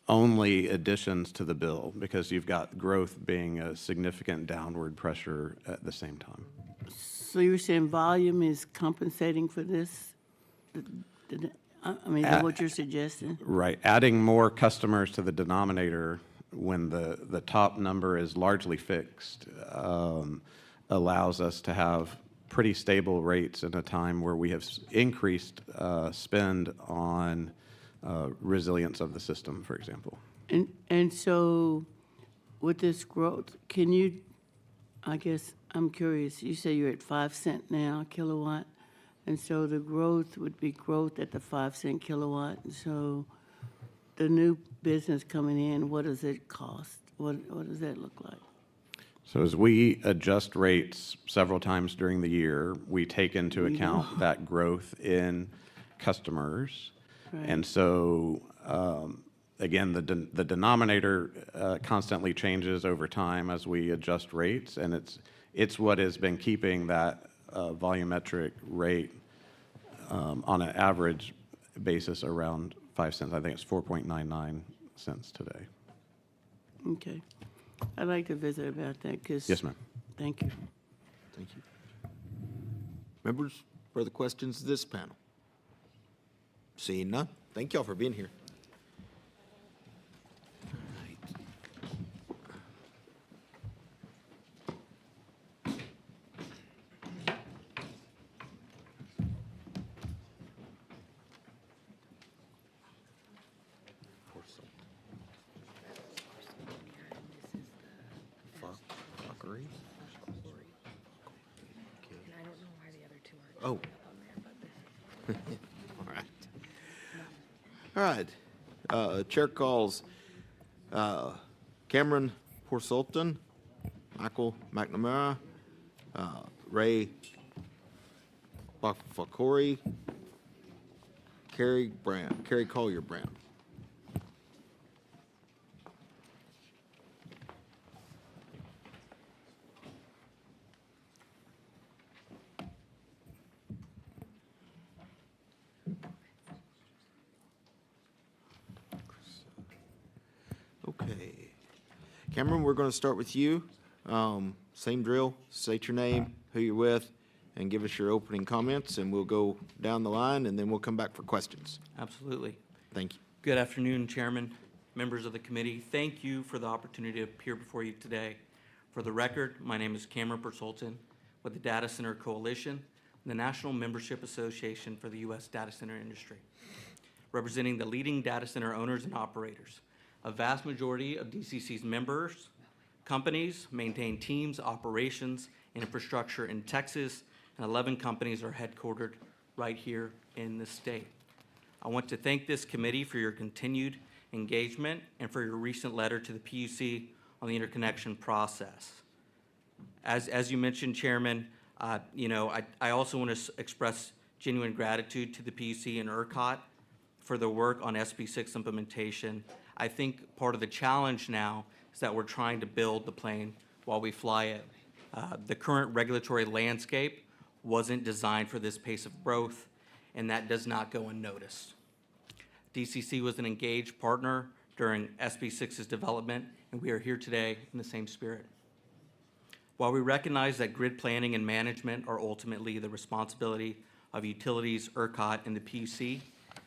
only additions to the bill because you've got growth being a significant downward pressure at the same time. So you're saying volume is compensating for this? I mean, is that what you're suggesting? Right. Adding more customers to the denominator when the top number is largely fixed allows us to have pretty stable rates in a time where we have increased spend on resilience of the system, for example. And so with this growth, can you, I guess I'm curious, you say you're at 5 cents now a kilowatt, and so the growth would be growth at the 5 cent kilowatt. And so the new business coming in, what does it cost? What does that look like? So as we adjust rates several times during the year, we take into account that growth in customers. Right. And so, again, the denominator constantly changes over time as we adjust rates, and it's what has been keeping that volumetric rate on an average basis around 5 cents. I think it's 4.99 cents today. Okay. I'd like to visit about that because... Yes, ma'am. Thank you. Thank you. Members, further questions to this panel? Seeing none, thank y'all for being here. Curry? And I don't know why the other two are Oh. up on there, but All right. All right. Chair calls Cameron Porsulton, Michael McNamara, Ray Bafakori, Carrie Collier Brown. Okay. Cameron, we're going to start with you. Same drill, state your name, who you're with, and give us your opening comments, and we'll go down the line, and then we'll come back for questions. Absolutely. Thank you. Good afternoon, Chairman, members of the committee. Thank you for the opportunity to appear before you today. For the record, my name is Cameron Persulton with the Data Center Coalition, the National Membership Association for the U.S. Data Center Industry, representing the leading data center owners and operators. A vast majority of DCC's members, companies maintain teams, operations, and infrastructure in Texas, and 11 companies are headquartered right here in the state. I want to thank this committee for your continued engagement and for your recent letter to the PUC on the interconnection process. As you mentioned, Chairman, I also want to express genuine gratitude to the PUC and ERCOT for the work on SB 6 implementation. I think part of the challenge now is that we're trying to build the plane while we fly it. The current regulatory landscape wasn't designed for this pace of growth, and that does not go unnoticed. DCC was an engaged partner during SB 6's development, and we are here today in the same spirit. While we recognize that grid planning and management are ultimately the responsibility of utilities, ERCOT, and the PUC,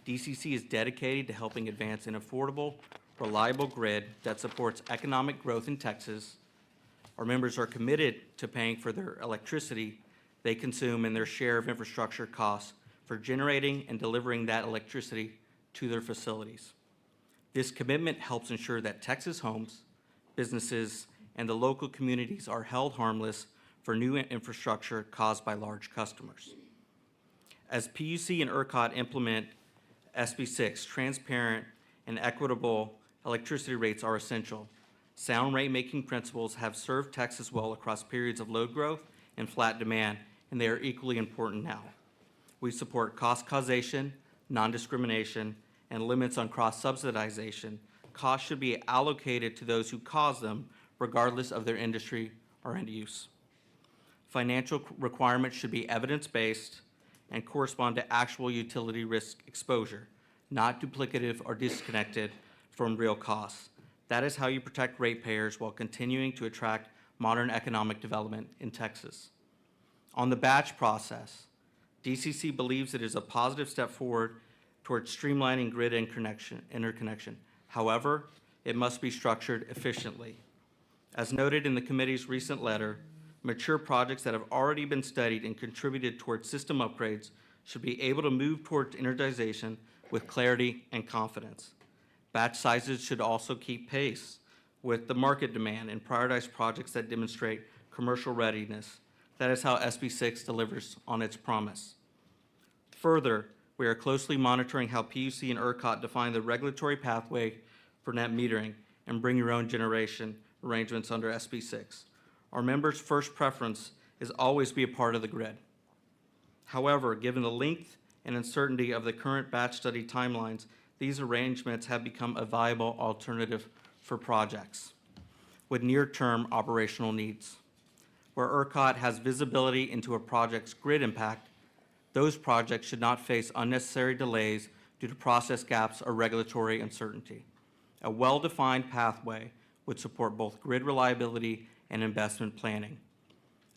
DCC is dedicated to helping advance an affordable, reliable grid that supports economic growth in Texas. Our members are committed to paying for their electricity they consume and their share of infrastructure costs for generating and delivering that electricity to their facilities. This commitment helps ensure that Texas homes, businesses, and the local communities are held harmless for new infrastructure caused by large customers. As PUC and ERCOT implement SB 6, transparent and equitable electricity rates are essential. Sound rate-making principles have served Texas well across periods of load growth and flat demand, and they are equally important now. We support cost causation, non-discrimination, and limits on cross-subsidization. Costs should be allocated to those who cause them, regardless of their industry or end use. Financial requirements should be evidence-based and correspond to actual utility risk exposure, not duplicative or disconnected from real costs. That is how you protect ratepayers while continuing to attract modern economic development in Texas. On the batch process, DCC believes it is a positive step forward towards streamlining grid interconnection. However, it must be structured efficiently. As noted in the committee's recent letter, mature projects that have already been studied and contributed towards system upgrades should be able to move towards energization with clarity and confidence. Batch sizes should also keep pace with the market demand and prioritize projects that demonstrate commercial readiness. That is how SB 6 delivers on its promise. Further, we are closely monitoring how PUC and ERCOT define the regulatory pathway for net metering and bring your own generation arrangements under SB 6. Our members' first preference is always be a part of the grid. However, given the length and uncertainty of the current batch study timelines, these arrangements have become a viable alternative for projects with near-term operational needs. Where ERCOT has visibility into a project's grid impact, those projects should not face unnecessary delays due to process gaps or regulatory uncertainty. A well-defined pathway would support both grid reliability and investment planning.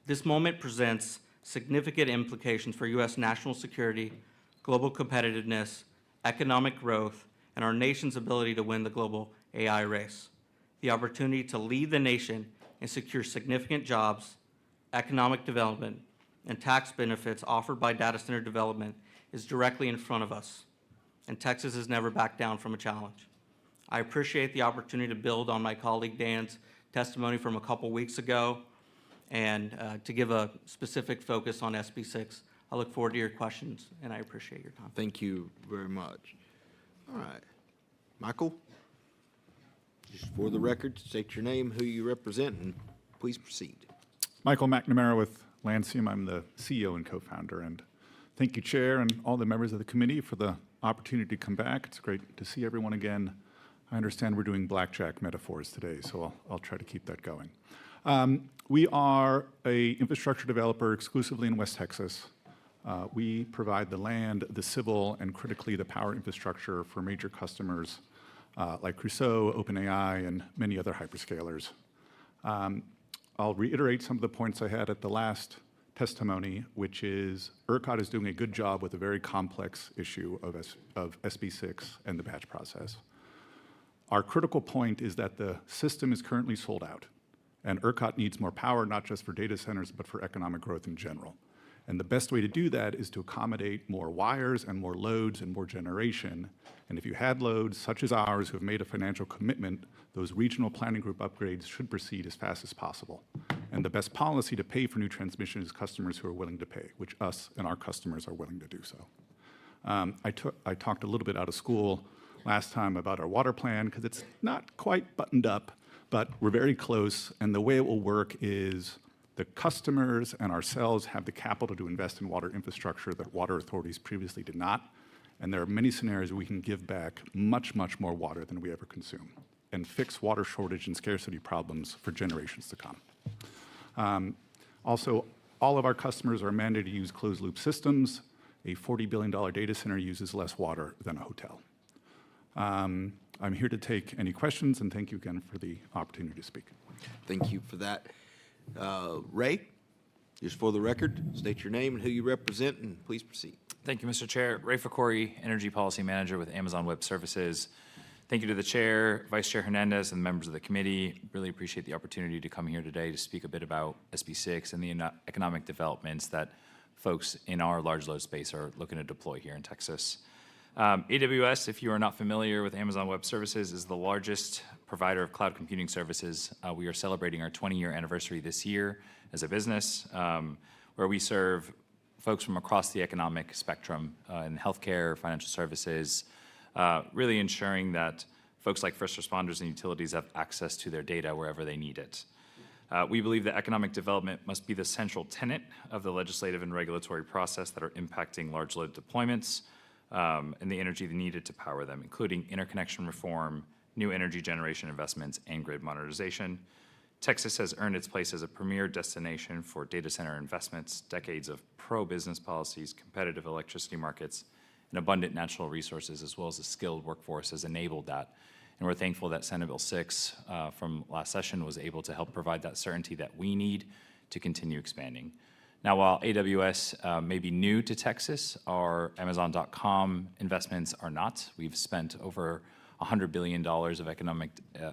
This moment presents significant implications for U.S. national security, global competitiveness, economic growth, and our nation's ability to win the global AI race. The opportunity to lead the nation and secure significant jobs, economic development, and tax benefits offered by data center development is directly in front of us, and Texas has never backed down from a challenge. I appreciate the opportunity to build on my colleague Dan's testimony from a couple weeks ago. and to give a specific focus on SB6. I look forward to your questions, and I appreciate your time. Thank you very much. All right. Michael, just for the record, state your name, who you represent, and please proceed. Michael McNamara with Lancium. I'm the CEO and co-founder. And thank you, Chair, and all the members of the committee for the opportunity to come back. It's great to see everyone again. I understand we're doing blackjack metaphors today, so I'll try to keep that going. We are a infrastructure developer exclusively in West Texas. We provide the land, the civil, and critically the power infrastructure for major customers like Crusoe, OpenAI, and many other hyperscalers. I'll reiterate some of the points I had at the last testimony, which is ERCOT is doing a good job with a very complex issue of SB6 and the batch process. Our critical point is that the system is currently sold out, and ERCOT needs more power, not just for data centers, but for economic growth in general. And the best way to do that is to accommodate more wires and more loads and more generation. And if you had loads such as ours who have made a financial commitment, those regional planning group upgrades should proceed as fast as possible. And the best policy to pay for new transmission is customers who are willing to pay, which us and our customers are willing to do so. I talked a little bit out of school last time about our water plan because it's not quite buttoned up, but we're very close. And the way it will work is the customers and ourselves have the capital to invest in water infrastructure that water authorities previously did not. And there are many scenarios where we can give back much, much more water than we ever consume and fix water shortage and scarcity problems for generations to come. Also, all of our customers are mandated to use closed-loop systems. A $40 billion data center uses less water than a hotel. I'm here to take any questions, and thank you again for the opportunity to speak. Thank you for that. Ray, just for the record, state your name and who you represent, and please proceed. Thank you, Mr. Chair. Ray Fakori, Energy Policy Manager with Amazon Web Services. Thank you to the Chair, Vice Chair Hernandez, and members of the committee. Really appreciate the opportunity to come here today to speak a bit about SB6 and the economic developments that folks in our large load space are looking to deploy here in Texas. AWS, if you are not familiar with Amazon Web Services, is the largest provider of cloud computing services. We are celebrating our 20-year anniversary this year as a business, where we serve folks from across the economic spectrum in healthcare, financial services, really ensuring that folks like first responders and utilities have access to their data wherever they need it. We believe that economic development must be the central tenet of the legislative and regulatory process that are impacting large load deployments and the energy needed to power them, including interconnection reform, new energy generation investments, and grid modernization. Texas has earned its place as a premier destination for data center investments. Decades of pro-business policies, competitive electricity markets, and abundant natural resources, as well as a skilled workforce, has enabled that. And we're thankful that Senate Bill 6 from last session was able to help provide that certainty that we need to continue expanding. Now, while AWS may be new to Texas, our Amazon.com investments are not. We've spent over $100 billion of economic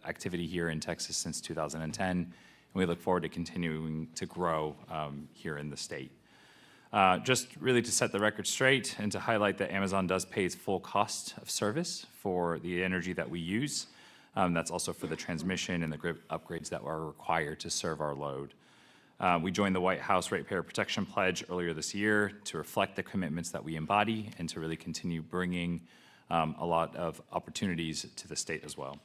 activity here in Texas since 2010, and we look forward to continuing to grow here in the state. Just really to set the record straight and to highlight that Amazon does pay its full cost of service for the energy that we use. That's also for the transmission and the grid upgrades that are required to serve our load. We joined the White House Ratepayer Protection Pledge earlier this year to reflect the commitments that we embody and to really continue bringing a lot of opportunities to the state as well.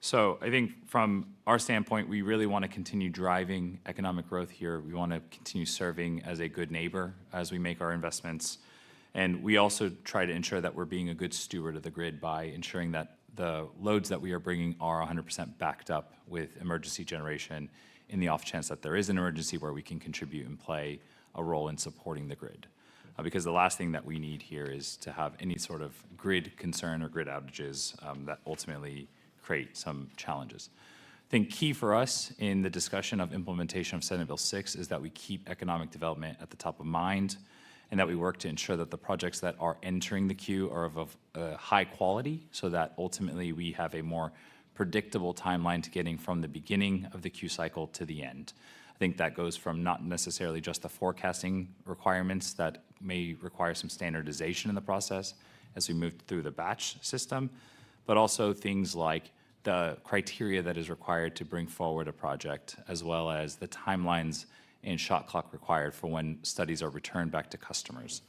So I think from our standpoint, we really want to continue driving economic growth here. We want to continue serving as a good neighbor as we make our investments. And we also try to ensure that we're being a good steward of the grid by ensuring that the loads that we are bringing are 100% backed up with emergency generation in the off chance that there is an emergency where we can contribute and play a role in supporting the grid. Because the last thing that we need here is to have any sort of grid concern or grid outages that ultimately create some challenges. I think key for us in the discussion of implementation of Senate Bill 6 is that we keep economic development at the top of mind and that we work to ensure that the projects that are entering the queue are of high quality so that ultimately we have a more predictable timeline to getting from the beginning of the queue cycle to the end. I think that goes from not necessarily just the forecasting requirements that may require some standardization in the process as we move through the batch system, but also things like the criteria that is required to bring forward a project, as well as the timelines and shot clock required for when studies are returned back to customers.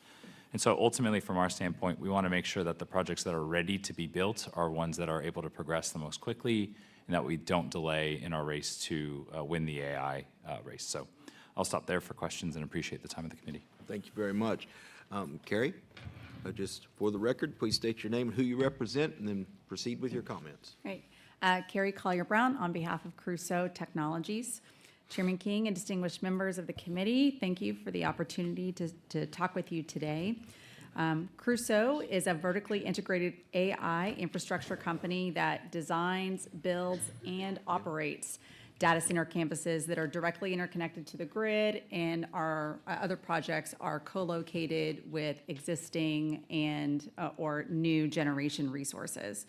And so ultimately, from our standpoint, we want to make sure that the projects that are ready to be built are ones that are able to progress the most quickly, and that we don't delay in our race to win the AI race. So I'll stop there for questions and appreciate the time of the committee. Thank you very much. Carrie, just for the record, please state your name and who you represent, and then proceed with your comments. Great. Carrie Collier-Brown on behalf of Crusoe Technologies. Chairman King and distinguished members of the committee, thank you for the opportunity to talk with you today. Crusoe is a vertically integrated AI infrastructure company that designs, builds, and operates data center campuses that are directly interconnected to the grid, and our other projects are co-located with existing and or new generation resources.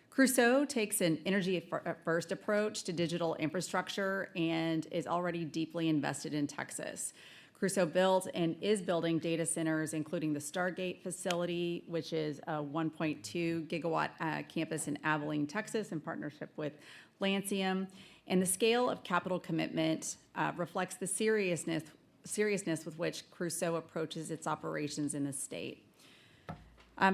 Crusoe takes an energy-first approach to digital infrastructure and is already deeply invested in Texas. Crusoe built and is building data centers, including the Stargate facility, which is a 1.2 gigawatt campus in Abilene, Texas, in partnership with Lancium. And the scale of capital commitment reflects the seriousness with which Crusoe approaches its operations in the state.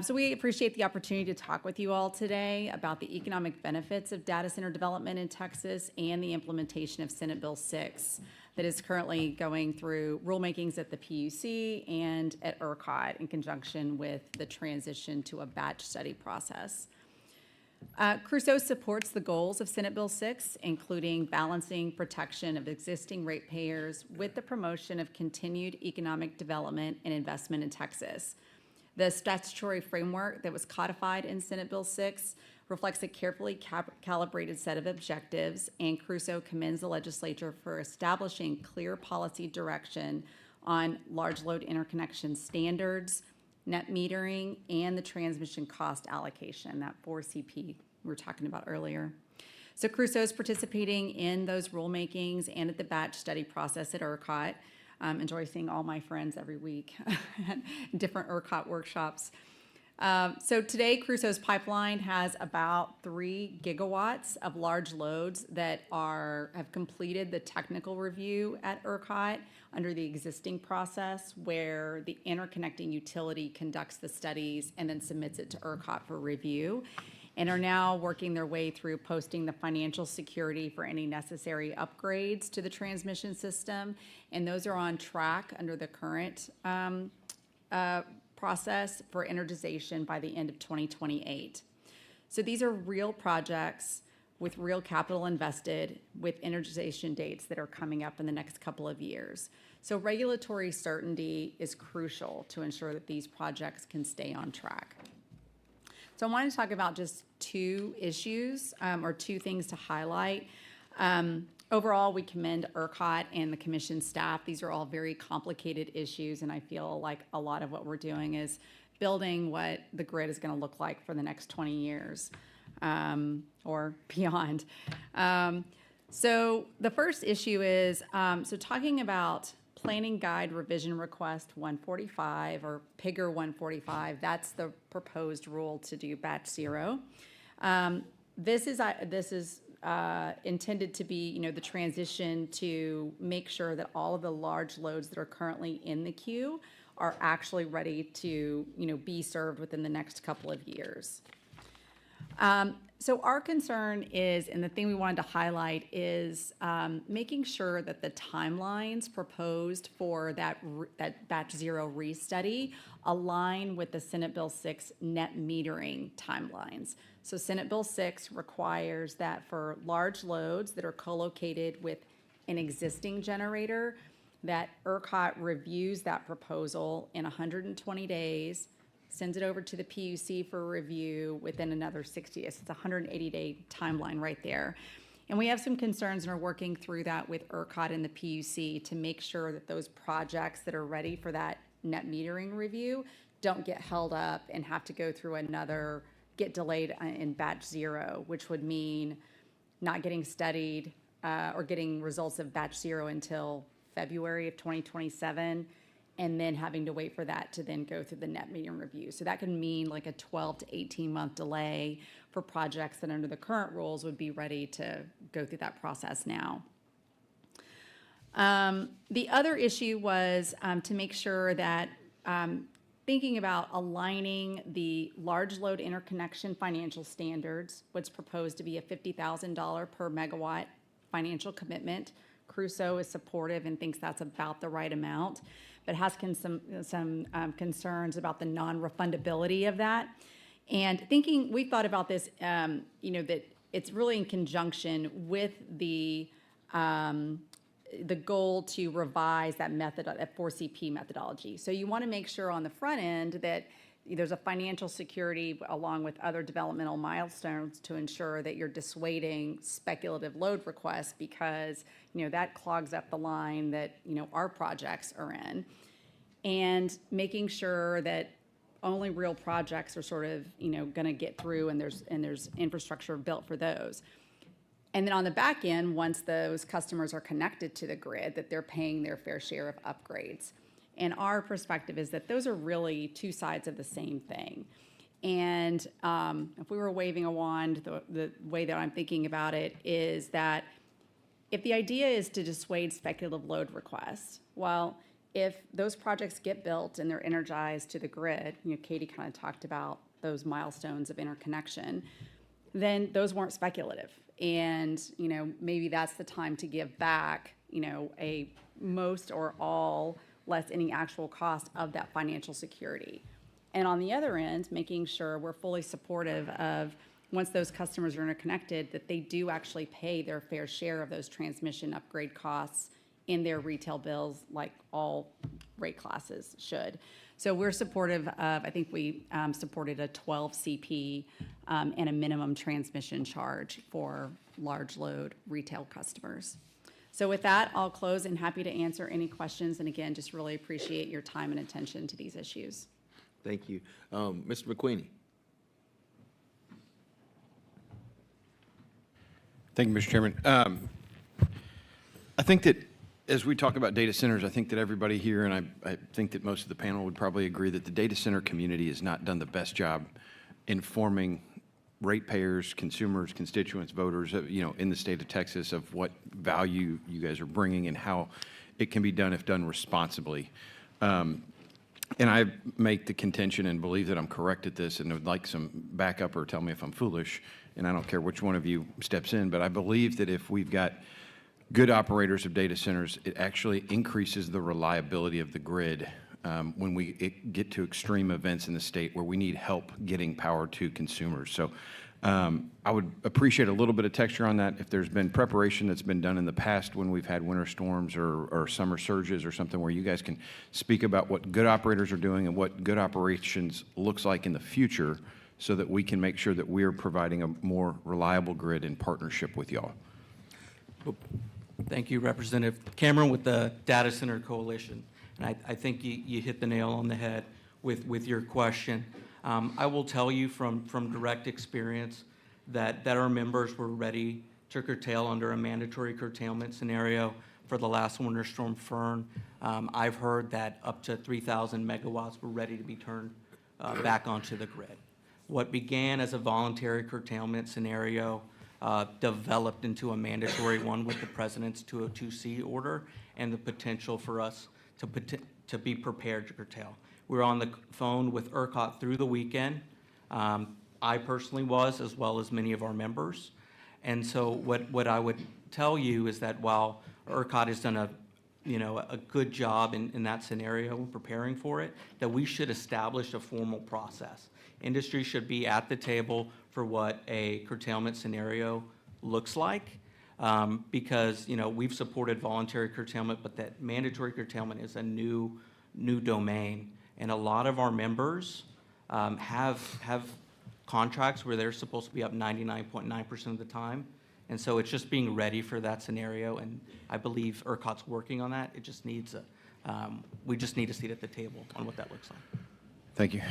So we appreciate the opportunity to talk with you all today about the economic benefits of data center development in Texas and the implementation of Senate Bill 6 that is currently going through rulemakings at the PUC and at ERCOT in conjunction with the transition to a batch study process. Crusoe supports the goals of Senate Bill 6, including balancing protection of existing ratepayers with the promotion of continued economic development and investment in Texas. The statutory framework that was codified in Senate Bill 6 reflects a carefully calibrated set of objectives, and Crusoe commends the legislature for establishing clear policy direction on large load interconnection standards, net metering, and the transmission cost allocation, that 4CP we were talking about earlier. So Crusoe is participating in those rulemakings and at the batch study process at ERCOT. Enjoy seeing all my friends every week at different ERCOT workshops. So today, Crusoe's pipeline has about 3 gigawatts of large loads that have completed the technical review at ERCOT under the existing process, where the interconnecting utility conducts the studies and then submits it to ERCOT for review, and are now working their way through posting the financial security for any necessary upgrades to the transmission system. And those are on track under the current process for energization by the end of 2028. So these are real projects with real capital invested, with energization dates that are coming up in the next couple of years. So regulatory certainty is crucial to ensure that these projects can stay on track. So I wanted to talk about just 2 issues or 2 things to highlight. Overall, we commend ERCOT and the commission staff. These are all very complicated issues, and I feel like a lot of what we're doing is building what the grid is going to look like for the next 20 years or beyond. So the first issue is, so talking about Planning Guide Revision Request 145, or PIGR 145, that's the proposed rule to do batch zero. This is intended to be, the transition to make sure that all of the large loads that are currently in the queue are actually ready to, be served within the next couple of years. So our concern is, and the thing we wanted to highlight is making sure that the timelines proposed for that batch zero restudy align with the Senate Bill 6 net metering timelines. So Senate Bill 6 requires that for large loads that are co-located with an existing generator, that ERCOT reviews that proposal in 120 days, sends it over to the PUC for review within another 60 days. It's a 180-day timeline right there. And we have some concerns and are working through that with ERCOT and the PUC to make sure that those projects that are ready for that net metering review don't get held up and have to go through get delayed in batch zero, which would mean not getting studied or getting results of batch zero until February of 2027, and then having to wait for that to then go through the net metering review. So that can mean like a 12 to 18 month delay for projects that under the current rules would be ready to go through that process now. The other issue was to make sure that thinking about aligning the large load interconnection financial standards, what's proposed to be a $50,000 per megawatt financial commitment. Crusoe is supportive and thinks that's about the right amount, but has some concerns about the non-refundability of that. And we thought about this, that it's really in conjunction with the goal to revise that method, that 4CP methodology. So you want to make sure on the front end that there's a financial security along with other developmental milestones to ensure that you're dissuading speculative load requests, because that clogs up the line that our projects are in, and making sure that only real projects are sort of going to get through, and there's infrastructure built for those. And then on the back end, once those customers are connected to the grid, that they're paying their fair share of upgrades. And our perspective is that those are really two sides of the same thing. And if we were waving a wand, the way that I'm thinking about it is that if the idea is to dissuade speculative load requests, well, if those projects get built and they're energized to the grid, Katie kind of talked about those milestones of interconnection, then those weren't speculative. And, maybe that's the time to give back, a most or all less any actual cost of that financial security. And on the other end, making sure we're fully supportive of, once those customers are interconnected, that they do actually pay their fair share of those transmission upgrade costs in their retail bills, like all rate classes should. So we're supportive of, I think we supported a 12 CP and a minimum transmission charge for large load retail customers. So with that, I'll close and happy to answer any questions. And again, just really appreciate your time and attention to these issues. Thank you. Mr. McQueenie. Thank you, Mr. Chairman. I think that as we talk about data centers, I think that everybody here, and I think that most of the panel would probably agree that the data center community has not done the best job informing ratepayers, consumers, constituents, voters, in the state of Texas of what value you guys are bringing and how it can be done if done responsibly. And I make the contention and believe that I'm correct at this, and would like some backup or tell me if I'm foolish, and I don't care which one of you steps in, but I believe that if we've got good operators of data centers, it actually increases the reliability of the grid when we get to extreme events in the state where we need help getting power to consumers. So I would appreciate a little bit of texture on that. If there's been preparation that's been done in the past when we've had winter storms or summer surges or something, where you guys can speak about what good operators are doing and what good operations looks like in the future, so that we can make sure that we're providing a more reliable grid in partnership with y'all. Thank you, Representative Cameron with the Data Center Coalition. And I think you hit the nail on the head with your question. I will tell you from direct experience that our members were ready to curtail under a mandatory curtailment scenario for the last winter storm Fern. I've heard that up to 3,000 megawatts were ready to be turned back onto the grid. What began as a voluntary curtailment scenario developed into a mandatory one with the President's 202C order and the potential for us to be prepared to curtail. We were on the phone with ERCOT through the weekend. I personally was, as well as many of our members. And so what I would tell you is that while ERCOT has done a good job in that scenario in preparing for it, that we should establish a formal process. Industry should be at the table for what a curtailment scenario looks like, because we've supported voluntary curtailment, but that mandatory curtailment is a new domain, and a lot of our members have contracts where they're supposed to be up 99.9% of the time, and so it's just being ready for that scenario. And I believe ERCOT's working on that. It just needs we just need a seat at the table on what that looks like. Thank you.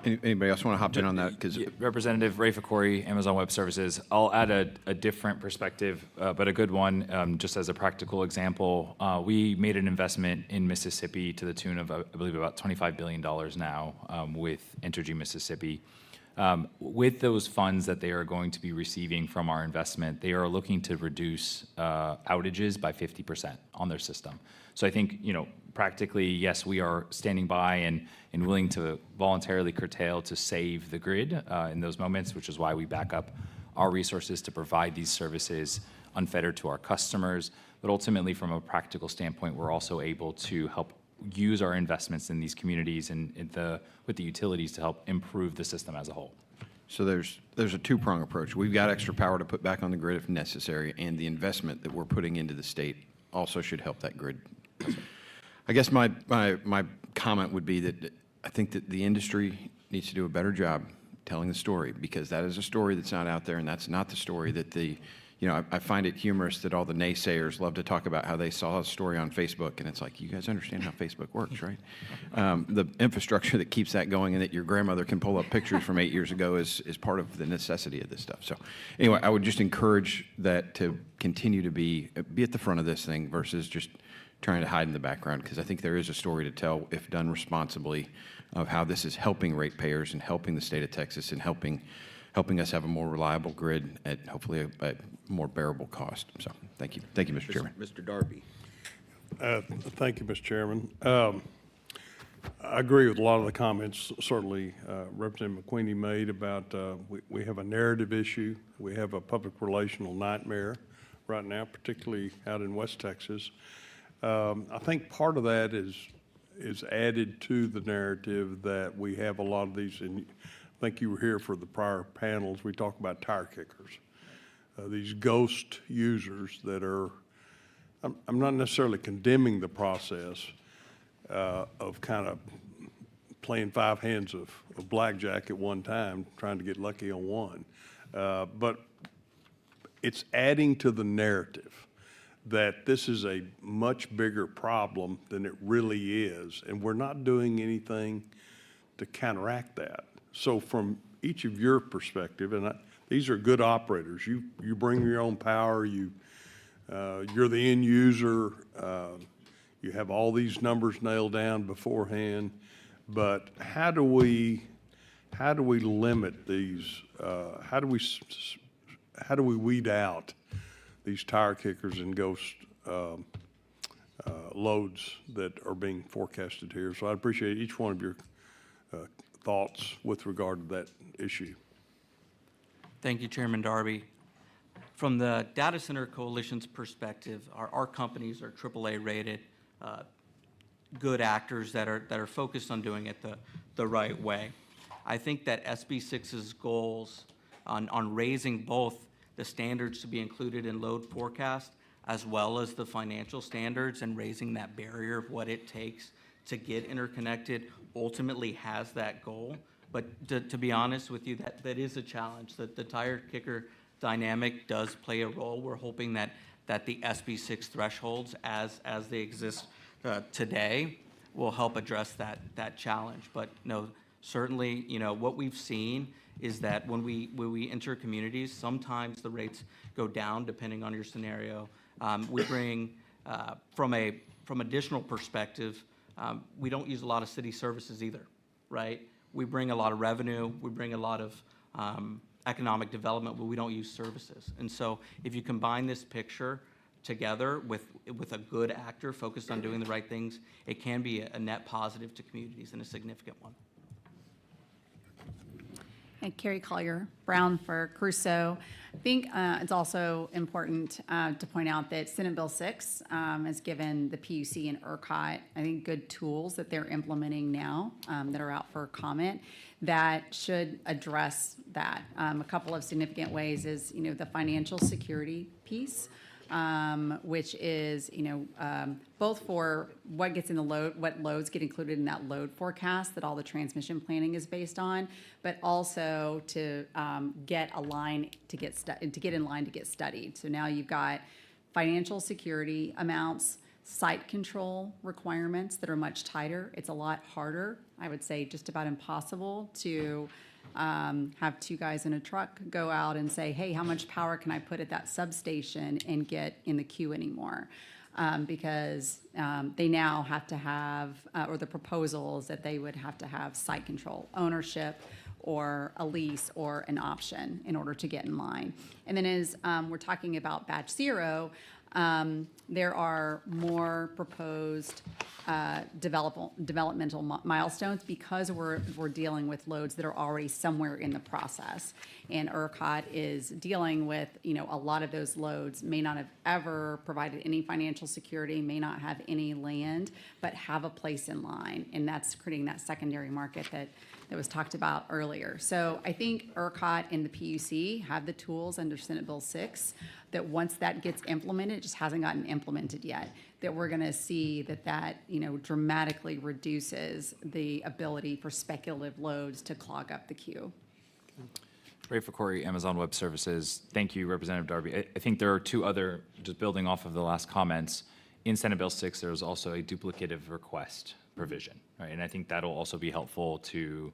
Anybody else want to hop in on that? Because Representative Ray Fakori, Amazon Web Services. I'll add a different perspective, but a good one, just as a practical example. We made an investment in Mississippi to the tune of, I believe, about $25 billion now with Entergy Mississippi. With those funds that they are going to be receiving from our investment, they are looking to reduce outages by 50% on their system. So I think, practically, yes, we are standing by and willing to voluntarily curtail to save the grid in those moments, which is why we back up our resources to provide these services unfettered to our customers. But ultimately, from a practical standpoint, we're also able to help use our investments in these communities and with the utilities to help improve the system as a whole. So there's a two-prong approach. We've got extra power to put back on the grid if necessary, and the investment that we're putting into the state also should help that grid. I guess my comment would be that I think that the industry needs to do a better job telling the story, because that is a story that's not out there, and that's not the story that I find it humorous that all the naysayers love to talk about how they saw a story on Facebook, and it's like, you guys understand how Facebook works, right? The infrastructure that keeps that going and that your grandmother can pull up pictures from 8 years ago is part of the necessity of this stuff. So anyway, I would just encourage that to continue to be at the front of this thing versus just trying to hide in the background, because I think there is a story to tell, if done responsibly, of how this is helping ratepayers and helping the state of Texas and helping us have a more reliable grid at hopefully a more bearable cost. So thank you. Thank you, Mr. Chairman. Mr. Darby. Thank you, Mr. Chairman. I agree with a lot of the comments certainly Representative McQueenie made about we have a narrative issue. We have a public relational nightmare right now, particularly out in West Texas. I think part of that is added to the narrative that we have a lot of these, and I think you were here for the prior panels, we talk about tire kickers. These ghost users that are, I'm not necessarily condemning the process of kind of playing 5 hands of blackjack at one time, trying to get lucky on one. But it's adding to the narrative that this is a much bigger problem than it really is, and we're not doing anything to counteract that. So from each of your perspective, and these are good operators. You bring your own power. You're the end user. You have all these numbers nailed down beforehand. But how do we limit these? How do we weed out these tire kickers and ghost loads that are being forecasted here? So I appreciate each one of your thoughts with regard to that issue. Thank you, Chairman Darby. From the Data Center Coalition's perspective, our companies are AAA rated, good actors that are focused on doing it the right way. I think that SB 6's goals on raising both the standards to be included in load forecast as well as the financial standards and raising that barrier of what it takes to get interconnected ultimately has that goal. But to be honest with you, that is a challenge. That the tire kicker dynamic does play a role. We're hoping that the SB 6 thresholds as they exist today will help address that challenge. But no, certainly, what we've seen is that when we enter communities, sometimes the rates go down depending on your scenario. We bring from additional perspective, we don't use a lot of city services either, right? We bring a lot of revenue, we bring a lot of economic development, but we don't use services. And so if you combine this picture together with a good actor focused on doing the right things, it can be a net positive to communities and a significant one. And Carrie Collier-Brown for Crusoe. I think it's also important to point out that Senate Bill 6 has given the PUC and ERCOT, I think, good tools that they're implementing now that are out for comment that should address that. A couple of significant ways is, the financial security piece, which is, both for what gets in the load, what loads get included in that load forecast that all the transmission planning is based on, but also to get in line to get studied. So now you've got financial security amounts, site control requirements that are much tighter. It's a lot harder, I would say just about impossible to have 2 guys in a truck go out and say, hey, how much power can I put at that substation and get in the queue anymore? Because they now have to have, or the proposals that they would have to have site control ownership or a lease or an option in order to get in line. And then as we're talking about batch zero, there are more proposed developmental milestones because we're dealing with loads that are already somewhere in the process. And ERCOT is dealing with, a lot of those loads may not have ever provided any financial security, may not have any land, but have a place in line. And that's creating that secondary market that was talked about earlier. So I think ERCOT and the PUC have the tools under Senate Bill 6 that once that gets implemented, it just hasn't gotten implemented yet, that we're going to see that dramatically reduces the ability for speculative loads to clog up the queue. Ray Corey, Amazon Web Services. Thank you, Representative Darby. I think there are two other, just building off of the last comments, in Senate Bill 6, there is also a duplicative request provision, right? And I think that'll also be helpful to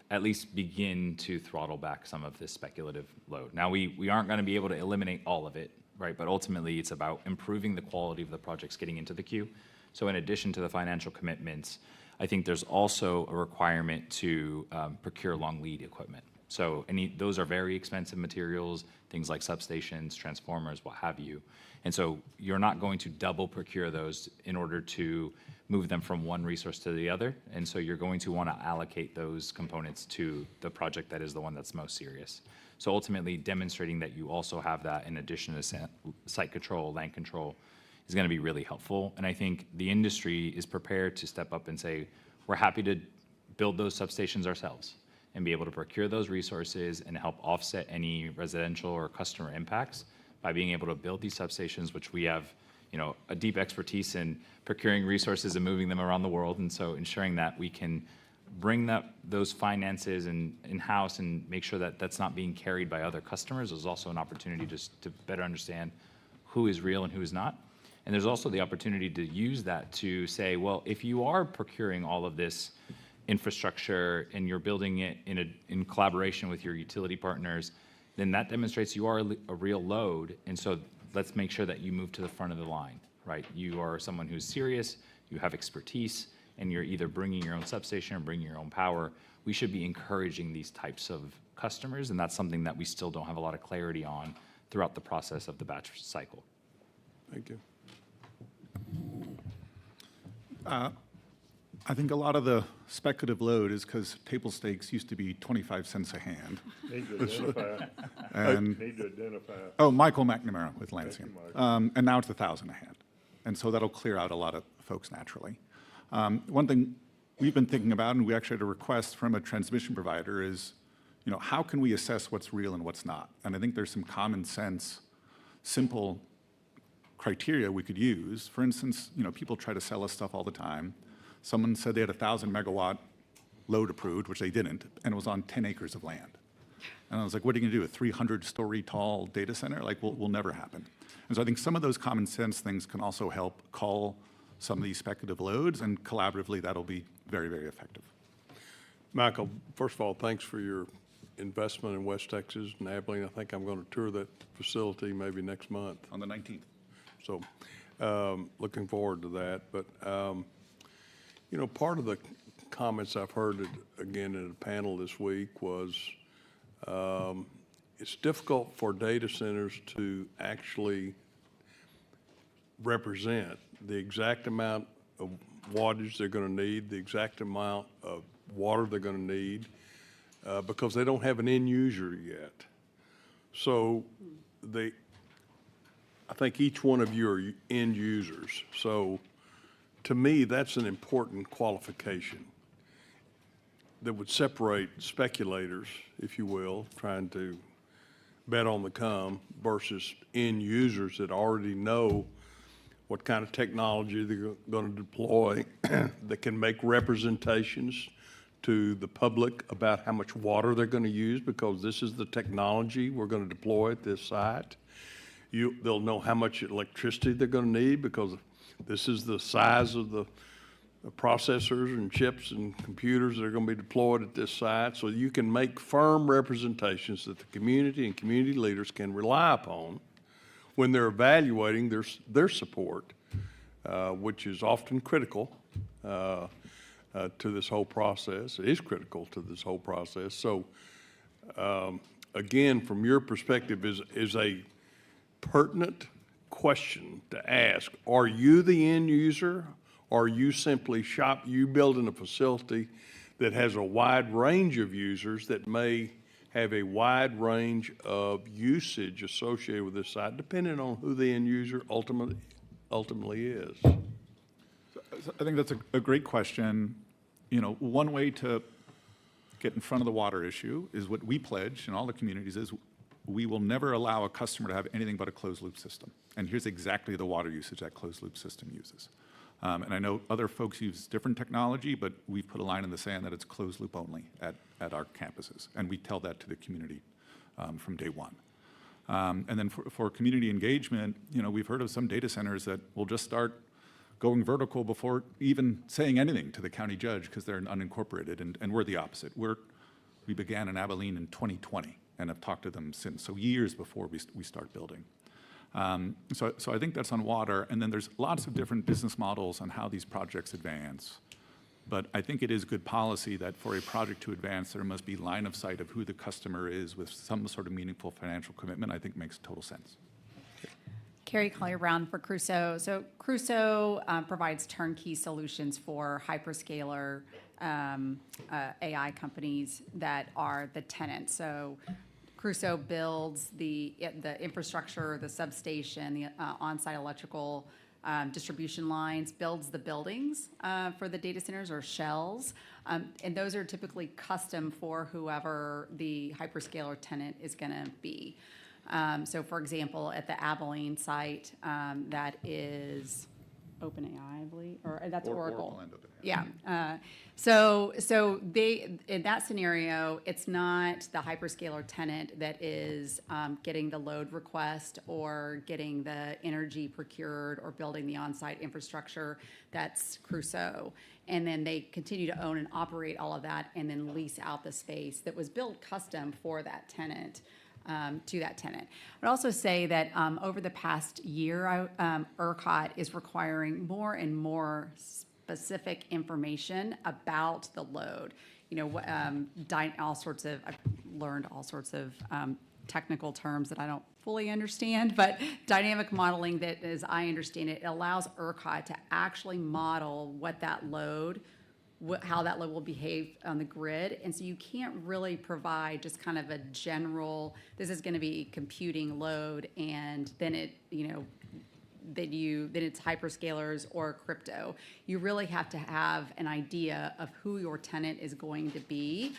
at least begin to throttle back some of this speculative load. Now, we aren't going to be able to eliminate all of it, right? But ultimately, it's about improving the quality of the projects getting into the queue. So in addition to the financial commitments, I think there's also a requirement to procure long lead equipment. So those are very expensive materials, things like substations, transformers, what have you. And so you're not going to double procure those in order to move them from one resource to the other. And so you're going to want to allocate those components to the project that is the one that's most serious. So ultimately, demonstrating that you also have that in addition to site control, land control, is going to be really helpful. And I think the industry is prepared to step up and say, we're happy to build those substations ourselves and be able to procure those resources and help offset any residential or customer impacts by being able to build these substations, which we have a deep expertise in procuring resources and moving them around the world. And so ensuring that we can bring those finances in-house and make sure that that's not being carried by other customers is also an opportunity to better understand who is real and who is not. And there's also the opportunity to use that to say, well, if you are procuring all of this infrastructure and you're building it in collaboration with your utility partners, then that demonstrates you are a real load. And so let's make sure that you move to the front of the line, right? You are someone who's serious, you have expertise, and you're either bringing your own substation or bringing your own power. We should be encouraging these types of customers, and that's something that we still don't have a lot of clarity on throughout the process of the batch cycle. Thank you. I think a lot of the speculative load is because table stakes used to be 25 cents a hand. Need to identify. And, Need to identify. Oh, Michael McNamara with Lansing. Michael. And now it's 1,000 a hand. And so that'll clear out a lot of folks naturally. One thing we've been thinking about, and we actually had a request from a transmission provider, is, how can we assess what's real and what's not? And I think there's some common sense, simple criteria we could use. For instance, people try to sell us stuff all the time. Someone said they had a 1,000 megawatt load approved, which they didn't, and it was on 10 acres of land. And I was like, what are you gonna do, a 300-story tall data center? Like, will never happen. And so I think some of those common sense things can also help cull some of these speculative loads, and collaboratively, that'll be very, very effective. Michael, first of all, thanks for your investment in West Texas and Abilene. I think I'm going to tour that facility maybe next month. On the 19th. So looking forward to that. But, part of the comments I've heard again in a panel this week was it's difficult for data centers to actually represent the exact amount of wattage they're going to need, the exact amount of water they're going to need, because they don't have an end user yet. So I think each one of you are end users. So to me, that's an important qualification that would separate speculators, if you will, trying to bet on the come, versus end users that already know what kind of technology they're going to deploy that can make representations to the public about how much water they're going to use, because this is the technology we're going to deploy at this site. They'll know how much electricity they're going to need, because this is the size of the processors and chips and computers that are going to be deployed at this site. So you can make firm representations that the community and community leaders can rely upon when they're evaluating their support, which is often critical to this whole process. It is critical to this whole process. So, again, from your perspective, is a pertinent question to ask. Are you the end user? Or are you simply you building a facility that has a wide range of users that may have a wide range of usage associated with this site, depending on who the end user ultimately is? So I think that's a great question. You know, one way to get in front of the water issue is what we pledge in all the communities is we will never allow a customer to have anything but a closed loop system. And here's exactly the water usage that closed loop system uses. And I know other folks use different technology, but we've put a line in the sand that it's closed loop only at our campuses. And we tell that to the community from day one. And then for community engagement, you know, we've heard of some data centers that will just start going vertical before even saying anything to the county judge because they're unincorporated, and we're the opposite. We began in Abilene in 2020 and have talked to them since, so years before we start building. So I think that's on water, and then there's lots of different business models on how these projects advance. But I think it is good policy that for a project to advance, there must be line of sight of who the customer is with some sort of meaningful financial commitment. I think makes total sense. Carrie Collier-Brown for Crusoe. So Crusoe provides turnkey solutions for hyperscaler AI companies that are the tenants. So Crusoe builds the infrastructure, the substation, the on-site electrical distribution lines, builds the buildings for the data centers or shells. And those are typically custom for whoever the hyperscaler tenant is going to be. So for example, at the Abilene site, that is OpenAI, I believe, or that's Oracle. and OpenAI. Yeah. So they, in that scenario, it's not the hyperscaler tenant that is getting the load request or getting the energy procured or building the on-site infrastructure. That's Crusoe. And then they continue to own and operate all of that and then lease out the space that was built custom for that tenant. To that tenant. I'd also say that over the past year, ERCOT is requiring more and more specific information about the load. You know, I've learned all sorts of technical terms that I don't fully understand, but dynamic modeling, that as I understand it, allows ERCOT to actually model what that load, how that load will behave on the grid. And so you can't really provide just kind of a general, this is going to be computing load, and then it, you know, then it's hyperscalers or crypto. You really have to have an idea of who your tenant is going to be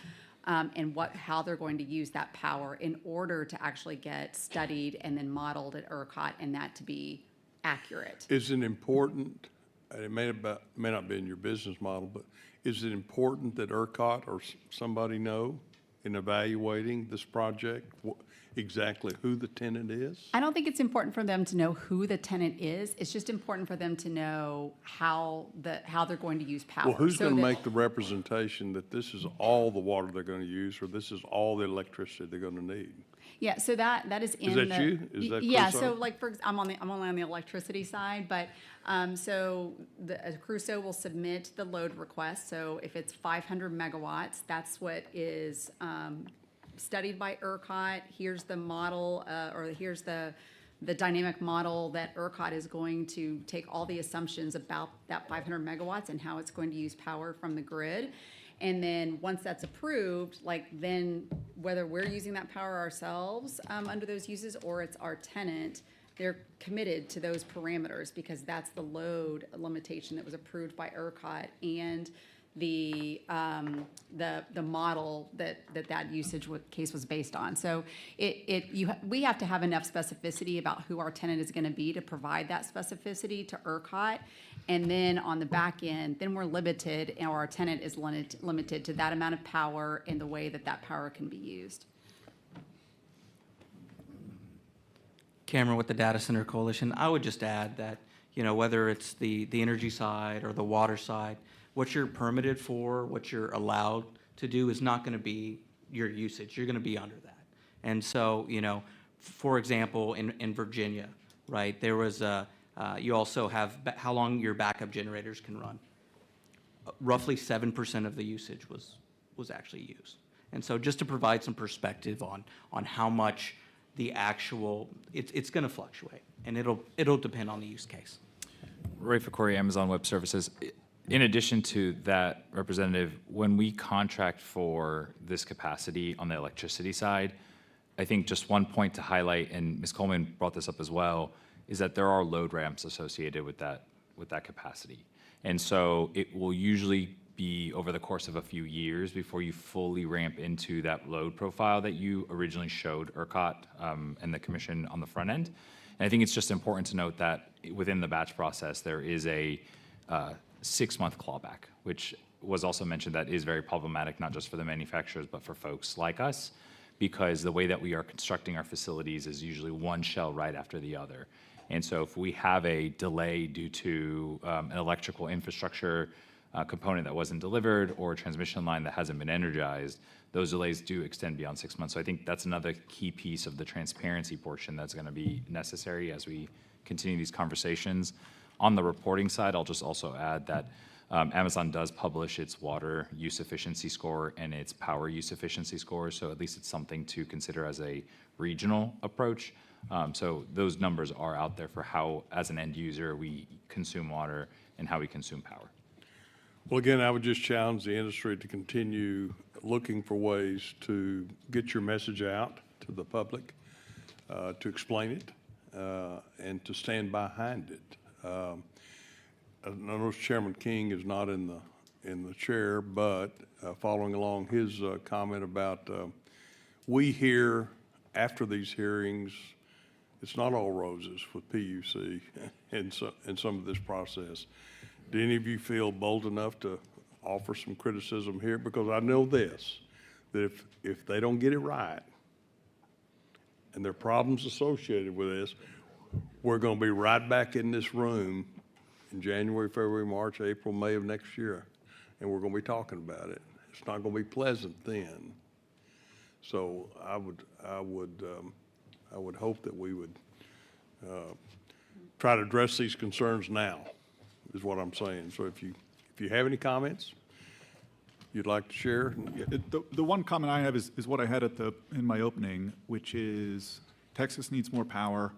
and how they're going to use that power in order to actually get studied and then modeled at ERCOT and that to be accurate. Is it important, and it may not be in your business model, but is it important that ERCOT or somebody know in evaluating this project exactly who the tenant is? I don't think it's important for them to know who the tenant is. It's just important for them to know how they're going to use power. Well, who's going to make the representation that this is all the water they're going to use, or this is all the electricity they're going to need? Yeah, so that is in Is that you? Is that yeah? Crusoe? So like I'm only on the electricity side, but so the Crusoe will submit the load request. So if it's 500 megawatts, that's what is studied by ERCOT. Here's the model, or here's the dynamic model that ERCOT is going to take all the assumptions about that 500 megawatts and how it's going to use power from the grid. And then once that's approved, like then whether we're using that power ourselves under those uses or it's our tenant, they're committed to those parameters because that's the load limitation that was approved by ERCOT and the model that usage case was based on. So we have to have enough specificity about who our tenant is going to be to provide that specificity to ERCOT. And then on the back end, then we're limited, or our tenant is limited to that amount of power and the way that power can be used. Cameron with the Data Center Coalition. I would just add that, you know, whether it's the energy side or the water side, what you're permitted for, what you're allowed to do is not going to be your usage. You're going to be under that. And so, you know, for example, in Virginia, right, there was you also have how long your backup generators can run. roughly 7% of the usage was actually used. And so just to provide some perspective on how much the actual, it's going to fluctuate, and it'll depend on the use case. Ray Fakori, Amazon Web Services. In addition to that, Representative, when we contract for this capacity on the electricity side, I think just one point to highlight, and Ms. Coleman brought this up as well, is that there are load ramps associated with that capacity. And so it will usually be over the course of a few years before you fully ramp into that load profile that you originally showed ERCOT and the commission on the front end. And I think it's just important to note that within the batch process, there is a 6-month clawback, which was also mentioned that is very problematic, not just for the manufacturers, but for folks like us, because the way that we are constructing our facilities is usually one shell right after the other. And so if we have a delay due to an electrical infrastructure component that wasn't delivered or a transmission line that hasn't been energized, those delays do extend beyond 6 months. So I think that's another key piece of the transparency portion that's going to be necessary as we continue these conversations. On the reporting side, I'll just also add that Amazon does publish its water use efficiency score and its power use efficiency score, so at least it's something to consider as a regional approach. So those numbers are out there for how, as an end user, we consume water and how we consume power. Well, again, I would just challenge the industry to continue looking for ways to get your message out to the public, to explain it, and to stand behind it. I notice Chairman King is not in the chair, but following along his comment about we hear after these hearings, it's not all roses with PUC and some of this process. Do any of you feel bold enough to offer some criticism here? Because I know this, that if they don't get it right, and there are problems associated with this, we're going to be right back in this room in January, February, March, April, May of next year, and we're going to be talking about it. It's not going to be pleasant then. So I would hope that we would try to address these concerns now, is what I'm saying. So if you have any comments you'd like to share. The one comment I have is what I had in my opening, which is Texas needs more power.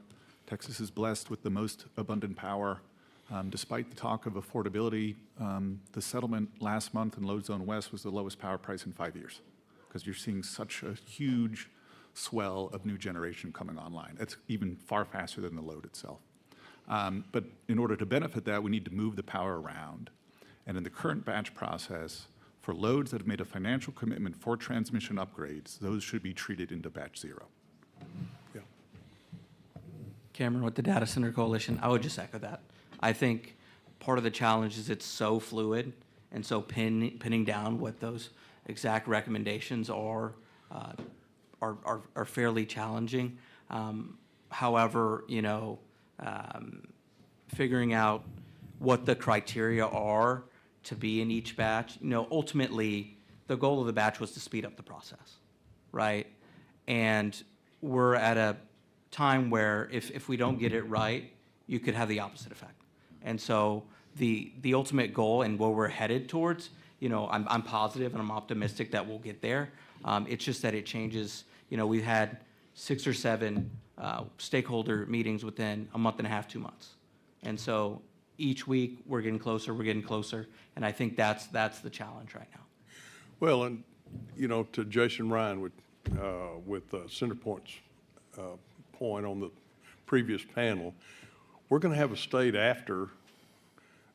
Texas is blessed with the most abundant power. Despite the talk of affordability, the settlement last month in Load Zone West was the lowest power price in 5 years, because you're seeing such a huge swell of new generation coming online. It's even far faster than the load itself. But in order to benefit that, we need to move the power around. And in the current batch process, for loads that have made a financial commitment for transmission upgrades, those should be treated into batch zero. Yeah. Cameron, with the Data Center Coalition, I would just echo that. I think part of the challenge is it's so fluid, and so pinning down what those exact recommendations are fairly challenging. However, figuring out what the criteria are to be in each batch, ultimately the goal of the batch was to speed up the process, right? And we're at a time where if we don't get it right, you could have the opposite effect. And so the ultimate goal and where we're headed towards, I'm positive and I'm optimistic that we'll get there. It's just that it changes. We've had 6 or 7 stakeholder meetings within a month and a half, 2 months. And so each week we're getting closer, and I think that's the challenge right now. Well, and, to Jason Ryan with Centerpoint's point on the previous panel, we're going to have a state after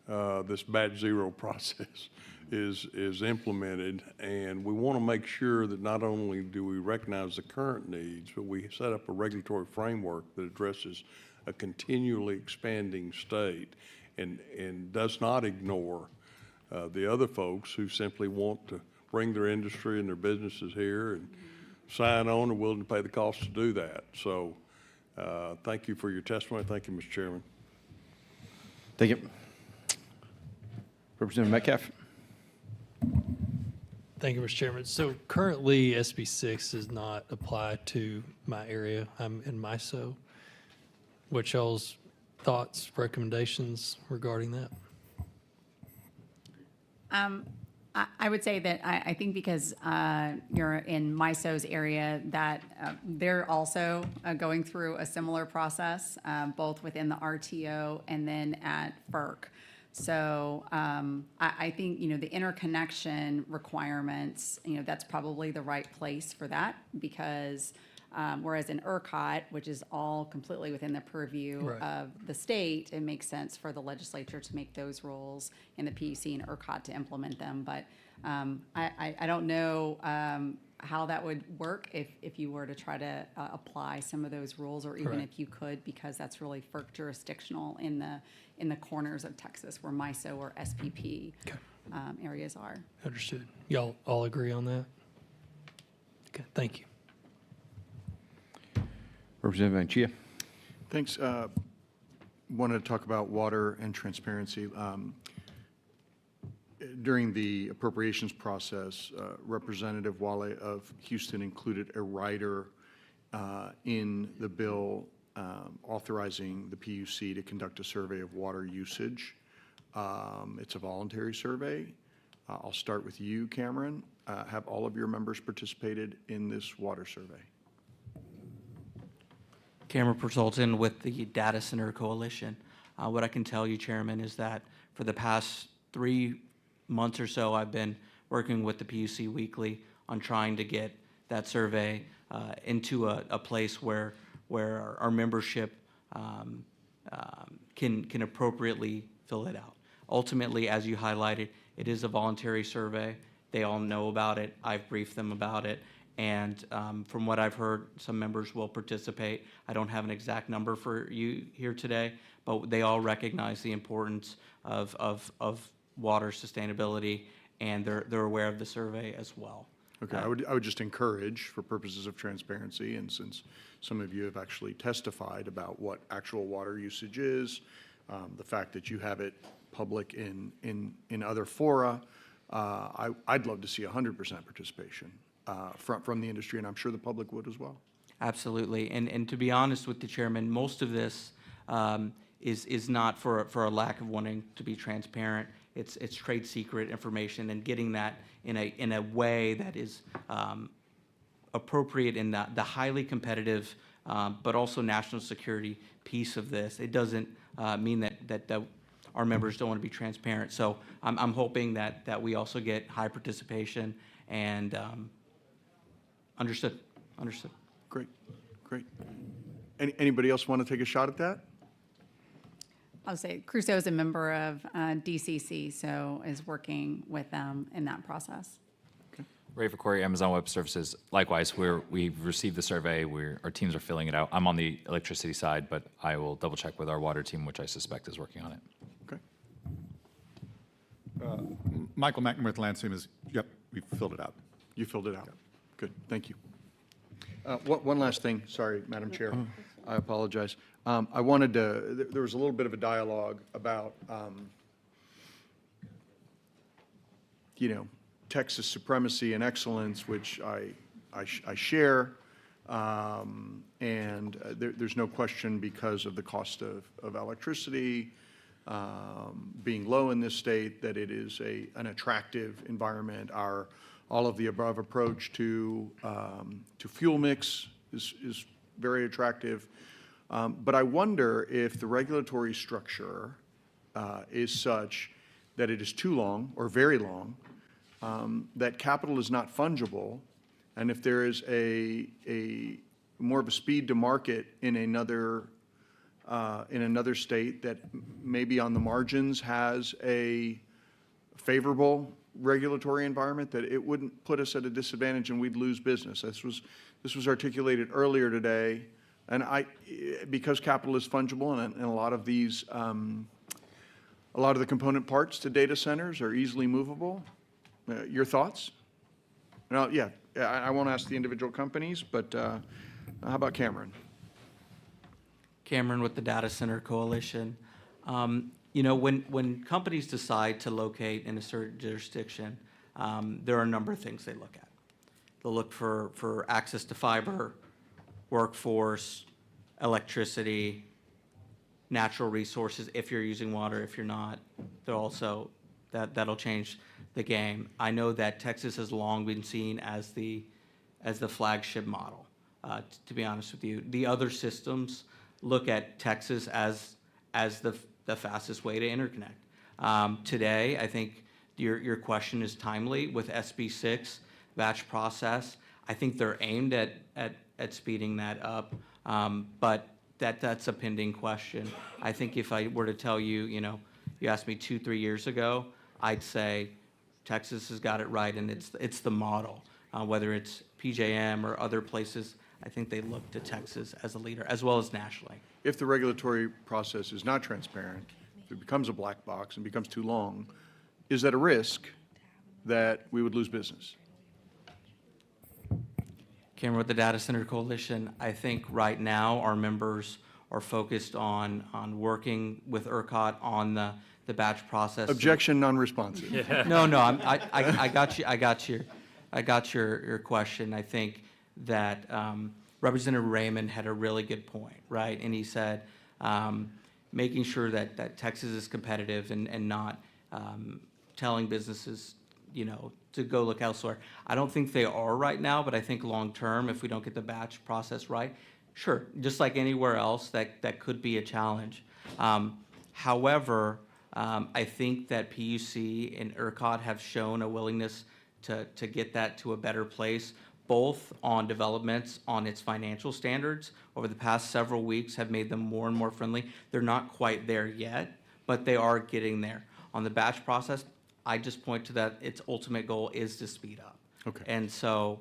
this batch zero process is implemented, and we want to make sure that not only do we recognize the current needs, but we set up a regulatory framework that addresses a continually expanding state and does not ignore the other folks who simply want to bring their industry and their businesses here and sign on and willing to pay the cost to do that. So thank you for your testimony. Thank you, Mr. Chairman. Thank you. Representative Metcalf. Thank you, Mr. Chairman. So currently, SB 6 does not apply to my area. I'm in MISO. What y'all's thoughts, recommendations regarding that? I would say that I think because you're in MISO's area, that they're also going through a similar process, both within the RTO and then at FERC. So I think, the interconnection requirements, that's probably the right place for that, because whereas in ERCOT, which is all completely within the purview Right. of the state, it makes sense for the legislature to make those rules and the PUC and ERCOT to implement them. But I don't know how that would work if you were to try to apply some of those rules, or even Correct. if you could, because that's really FERC jurisdictional in the corners of Texas where MISO or SPP areas are. Understood. Y'all all agree on that? Okay, thank you. Representative Anchia. Thanks. Wanted to talk about water and transparency. During the appropriations process, Representative Wale of Houston included a rider in the bill authorizing the PUC to conduct a survey of water usage. It's a voluntary survey. I'll start with you, Cameron. Have all of your members participated in this water survey? Cameron Persultan with the Data Center Coalition. What I can tell you, Chairman, is that for the past 3 months or so, I've been working with the PUC weekly on trying to get that survey into a place where our membership can appropriately fill it out. Ultimately, as you highlighted, it is a voluntary survey. They all know about it. I've briefed them about it. And from what I've heard, some members will participate. I don't have an exact number for you here today, but they all recognize the importance of water sustainability, and they're aware of the survey as well. Okay, I would just encourage, for purposes of transparency, and since some of you have actually testified about what actual water usage is, the fact that you have it public in other fora, I'd love to see 100% participation from the industry, and I'm sure the public would as well. Absolutely. And to be honest with the Chairman, most of this is not for a lack of wanting to be transparent. It's trade secret information, and getting that in a way that is appropriate in the highly competitive but also national security piece of this. It doesn't mean that our members don't want to be transparent. So I'm hoping that we also get high participation and understood. Great. Anybody else want to take a shot at that? I'll say Crusoe is a member of DCC, so is working with them in that process. Ray Corey, Amazon Web Services. Likewise, we've received the survey. Our teams are filling it out. I'm on the electricity side, but I will double check with our water team, which I suspect is working on it. Okay. Michael McNamara with Lansing is, yep, we filled it out. You filled it out. Good, thank you. One last thing, sorry, Madam Chair, I apologize. I wanted to, there was a little bit of a dialogue about, Texas supremacy and excellence, which I share, and there's no question, because of the cost of electricity being low in this state, that it is an attractive environment. Our all of the above approach to fuel mix is very attractive. But I wonder if the regulatory structure is such that it is too long or very long, that capital is not fungible, and if there is a more of a speed to market in another state that maybe on the margins has a favorable regulatory environment, that it wouldn't put us at a disadvantage and we'd lose business. This was articulated earlier today, and because capital is fungible, and a lot of these, a lot of the component parts to data centers are easily movable. Your thoughts? No, yeah, I won't ask the individual companies, but how about Cameron? Cameron with the Data Center Coalition. When companies decide to locate in a certain jurisdiction, there are a number of things they look at. They'll look for access to fiber, workforce, electricity, natural resources, if you're using water, if you're not. They're also, that'll change the game. I know that Texas has long been seen as the flagship model, to be honest with you. The other systems look at Texas as the fastest way to interconnect. Today, I think your question is timely with SB6 batch process. I think they're aimed at speeding that up, but that's a pending question. I think if I were to tell you, you asked me 2-3 years ago, I'd say Texas has got it right, and it's the model. Whether it's PJM or other places, I think they look to Texas as a leader, as well as nationally. If the regulatory process is not transparent, if it becomes a black box and becomes too long, is that a risk that we would lose business? Cameron, with the Data Center Coalition, I think right now our members are focused on working with ERCOT on the batch process. Objection, non-responsive. No, I got your question. I think that Representative Raymond had a really good point, right? And he said making sure that Texas is competitive and not telling businesses, to go look elsewhere. I don't think they are right now, but I think long-term, if we don't get the batch process right, sure, just like anywhere else, that could be a challenge. However, I think that PUC and ERCOT have shown a willingness to get that to a better place, both on developments on its financial standards over the past several weeks have made them more and more friendly. They're not quite there yet, but they are getting there. On the batch process, I just point to that its ultimate goal is to speed up. Okay. And so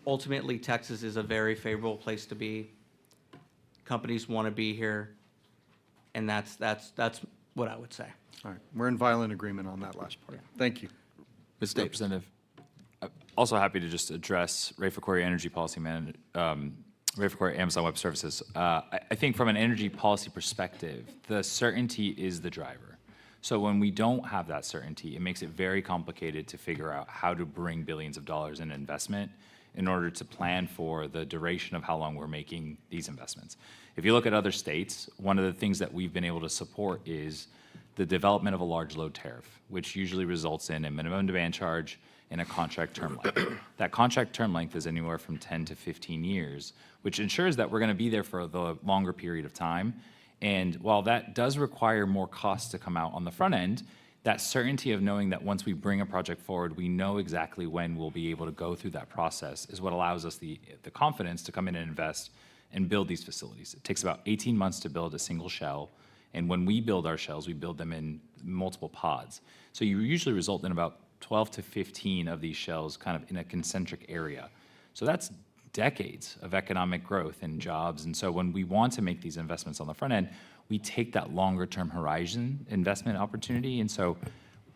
ultimately, Texas is a very favorable place to be. Companies want to be here, and that's what I would say. All right, we're in violent agreement on that last part. Thank you. Ms. Representative, also happy to just address Ray Fakori, Energy Policy Manager, Ray Fakori, Amazon Web Services. I think from an energy policy perspective, the certainty is the driver. So when we don't have that certainty, it makes it very complicated to figure out how to bring billions of dollars in investment in order to plan for the duration of how long we're making these investments. If you look at other states, one of the things that we've been able to support is the development of a large load tariff, which usually results in a minimum demand charge and a contract term length. That contract term length is anywhere from 10 to 15 years, which ensures that we're going to be there for the longer period of time. And while that does require more costs to come out on the front end, that certainty of knowing that once we bring a project forward, we know exactly when we'll be able to go through that process is what allows us the confidence to come in and invest and build these facilities. It takes about 18 months to build a single shell. And when we build our shells, we build them in multiple pods. So you usually result in about 12 to 15 of these shells kind of in a concentric area. So that's decades of economic growth and jobs. And so when we want to make these investments on the front end, we take that longer term horizon investment opportunity. And so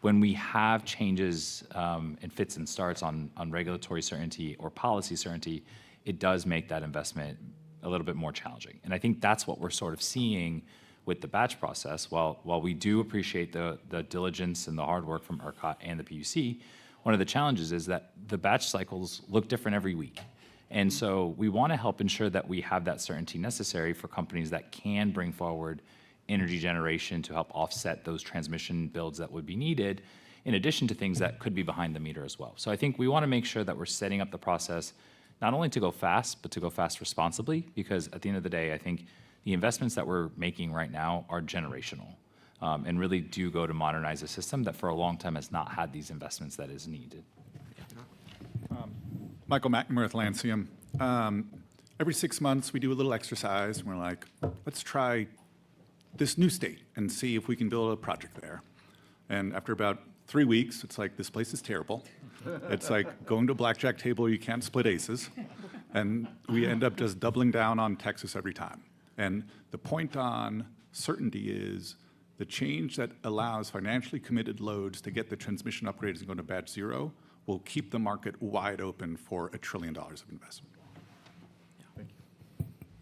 when we have changes and fits and starts on regulatory certainty or policy certainty, it does make that investment a little bit more challenging. And I think that's what we're sort of seeing with the batch process. While we do appreciate the diligence and the hard work from ERCOT and the PUC, one of the challenges is that the batch cycles look different every week. And so we want to help ensure that we have that certainty necessary for companies that can bring forward energy generation to help offset those transmission builds that would be needed, in addition to things that could be behind the meter as well. So I think we want to make sure that we're setting up the process not only to go fast, but to go fast responsibly, because at the end of the day, I think the investments that we're making right now are generational and really do go to modernize a system that for a long time has not had these investments that is needed. Michael McNamara with Lancium. Every 6 months, we do a little exercise, and we're like, let's try this new state and see if we can build a project there. And after about 3 weeks, it's like, this place is terrible. It's like going to a blackjack table, you can't split aces. And we end up just doubling down on Texas every time. And the point on certainty is the change that allows financially committed loads to get the transmission upgrades and go to batch zero will keep the market wide open for $1 trillion of investment.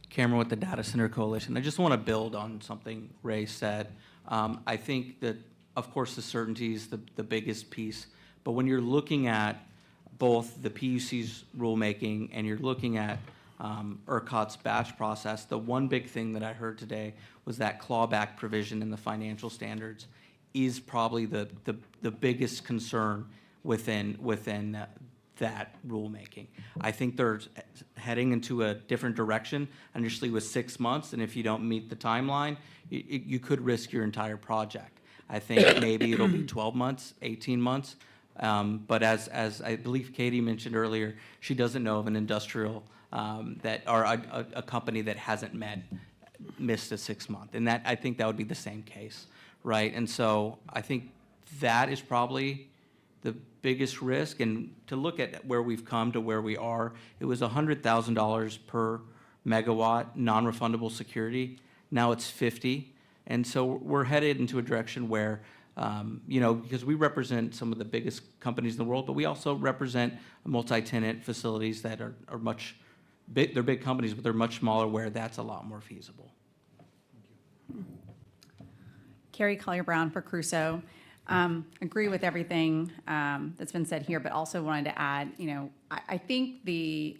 Cameron with the Data Center Coalition. I just want to build on something Ray said. I think that, of course, the certainty is the biggest piece. But when you're looking at both the PUC's rulemaking and you're looking at ERCOT's batch process, the one big thing that I heard today was that clawback provision in the financial standards. is probably the biggest concern within that rulemaking. I think they're heading into a different direction initially with 6 months, and if you don't meet the timeline, you could risk your entire project. I think maybe it'll be 12 months, 18 months, but as I believe Katie mentioned earlier, she doesn't know of an industrial or a company that hasn't missed a 6 month, and I think that would be the same case, right? And so I think that is probably the biggest risk. And to look at where we've come to where we are, it was $100,000 per megawatt non-refundable security. Now it's 50, and so we're headed into a direction where, because we represent some of the biggest companies in the world, but we also represent multi-tenant facilities that are much big. They're big companies, but they're much smaller, where that's a lot more feasible. Carrie Collier-Brown for Crusoe. Agree with everything that's been said here, but also wanted to add, I think the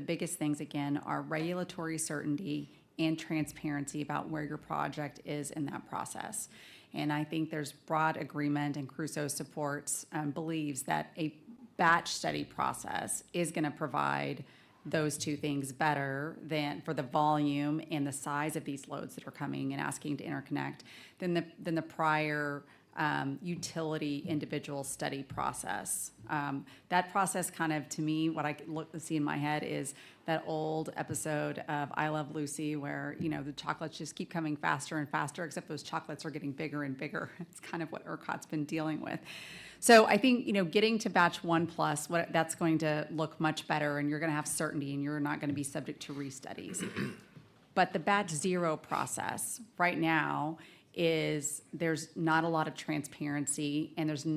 biggest things, again, are regulatory certainty and transparency about where your project is in that process. And I think there's broad agreement, and Crusoe supports, believes that a batch study process is going to provide those two things better than for the volume and the size of these loads that are coming and asking to interconnect than the prior utility individual study process. That process kind of, to me, what I see in my head is that old episode of I Love Lucy where, the chocolates just keep coming faster and faster, except those chocolates are getting bigger and bigger. It's kind of what ERCOT's been dealing with. So I think, getting to batch 1+, that's going to look much better, and you're going to have certainty, and you're not going to be subject to restudies. But the batch 0 process right now there's not a lot of transparency, and there's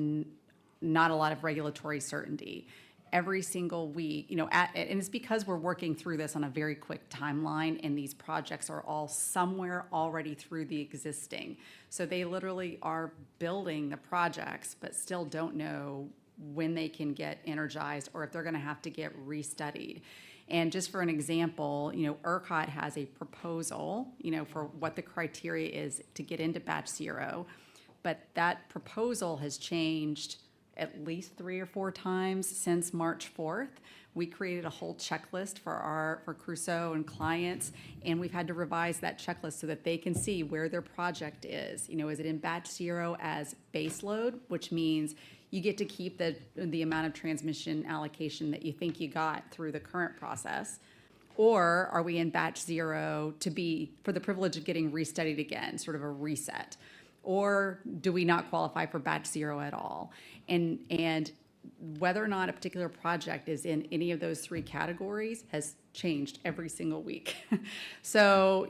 not a lot of regulatory certainty. Every single week, and it's because we're working through this on a very quick timeline, and these projects are all somewhere already through the existing. So they literally are building the projects, but still don't know when they can get energized or if they're going to have to get restudied. And just for an example, ERCOT has a proposal, for what the criteria is to get into batch 0, but that proposal has changed at least 3 or 4 times since March 4th. We created a whole checklist for Crusoe and clients, and we've had to revise that checklist so that they can see where their project is. Is it in batch 0 as base load, which means you get to keep the amount of transmission allocation that you think you got through the current process? Or are we in batch 0 for the privilege of getting restudied again, sort of a reset? Or do we not qualify for batch 0 at all? And whether or not a particular project is in any of those 3 categories has changed every single week. So,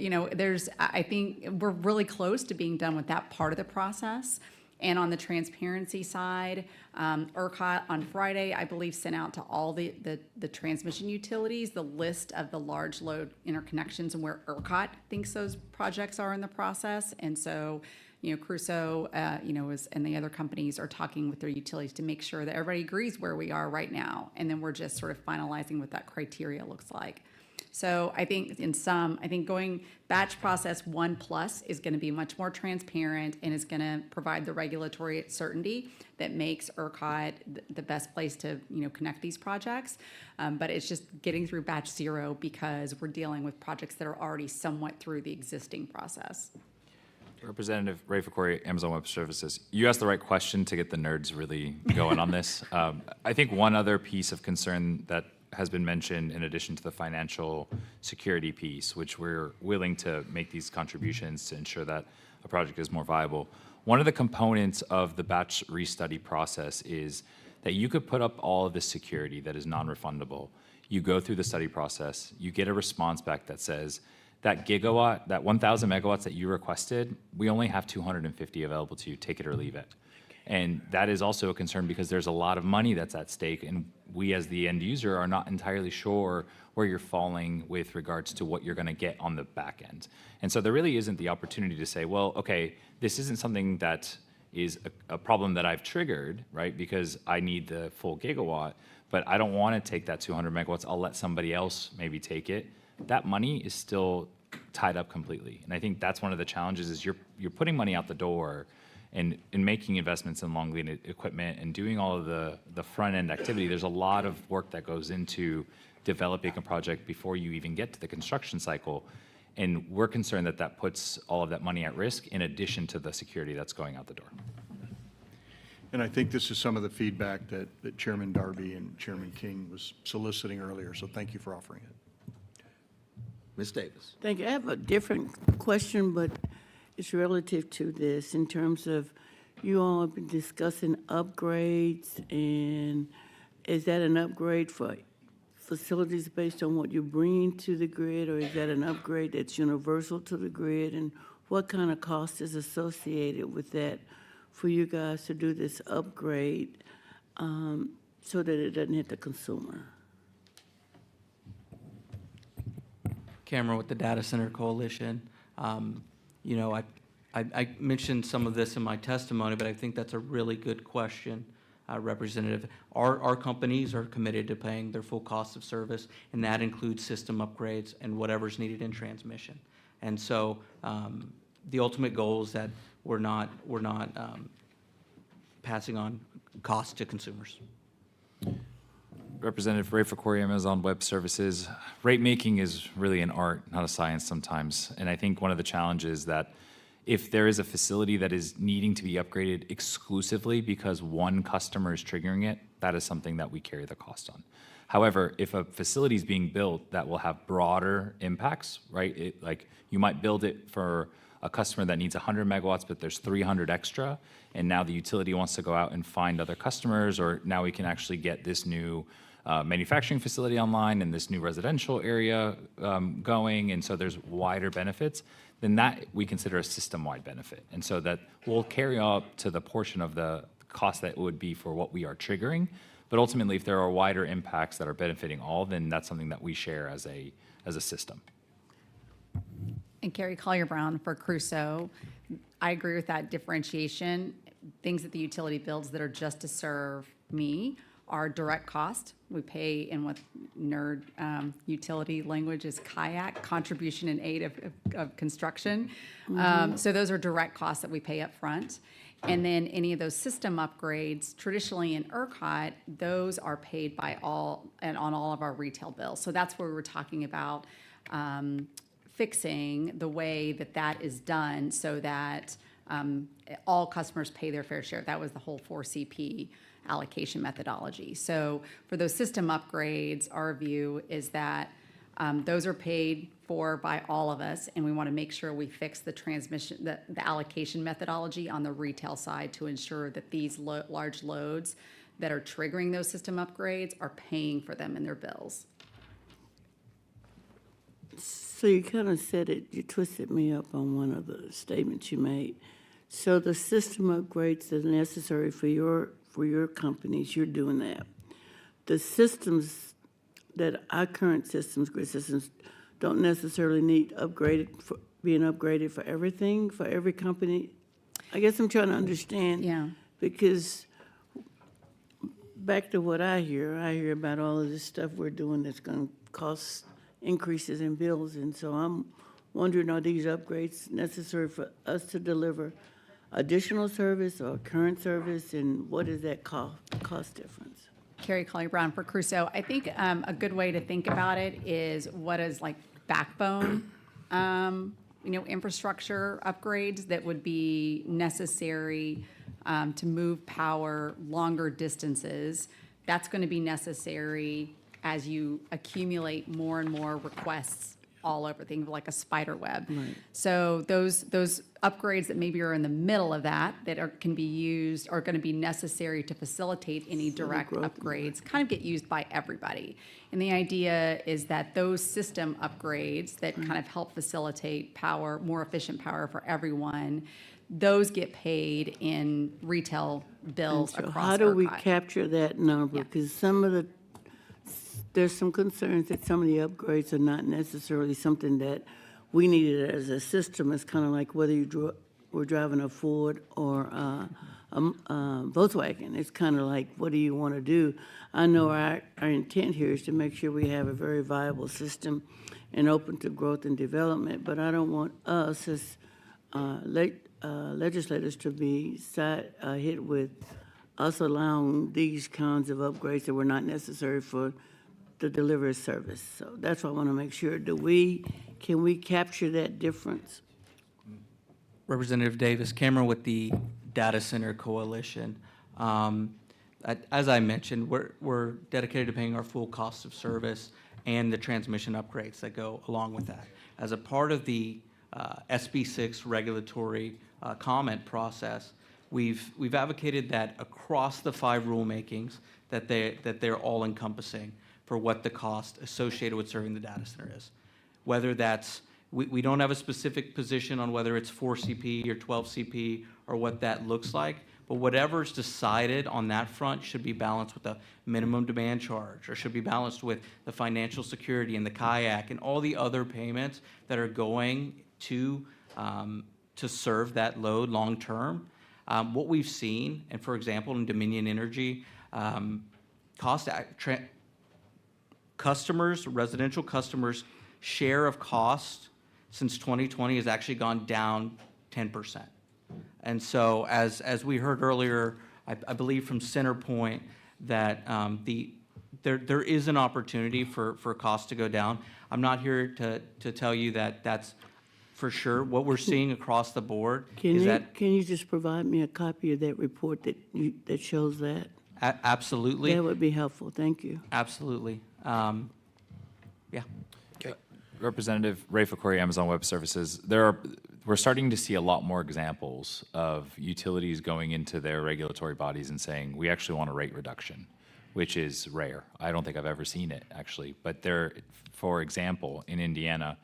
I think we're really close to being done with that part of the process. And on the transparency side, ERCOT on Friday, I believe, sent out to all the transmission utilities the list of the large load interconnections and where ERCOT thinks those projects are in the process. And so, Crusoe, and the other companies are talking with their utilities to make sure that everybody agrees where we are right now. And then we're just sort of finalizing what that criteria looks like. So I think going batch process 1+ is going to be much more transparent and is going to provide the regulatory certainty that makes ERCOT the best place to connect these projects. But it's just getting through batch 0 because we're dealing with projects that are already somewhat through the existing process. Representative Ray Fakori, Amazon Web Services. You asked the right question to get the nerds really going on this. I think one other piece of concern that has been mentioned in addition to the financial security piece, which we're willing to make these contributions to ensure that a project is more viable. One of the components of the batch restudy process is that you could put up all of this security that is non-refundable. You go through the study process, you get a response back that says, that gigawatt, that 1,000 megawatts that you requested, we only have 250 available to you, take it or leave it. And that is also a concern because there's a lot of money that's at stake, and we as the end user are not entirely sure where you're falling with regards to what you're going to get on the back end. And so there really isn't the opportunity to say, well, okay, this isn't something that is a problem that I've triggered, right, because I need the full gigawatt, but I don't want to take that 200 megawatts. I'll let somebody else maybe take it. That money is still tied up completely. And I think that's one of the challenges is you're putting money out the door and making investments in long lead equipment and doing all of the front end activity. There's a lot of work that goes into developing a project before you even get to the construction cycle. And we're concerned that that puts all of that money at risk in addition to the security that's going out the door. And I think this is some of the feedback that Chairman Darby and Chairman King was soliciting earlier, so thank you for offering it. Ms. Davis. Thank you. I have a different question, but it's relative to this in terms of you all have been discussing upgrades, and is that an upgrade for facilities based on what you're bringing to the grid, or is that an upgrade that's universal to the grid? And what kind of cost is associated with that for you guys to do this upgrade so that it doesn't hit the consumer? Cameron with the Data Center Coalition. You know, I mentioned some of this in my testimony, but I think that's a really good question, Representative. Our companies are committed to paying their full cost of service, and that includes system upgrades and whatever's needed in transmission. And so the ultimate goal is that we're not passing on costs to consumers. Representative Ray Fakori, Amazon Web Services. Rate making is really an art, not a science sometimes. And I think one of the challenges that if there is a facility that is needing to be upgraded exclusively because one customer is triggering it, that is something that we carry the cost on. However, if a facility is being built that will have broader impacts, right? Like you might build it for a customer that needs 100 megawatts, but there's 300 extra, and now the utility wants to go out and find other customers, or now we can actually get this new manufacturing facility online and this new residential area going, and so there's wider benefits, then that we consider a system-wide benefit. And so that will carry up to the portion of the cost that it would be for what we are triggering. But ultimately, if there are wider impacts that are benefiting all, then that's something that we share as a system. And Carrie Collier-Brown for Crusoe. I agree with that differentiation. Things that the utility builds that are just to serve me are direct cost. We pay in what nerd utility language is kayak, contribution in aid of construction. So those are direct costs that we pay up front. And then any of those system upgrades, traditionally in ERCOT, those are paid by all and on all of our retail bills. So that's where we were talking about fixing the way that that is done so that all customers pay their fair share. That was the whole 4CP allocation methodology. So for those system upgrades, our view is that those are paid for by all of us, and we want to make sure we fix the transmission, the allocation methodology on the retail side to ensure that these large loads that are triggering those system upgrades are paying for them in their bills. So you kind of said it, you twisted me up on one of the statements you made. So the system upgrades that are necessary for your companies, you're doing that. The systems that our current systems, grid systems, don't necessarily need being upgraded for everything, for every company. I guess I'm trying to understand. Yeah. Because back to what I hear about all of this stuff we're doing that's going to cost increases in bills. And so I'm wondering, are these upgrades necessary for us to deliver additional service or current service, and what is that cost difference? Carrie Collier-Brown for Crusoe. I think a good way to think about it is what is like backbone, infrastructure upgrades that would be necessary to move power longer distances. That's going to be necessary as you accumulate more and more requests all over, things like a spider web. Right. So those upgrades that maybe are in the middle of that can be used are going to be necessary to facilitate any direct upgrades, kind of get used by everybody. And the idea is that those system upgrades that kind of help facilitate power, more efficient power for everyone, those get paid in retail bills And so across how do we ERCOT. capture that number? Because there's some concerns that some of the upgrades are not necessarily something that we needed as a system. It's kind of like whether we're driving a Ford or a Volkswagen. It's kind of like, what do you want to do? I know our intent here is to make sure we have a very viable system and open to growth and development, but I don't want us as legislators to be hit with us allowing these kinds of upgrades that were not necessary for the delivery service. So that's what I want to make sure. Can we capture that difference? Representative Davis, Cameron with the Data Center Coalition. As I mentioned, we're dedicated to paying our full cost of service and the transmission upgrades that go along with that. As a part of the SB6 regulatory comment process, we've advocated that across the 5 rulemakings that they're all encompassing for what the cost associated with serving the data center is. Whether that's, we don't have a specific position on whether it's 4 CP or 12 CP or what that looks like, but whatever's decided on that front should be balanced with a minimum demand charge, or should be balanced with the financial security and the kayak and all the other payments that are going to serve that load long term. What we've seen, and for example, in Dominion Energy, residential customers' share of cost since 2020 has actually gone down 10%. And so as we heard earlier, I believe from CenterPoint, that there is an opportunity for costs to go down. I'm not here to tell you that that's for sure. What we're seeing across the board is that. Can you just provide me a copy of that report that shows that? Absolutely. That would be helpful. Thank you. Absolutely. Yeah. Representative Ray Fakori, Amazon Web Services. We're starting to see a lot more examples of utilities going into their regulatory bodies and saying, we actually want a rate reduction, which is rare. I don't think I've ever seen it, actually. But for example, in Indiana,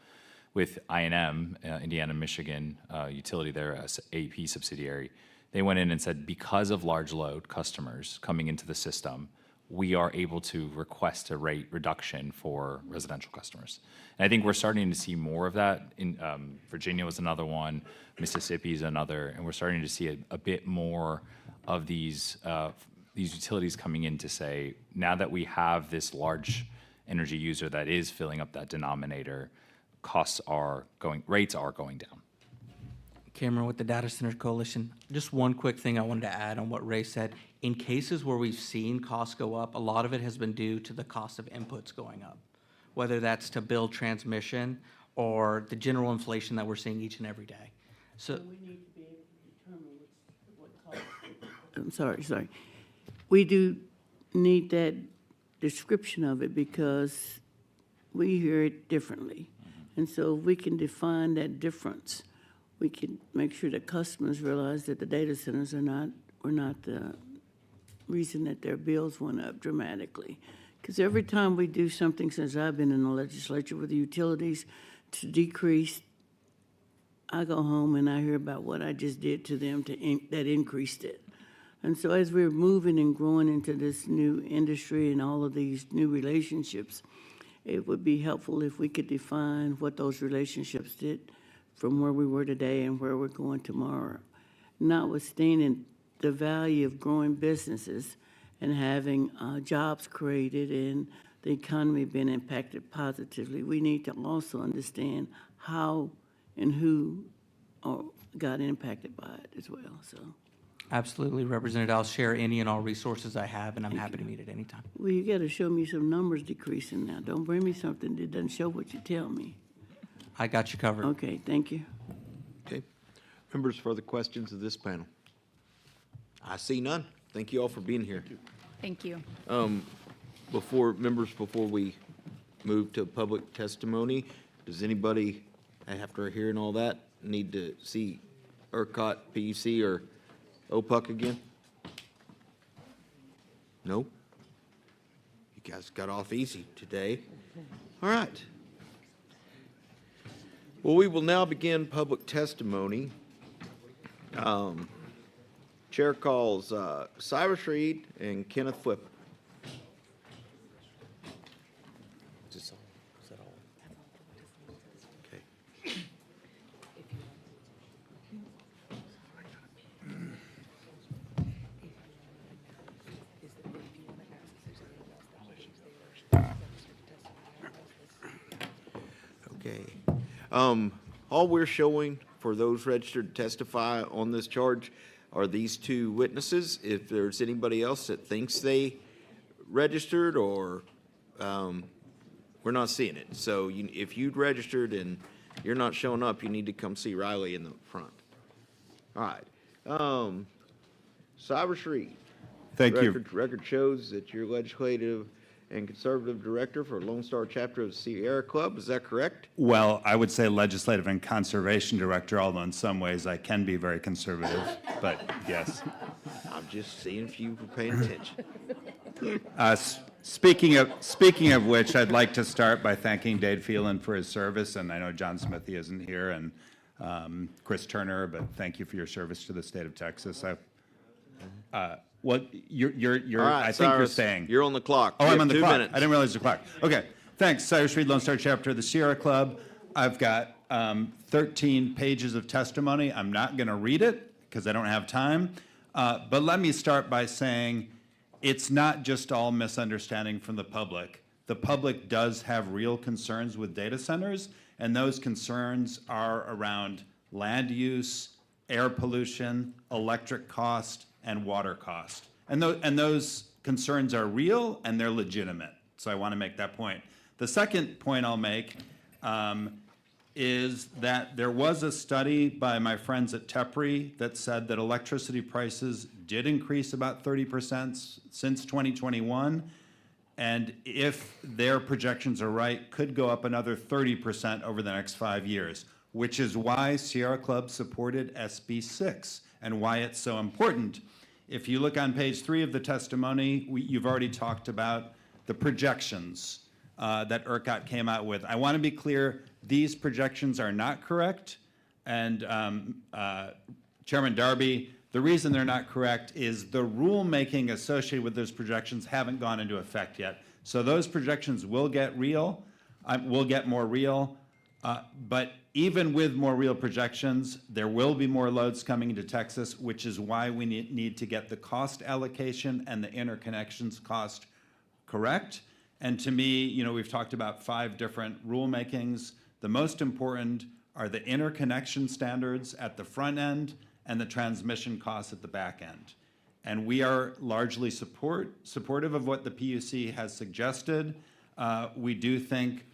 with I&M, Indiana Michigan utility, their AP subsidiary, they went in and said, because of large load customers coming into the system, we are able to request a rate reduction for residential customers. And I think we're starting to see more of that. In Virginia was another one, Mississippi is another, and we're starting to see a bit more of these utilities coming in to say, now that we have this large energy user that is filling up that denominator, rates are going down. Cameron with the Data Center Coalition. Just one quick thing I wanted to add on what Ray said. In cases where we've seen costs go up, a lot of it has been due to the cost of inputs going up, whether that's to build transmission or the general inflation that we're seeing each and every day. So we need to be able to determine what cost. I'm sorry. We do need that description of it because we hear it differently. And so if we can define that difference, we can make sure that customers realize that the data centers were not the reason that their bills went up dramatically. Because every time we do something since I've been in the legislature with the utilities to decrease, I go home and I hear about what I just did to them that increased it. And so as we're moving and growing into this new industry and all of these new relationships, it would be helpful if we could define what those relationships did from where we were today and where we're going tomorrow. Notwithstanding the value of growing businesses and having jobs created and the economy being impacted positively, we need to also understand how and who got impacted by it as well. So, absolutely, Representative. I'll share any and all resources I have, and I'm happy to meet at any time. well, you got to show me some numbers decreasing now. Don't bring me something that doesn't show what you tell me. I got you covered. Okay, thank you. Okay. Members, further questions of this panel? I see none. Thank you all for being here. Thank you. Before we move to public testimony, does anybody, after hearing all that, need to see ERCOT, PUC, or OPUC again? No? You guys got off easy today. All right. Well, we will now begin public testimony. Chair calls Cyrus Reed and Kenneth Flipper. Is that all? Okay. All we're showing for those registered to testify on this charge are these two witnesses. If there's anybody else that thinks they registered or, we're not seeing it. So if you'd registered and you're not showing up, you need to come see Riley in the front. All right. Cyrus Reed. Thank you. Record shows that you're legislative and conservative director for Lone Star chapter of the Sierra Club. Is that correct? Well, I would say legislative and conservation director, although in some ways I can be very conservative, but yes. I'm just seeing if you were paying attention. Speaking of which, I'd like to start by thanking Dade Phelan for his service, and I know John Smithy isn't here, and Chris Turner, but thank you for your service to the state of Texas. Well, you're All right, I think you're Cyrus, saying. you're on the clock. Oh, You I'm have on the 2 clock. minutes. I didn't realize the clock. Okay, thanks. Cyrus Reed, Lone Star Chapter of the Sierra Club. I've got 13 pages of testimony. I'm not going to read it because I don't have time. But let me start by saying it's not just all misunderstanding from the public. The public does have real concerns with data centers, and those concerns are around land use, air pollution, electric cost, and water cost. And those concerns are real and they're legitimate. So I want to make that point. The second point I'll make is that there was a study by my friends at TEPRI that said that electricity prices did increase about 30% since 2021. And if their projections are right, could go up another 30% over the next 5 years, which is why Sierra Club supported SB 6 and why it's so important. If you look on page 3 of the testimony, you've already talked about the projections that ERCOT came out with. I want to be clear, these projections are not correct. And Chairman Darby, the reason they're not correct is the rulemaking associated with those projections haven't gone into effect yet. So those projections will get real, will get more real. But even with more real projections, there will be more loads coming into Texas, which is why we need to get the cost allocation and the interconnections cost correct. And to me, we've talked about 5 different rulemakings. The most important are the interconnection standards at the front end and the transmission costs at the back end. And we are largely supportive of what the PUC has suggested. We do think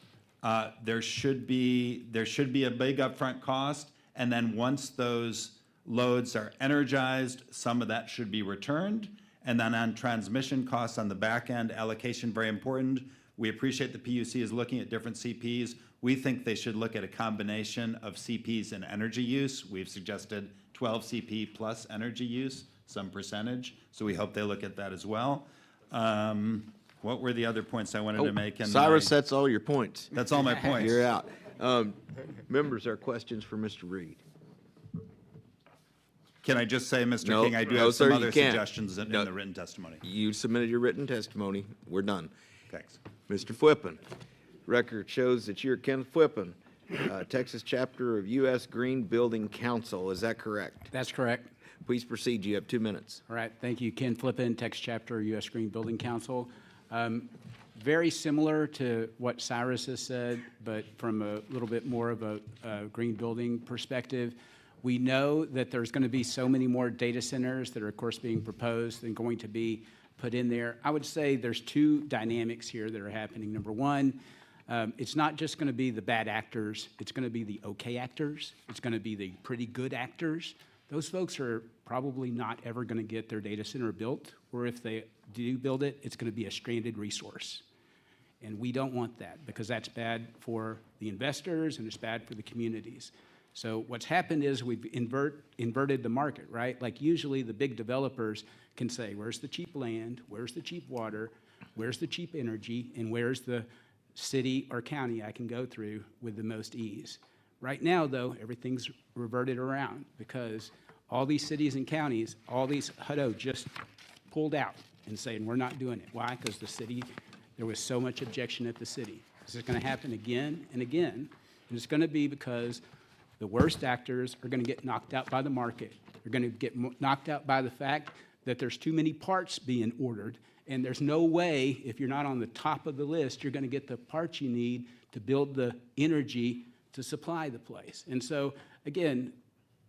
there should be a big upfront cost, and then once those loads are energized, some of that should be returned. And then on transmission costs on the back end, allocation, very important. We appreciate the PUC is looking at different CPs. We think they should look at a combination of CPs and energy use. We've suggested 12 CP plus energy use, some percentage. So we hope they look at that as well. What were the other points I wanted to make? Cyrus, that's all your points. That's all my points. You're out. Members, are questions for Mr. Reed? Can I just say, Mr. No, King, I do no, have sir, some you other can't. suggestions in No. the written testimony. You submitted your written testimony. We're done. Thanks. Mr. Flippin, record shows that you're Ken Flippin, Texas chapter of U.S. Green Building Council. Is that correct? That's correct. Please proceed. You have 2 minutes. All right, thank you. Ken Flippin, Texas chapter, U.S. Green Building Council. Very similar to what Cyrus has said, but from a little bit more of a green building perspective. We know that there's going to be so many more data centers that are, of course, being proposed and going to be put in there. I would say there's 2 dynamics here that are happening. Number one, it's not just going to be the bad actors. It's going to be the okay actors. It's going to be the pretty good actors. Those folks are probably not ever going to get their data center built, or if they do build it, it's going to be a stranded resource. And we don't want that because that's bad for the investors and it's bad for the communities. So what's happened is we've inverted the market, right? Like usually the big developers can say, where's the cheap land, where's the cheap water, where's the cheap energy, and where's the city or county I can go through with the most ease. Right now, though, everything's reverted around because all these cities and counties, all these HUDO just pulled out and saying, we're not doing it. Why? Because the city, there was so much objection at the city. This is going to happen again and again, and it's going to be because the worst actors are going to get knocked out by the market. They're going to get knocked out by the fact that there's too many parts being ordered, and there's no way, if you're not on the top of the list, you're going to get the parts you need to build the energy to supply the place. And so, again,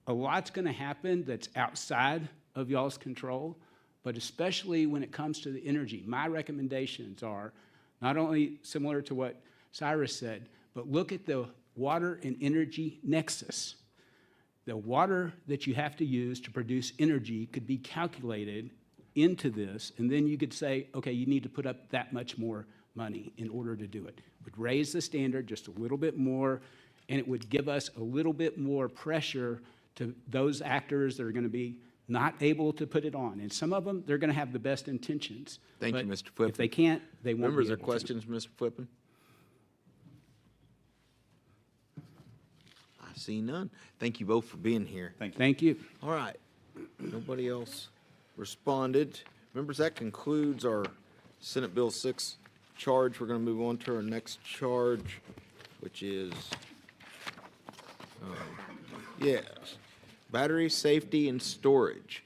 a lot's going to happen that's outside of y'all's control, but especially when it comes to the energy, my recommendations are not only similar to what Cyrus said, but look at the water and energy nexus. The water that you have to use to produce energy could be calculated into this, and then you could say, okay, you need to put up that much more money in order to do it. It would raise the standard just a little bit more, and it would give us a little bit more pressure to those actors that are going to be not able to put it on. And some of them, they're going to have the best intentions. Thank you, but Mr. Flippen. If they can't, they won't Members, be are able to. questions, Mr. Flippen? I see none. Thank you both for being here. Thank you. All right. Nobody else responded. Members, that concludes our Senate Bill 6 charge. We're going to move on to our next charge, which is, yes, battery safety and storage.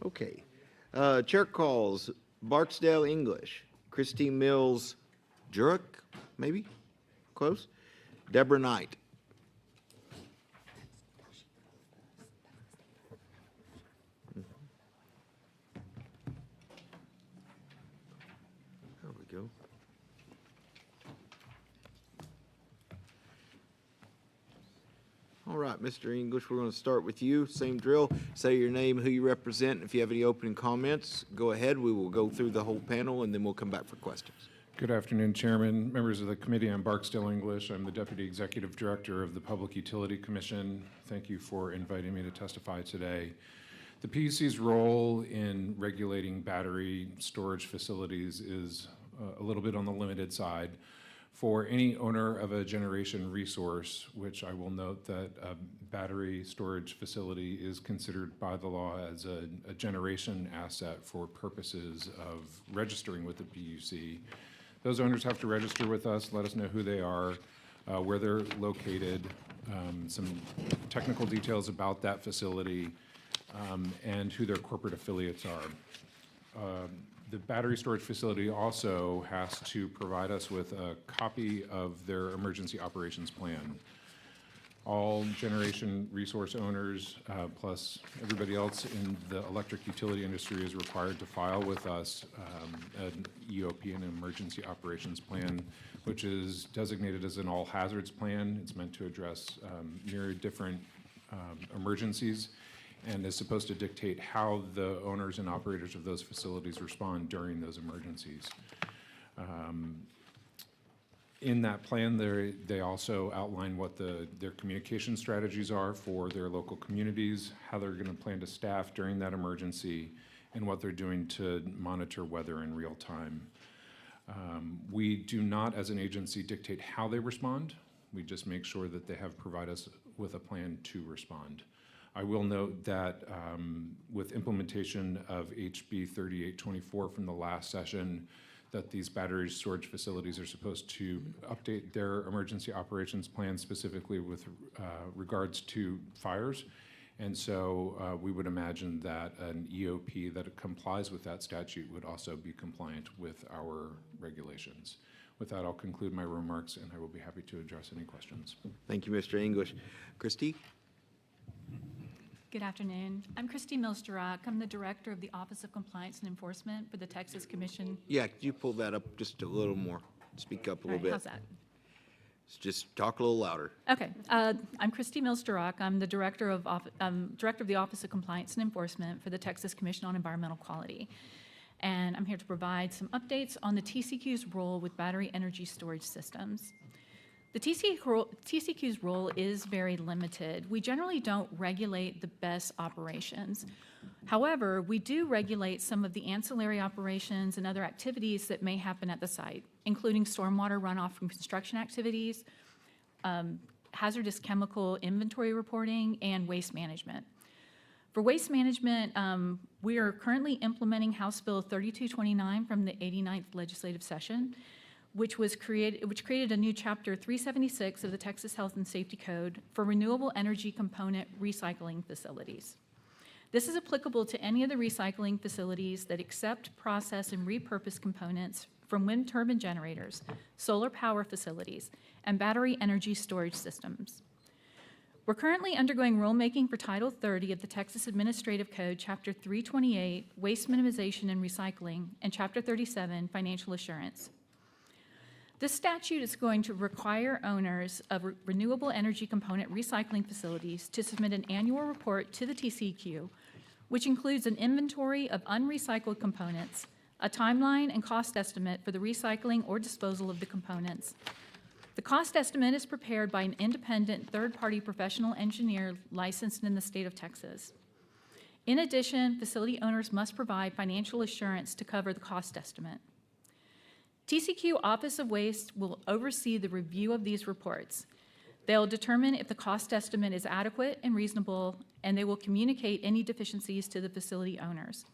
Okay. Chair calls Barksdale English, Christine Mills Jurek, maybe? Close? Deborah Knight. There we go. All right, Mr. English, we're going to start with you. Same drill. Say your name, who you represent. If you have any opening comments, go ahead. We will go through the whole panel, and then we'll come back for questions. Good afternoon, Chairman, members of the committee. I'm Barksdale English. I'm the Deputy Executive Director of the Public Utility Commission. Thank you for inviting me to testify today. The PUC's role in regulating battery storage facilities is a little bit on the limited side. For any owner of a generation resource, which I will note that a battery storage facility is considered by the law as a generation asset for purposes of registering with the PUC, those owners have to register with us, let us know who they are, where they're located, some technical details about that facility, and who their corporate affiliates are. The battery storage facility also has to provide us with a copy of their emergency operations plan. All generation resource owners, plus everybody else in the electric utility industry, is required to file with us an EOP, an emergency operations plan, which is designated as an all hazards plan. It's meant to address myriad different emergencies, and is supposed to dictate how the owners and operators of those facilities respond during those emergencies. In that plan, they also outline what their communication strategies are for their local communities, how they're going to plan to staff during that emergency, and what they're doing to monitor weather in real time. We do not, as an agency, dictate how they respond. We just make sure that they have provided us with a plan to respond. I will note that with implementation of HB 3824 from the last session, that these battery storage facilities are supposed to update their emergency operations plan specifically with regards to fires. And so we would imagine that an EOP that complies with that statute would also be compliant with our regulations. With that, I'll conclude my remarks, and I will be happy to address any questions. Thank you, Mr. English. Christy? Good afternoon. I'm Christy Mills-Durack. I'm the Director of the Office of Compliance and Enforcement for the Texas Commission. Yeah, could you pull that up just a little more? Speak up a little bit. How's that? Just talk a little louder. Okay. I'm Christy Mills-Durack. I'm the Director of the Office of Compliance and Enforcement for the Texas Commission on Environmental Quality. And I'm here to provide some updates on the TCQ's role with battery energy storage systems. The TCQ's role is very limited. We generally don't regulate the BESS operations. However, we do regulate some of the ancillary operations and other activities that may happen at the site, including stormwater runoff from construction activities, hazardous chemical inventory reporting, and waste management. For waste management, we are currently implementing House Bill 3229 from the 89th legislative session, which created a new Chapter 376 of the Texas Health and Safety Code for renewable energy component recycling facilities. This is applicable to any of the recycling facilities that accept, process, and repurpose components from wind turbine generators, solar power facilities, and battery energy storage systems. We're currently undergoing rulemaking for Title 30 of the Texas Administrative Code, Chapter 328, Waste Minimization and Recycling, and Chapter 37, Financial Assurance. This statute is going to require owners of renewable energy component recycling facilities to submit an annual report to the TCEQ, which includes an inventory of unrecycled components, a timeline and cost estimate for the recycling or disposal of the components. The cost estimate is prepared by an independent third-party professional engineer licensed in the state of Texas. In addition, facility owners must provide financial assurance to cover the cost estimate. TCEQ Office of Waste will oversee the review of these reports. They'll determine if the cost estimate is adequate and reasonable, and they will communicate any deficiencies to the facility owners.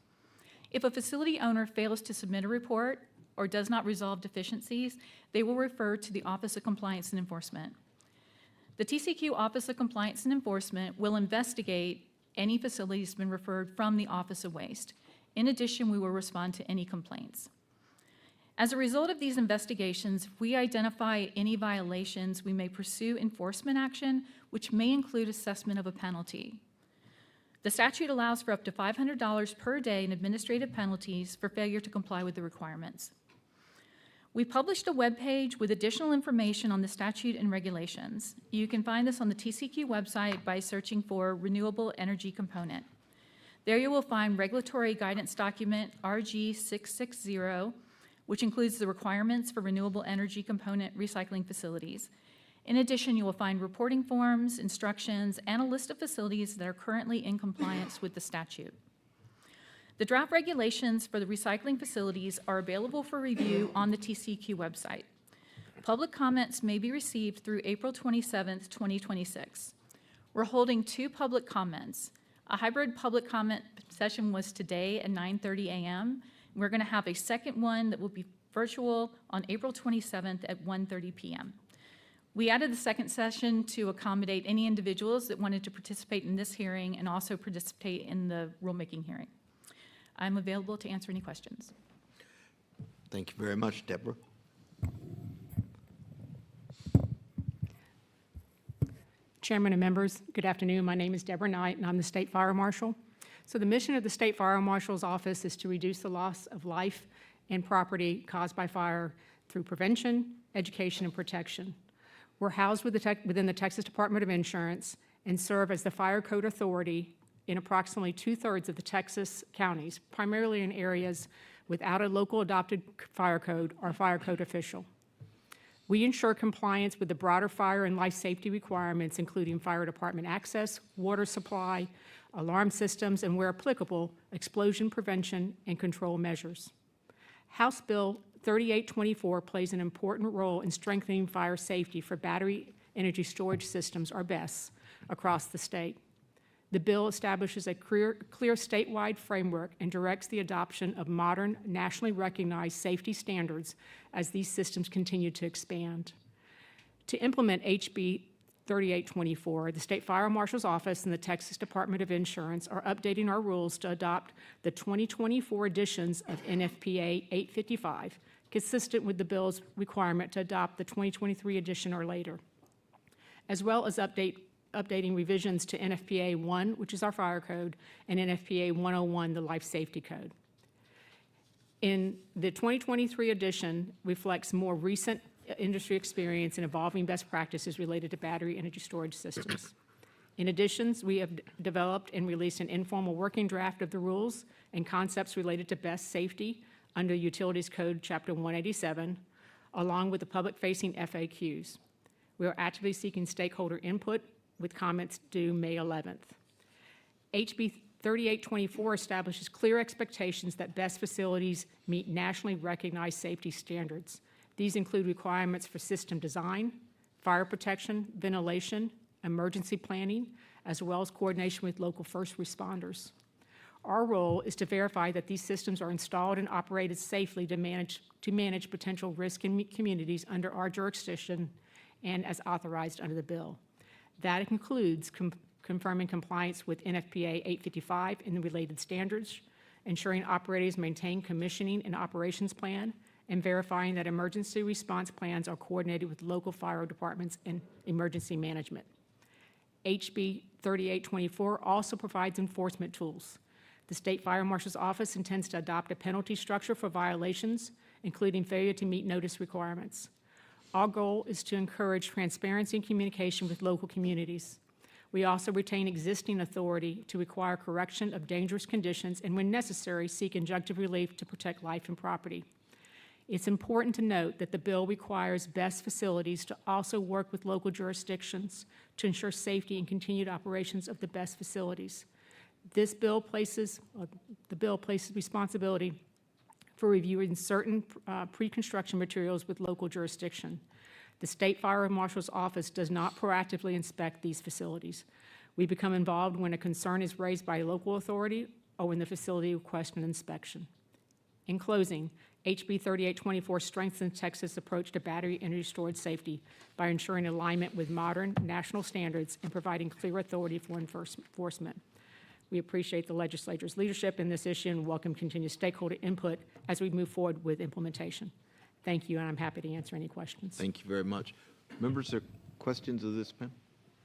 If a facility owner fails to submit a report or does not resolve deficiencies, they will refer to the Office of Compliance and Enforcement. The TCEQ Office of Compliance and Enforcement will investigate any facility that's been referred from the Office of Waste. In addition, we will respond to any complaints. As a result of these investigations, if we identify any violations, we may pursue enforcement action, which may include assessment of a penalty. The statute allows for up to $500 per day in administrative penalties for failure to comply with the requirements. We published a webpage with additional information on the statute and regulations. You can find this on the TCEQ website by searching for Renewable Energy Component. There you will find regulatory guidance document RG 660, which includes the requirements for renewable energy component recycling facilities. In addition, you will find reporting forms, instructions, and a list of facilities that are currently in compliance with the statute. The draft regulations for the recycling facilities are available for review on the TCEQ website. Public comments may be received through April 27th, 2026. We're holding 2 public comments. A hybrid public comment session was today at 9:30 a.m. We're going to have a second one that will be virtual on April 27th at 1:30 p.m. We added the second session to accommodate any individuals that wanted to participate in this hearing and also participate in the rulemaking hearing. I'm available to answer any questions. Thank you very much, Deborah. Chairman and members, good afternoon. My name is Deborah Knight, and I'm the State Fire Marshal. So the mission of the State Fire Marshal's Office is to reduce the loss of life and property caused by fire through prevention, education, and protection. We're housed within the Texas Department of Insurance and serve as the fire code authority in approximately 2/3 of the Texas counties, primarily in areas without a local adopted fire code or fire code official. We ensure compliance with the broader fire and life safety requirements, including fire department access, water supply, alarm systems, and where applicable, explosion prevention and control measures. House Bill 3824 plays an important role in strengthening fire safety for battery energy storage systems, or BESS, across the state. The bill establishes a clear statewide framework and directs the adoption of modern, nationally recognized safety standards as these systems continue to expand. To implement HB 3824, the State Fire Marshal's Office and the Texas Department of Insurance are updating our rules to adopt the 2024 editions of NFPA 855, consistent with the bill's requirement to adopt the 2023 edition or later, as well as updating revisions to NFPA 1, which is our fire code, and NFPA 101, the life safety code. In the 2023 edition reflects more recent industry experience and evolving best practices related to battery energy storage systems. In addition, we have developed and released an informal working draft of the rules and concepts related to best safety under Utilities Code Chapter 187, along with the public-facing FAQs. We are actively seeking stakeholder input with comments due May 11th. HB 3824 establishes clear expectations that BESS facilities meet nationally recognized safety standards. These include requirements for system design, fire protection, ventilation, emergency planning, as well as coordination with local first responders. Our role is to verify that these systems are installed and operated safely to manage potential risk in communities under our jurisdiction and as authorized under the bill. That includes confirming compliance with NFPA 855 and the related standards, ensuring operators maintain commissioning and operations plan, and verifying that emergency response plans are coordinated with local fire departments and emergency management. HB 3824 also provides enforcement tools. The State Fire Marshal's Office intends to adopt a penalty structure for violations, including failure to meet notice requirements. Our goal is to encourage transparency and communication with local communities. We also retain existing authority to require correction of dangerous conditions and, when necessary, seek injunctive relief to protect life and property. It's important to note that the bill requires BEST facilities to also work with local jurisdictions to ensure safety and continued operations of the BEST facilities. The bill places responsibility for reviewing certain pre-construction materials with local jurisdiction. The State Fire Marshal's Office does not proactively inspect these facilities. We become involved when a concern is raised by a local authority or when the facility requests an inspection. In closing, HB 3824 strengthens Texas' approach to battery energy storage safety by ensuring alignment with modern national standards and providing clear authority for enforcement. We appreciate the legislature's leadership in this issue and welcome continued stakeholder input as we move forward with implementation. Thank you, and I'm happy to answer any questions. Thank you very much. Members, are questions of this panel?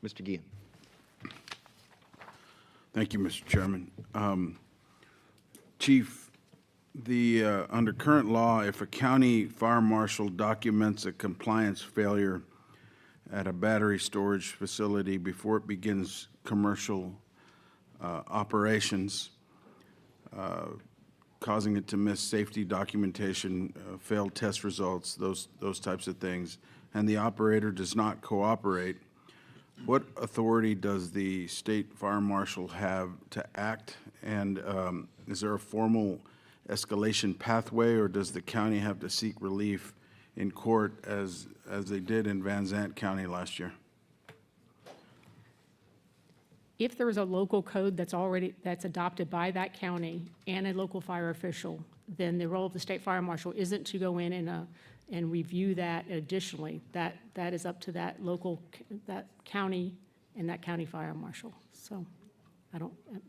Mr. Guillen. Thank you, Mr. Chairman. Chief, under current law, if a county fire marshal documents a compliance failure at a battery storage facility before it begins commercial operations, causing it to miss safety documentation, failed test results, those types of things, and the operator does not cooperate, what authority does the state fire marshal have to act? And is there a formal escalation pathway, or does the county have to seek relief in court as they did in Van Zandt County last year? If there is a local code that's adopted by that county and a local fire official, then the role of the state fire marshal isn't to go in and review that additionally. That is up to that county and that county fire marshal. So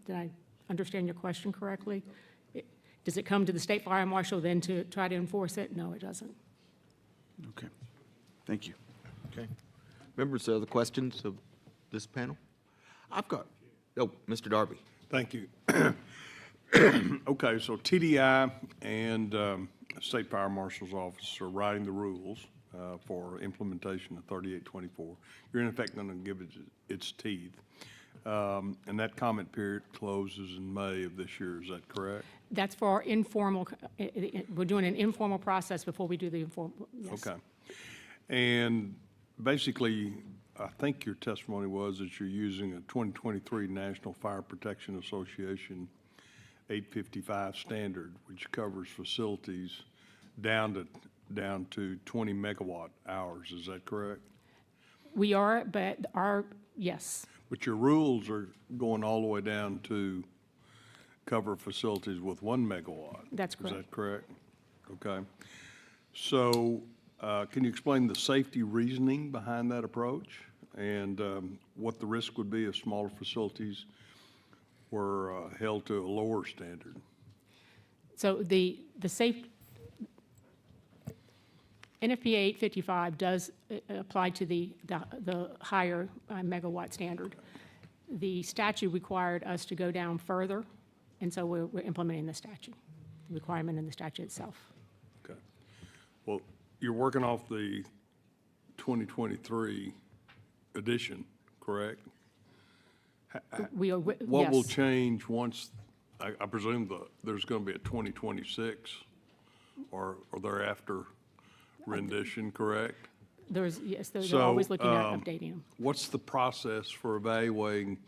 did I understand your question correctly? Does it come to the state fire marshal then to try to enforce it? No, it doesn't. Okay. Thank you. Okay. Members, other questions of this panel? Mr. Darby. Thank you. Okay, so TDI and State Fire Marshal's Office are writing the rules for implementation of 3824. You're in effect going to give it its teeth. And that comment period closes in May of this year, is that correct? That's for our informal, we're doing an informal process before we do the informal, yes. Okay. And basically, I think your testimony was that you're using a 2023 National Fire Protection Association 855 standard, which covers facilities down to 20 megawatt hours. Is that correct? We are, but yes. But your rules are going all the way down to cover facilities with 1 megawatt. That's correct. Is that correct? Okay. So can you explain the safety reasoning behind that approach and what the risk would be if smaller facilities were held to a lower standard? So the NFPA 855 does apply to the higher megawatt standard. The statute required us to go down further, and so we're implementing the statute, the requirement in the statute itself. Okay. Well, you're working off the 2023 edition, correct? What will change once, I presume there's going to be a 2026 or thereafter rendition, correct? Yes, they're always looking at updating them. What's the process for evaluating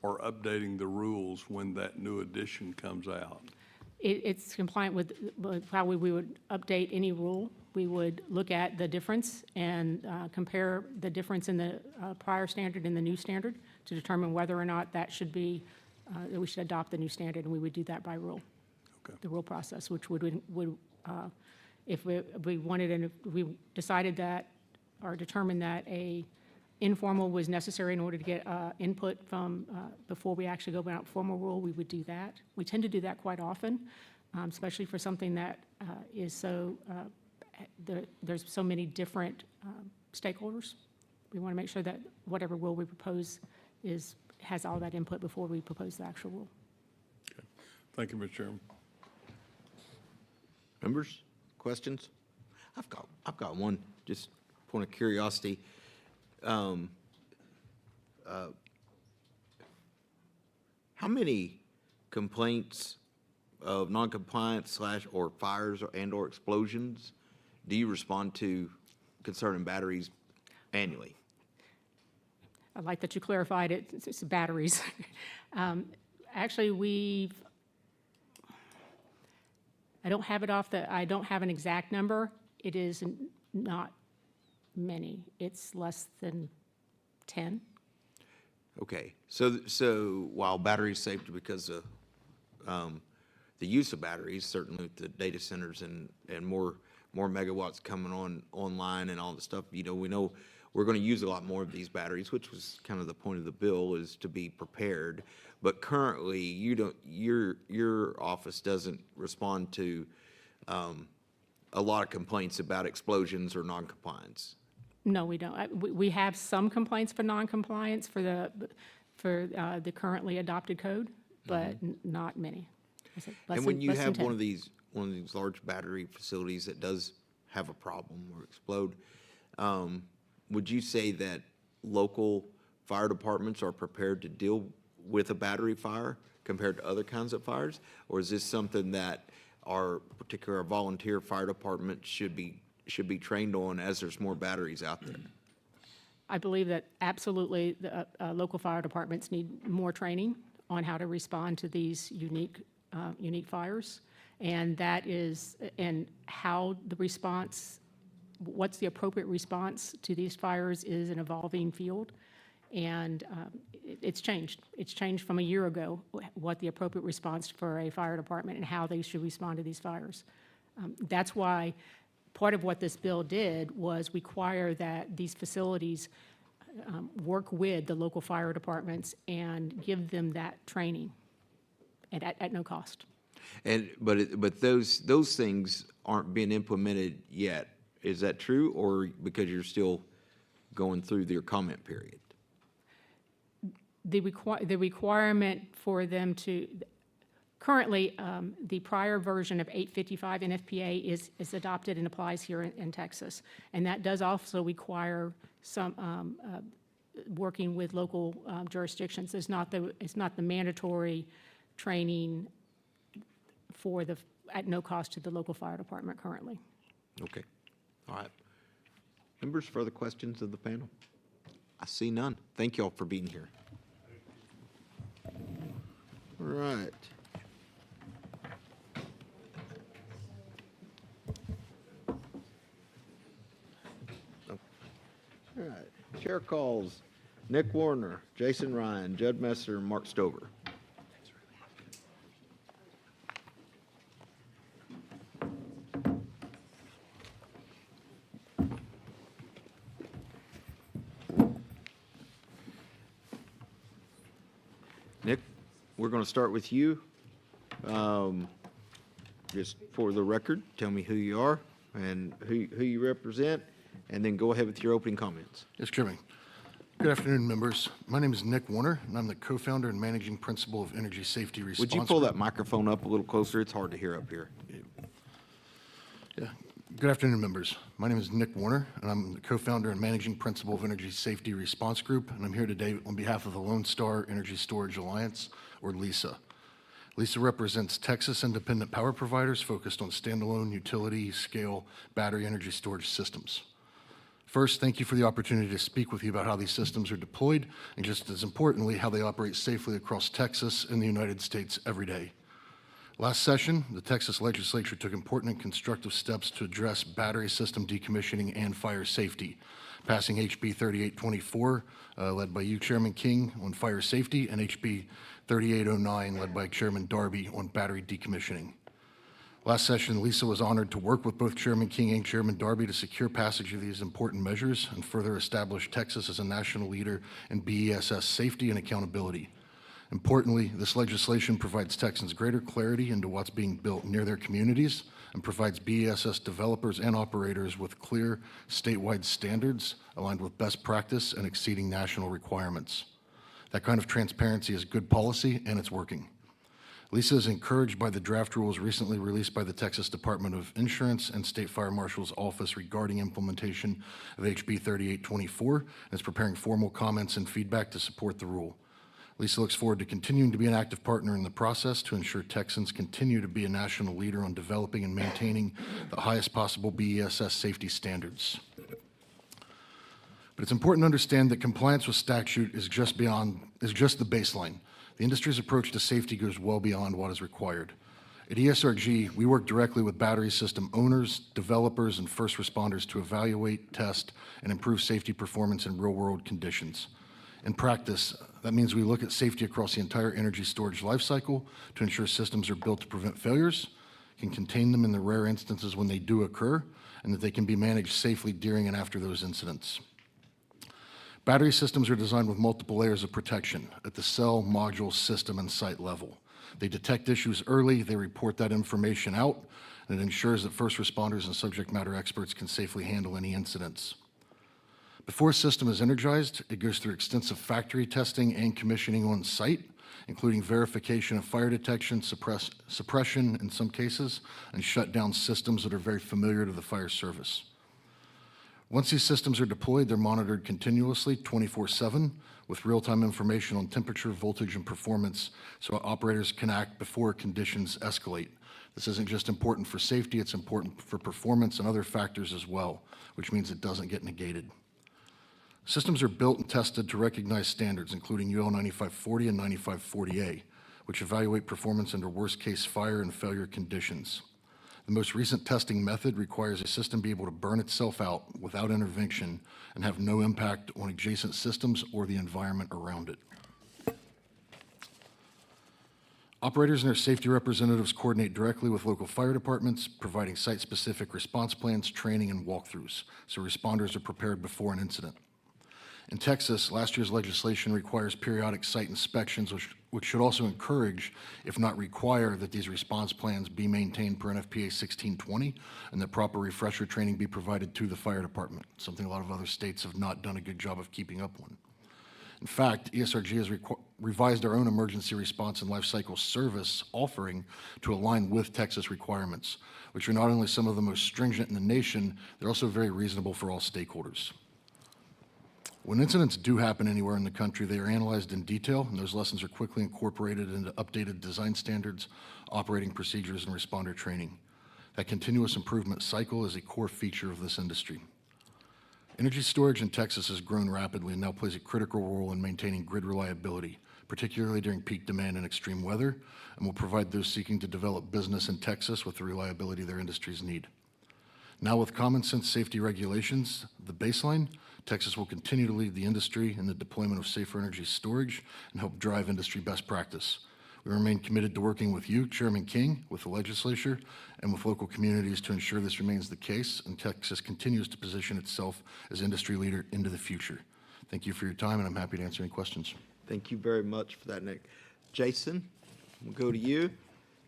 or updating the rules when that new edition comes out? It's compliant with how we would update any rule. We would look at the difference and compare the difference in the prior standard and the new standard to determine whether or not that should be that we should adopt the new standard, and we would do that by rule. Okay. The rule process, which would if we wanted, and if we decided that, or determined that a informal was necessary in order to get input from, before we actually go out formal rule, we would do that. We tend to do that quite often, especially for something that is so, there's so many different stakeholders. We want to make sure that whatever rule we propose has all that input before we propose the actual rule. Thank you, Mr. Chairman. Members, questions? I've got one, just point of curiosity. How many complaints of noncompliance or fires and/or explosions do you respond to concerning batteries annually? I like that you clarified it. It's batteries. Actually, I don't have it I don't have an exact number. It is not many. It's less than 10. Okay, so while batteries saved because of the use of batteries, certainly with the data centers and more megawatts coming online and all the stuff, we know we're going to use a lot more of these batteries, which was kind of the point of the bill, is to be prepared. But currently, your office doesn't respond to a lot of complaints about explosions or noncompliance. No, we don't. We have some complaints for noncompliance for the currently adopted code, but not many. And when you have one of these large battery facilities that does have a problem or explode, would you say that local fire departments are prepared to deal with a battery fire compared to other kinds of fires? Or is this something that our particular volunteer fire department should be trained on as there's more batteries out there? I believe that absolutely the local fire departments need more training on how to respond to these unique fires. And how the response, what's the appropriate response to these fires is an evolving field. And it's changed. It's changed from a year ago, what the appropriate response for a fire department and how they should respond to these fires. That's why part of what this bill did was require that these facilities work with the local fire departments and give them that training at no cost. But those things aren't being implemented yet. Is that true, or because you're still going through their comment period? The requirement for them to, currently, the prior version of 855 NFPA is adopted and applies here in Texas. And that does also require some working with local jurisdictions. It's not the mandatory training at no cost to the local fire department currently. Okay. All right. Members, further questions of the panel? I see none. Thank you all for being here. All right. All right. Chair calls Nick Warner, Jason Ryan, Judd Messer, and Mark Stover. Nick, we're going to start with you. Just for the record, tell me who you are and who you represent, and then go ahead with your opening comments. Yes, Chairman. Good afternoon, members. My name is Nick Warner, and I'm the co-founder and managing principal of Energy Safety Response. Would you pull that microphone up a little closer? It's hard to hear up here. Yeah. Good afternoon, members. My name is Nick Warner, and I'm the co-founder and managing principal of Energy Safety Response Group, and I'm here today on behalf of the Lone Star Energy Storage Alliance, or LISA. LISA represents Texas independent power providers focused on standalone utility-scale battery energy storage systems. First, thank you for the opportunity to speak with you about how these systems are deployed, and just as importantly, how they operate safely across Texas and the United States every day. Last session, the Texas legislature took important and constructive steps to address battery system decommissioning and fire safety, passing HB 3824, led by you, Chairman King, on fire safety, and HB 3809, led by Chairman Darby, on battery decommissioning. Last session, Lisa was honored to work with both Chairman King and Chairman Darby to secure passage of these important measures and further establish Texas as a national leader in BESS safety and accountability. Importantly, this legislation provides Texans greater clarity into what's being built near their communities and provides BESS developers and operators with clear statewide standards aligned with best practice and exceeding national requirements. That kind of transparency is good policy, and it's working. Lisa is encouraged by the draft rules recently released by the Texas Department of Insurance and State Fire Marshal's Office regarding implementation of HB 3824 and is preparing formal comments and feedback to support the rule. Lisa looks forward to continuing to be an active partner in the process to ensure Texans continue to be a national leader on developing and maintaining the highest possible BESS safety standards. But it's important to understand that compliance with statute is just the baseline. The industry's approach to safety goes well beyond what is required. At ESRG, we work directly with battery system owners, developers, and first responders to evaluate, test, and improve safety performance in real-world conditions. In practice, that means we look at safety across the entire energy storage lifecycle to ensure systems are built to prevent failures, can contain them in the rare instances when they do occur, and that they can be managed safely during and after those incidents. Battery systems are designed with multiple layers of protection at the cell, module, system, and site level. They detect issues early, they report that information out, and it ensures that first responders and subject matter experts can safely handle any incidents. Before a system is energized, it goes through extensive factory testing and commissioning on site, including verification of fire detection, suppression in some cases, and shut down systems that are very familiar to the fire service. Once these systems are deployed, they're monitored continuously 24/7 with real-time information on temperature, voltage, and performance so operators can act before conditions escalate. This isn't just important for safety, it's important for performance and other factors as well, which means it doesn't get negated. Systems are built and tested to recognize standards, including UL 9540 and 9540A, which evaluate performance under worst-case fire and failure conditions. The most recent testing method requires a system be able to burn itself out without intervention and have no impact on adjacent systems or the environment around it. Operators and their safety representatives coordinate directly with local fire departments, providing site-specific response plans, training, and walkthroughs, so responders are prepared before an incident. In Texas, last year's legislation requires periodic site inspections, which should also encourage, if not require, that these response plans be maintained per NFPA 1620 and that proper refresher training be provided to the fire department, something a lot of other states have not done a good job of keeping up on. In fact, ESRG has revised our own emergency response and life cycle service offering to align with Texas requirements, which are not only some of the most stringent in the nation, they're also very reasonable for all stakeholders. When incidents do happen anywhere in the country, they are analyzed in detail, and those lessons are quickly incorporated into updated design standards, operating procedures, and responder training. That continuous improvement cycle is a core feature of this industry. Energy storage in Texas has grown rapidly and now plays a critical role in maintaining grid reliability, particularly during peak demand and extreme weather, and will provide those seeking to develop business in Texas with the reliability their industries need. Now with common sense safety regulations, the baseline, Texas will continue to lead the industry in the deployment of safer energy storage and help drive industry best practice. We remain committed to working with you, Chairman King, with the legislature, and with local communities to ensure this remains the case and Texas continues to position itself as industry leader into the future. Thank you for your time, and I'm happy to answer any questions. Thank you very much for that, Nick. Jason, we'll go to you.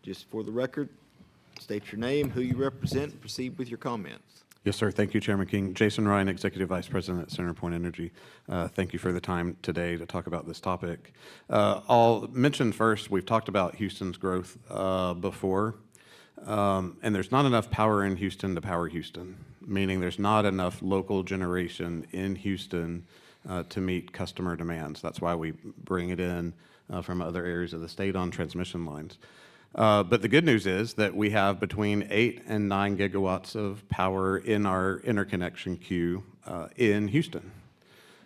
Just for the record, state your name, who you represent, and proceed with your comments. Yes, sir. Thank you, Chairman King. Jason Ryan, Executive Vice President at CenterPoint Energy. Thank you for the time today to talk about this topic. I'll mention first, we've talked about Houston's growth before, and there's not enough power in Houston to power Houston, meaning there's not enough local generation in Houston to meet customer demands. That's why we bring it in from other areas of the state on transmission lines. But the good news is that we have between 8 and 9 gigawatts of power in our interconnection queue in Houston.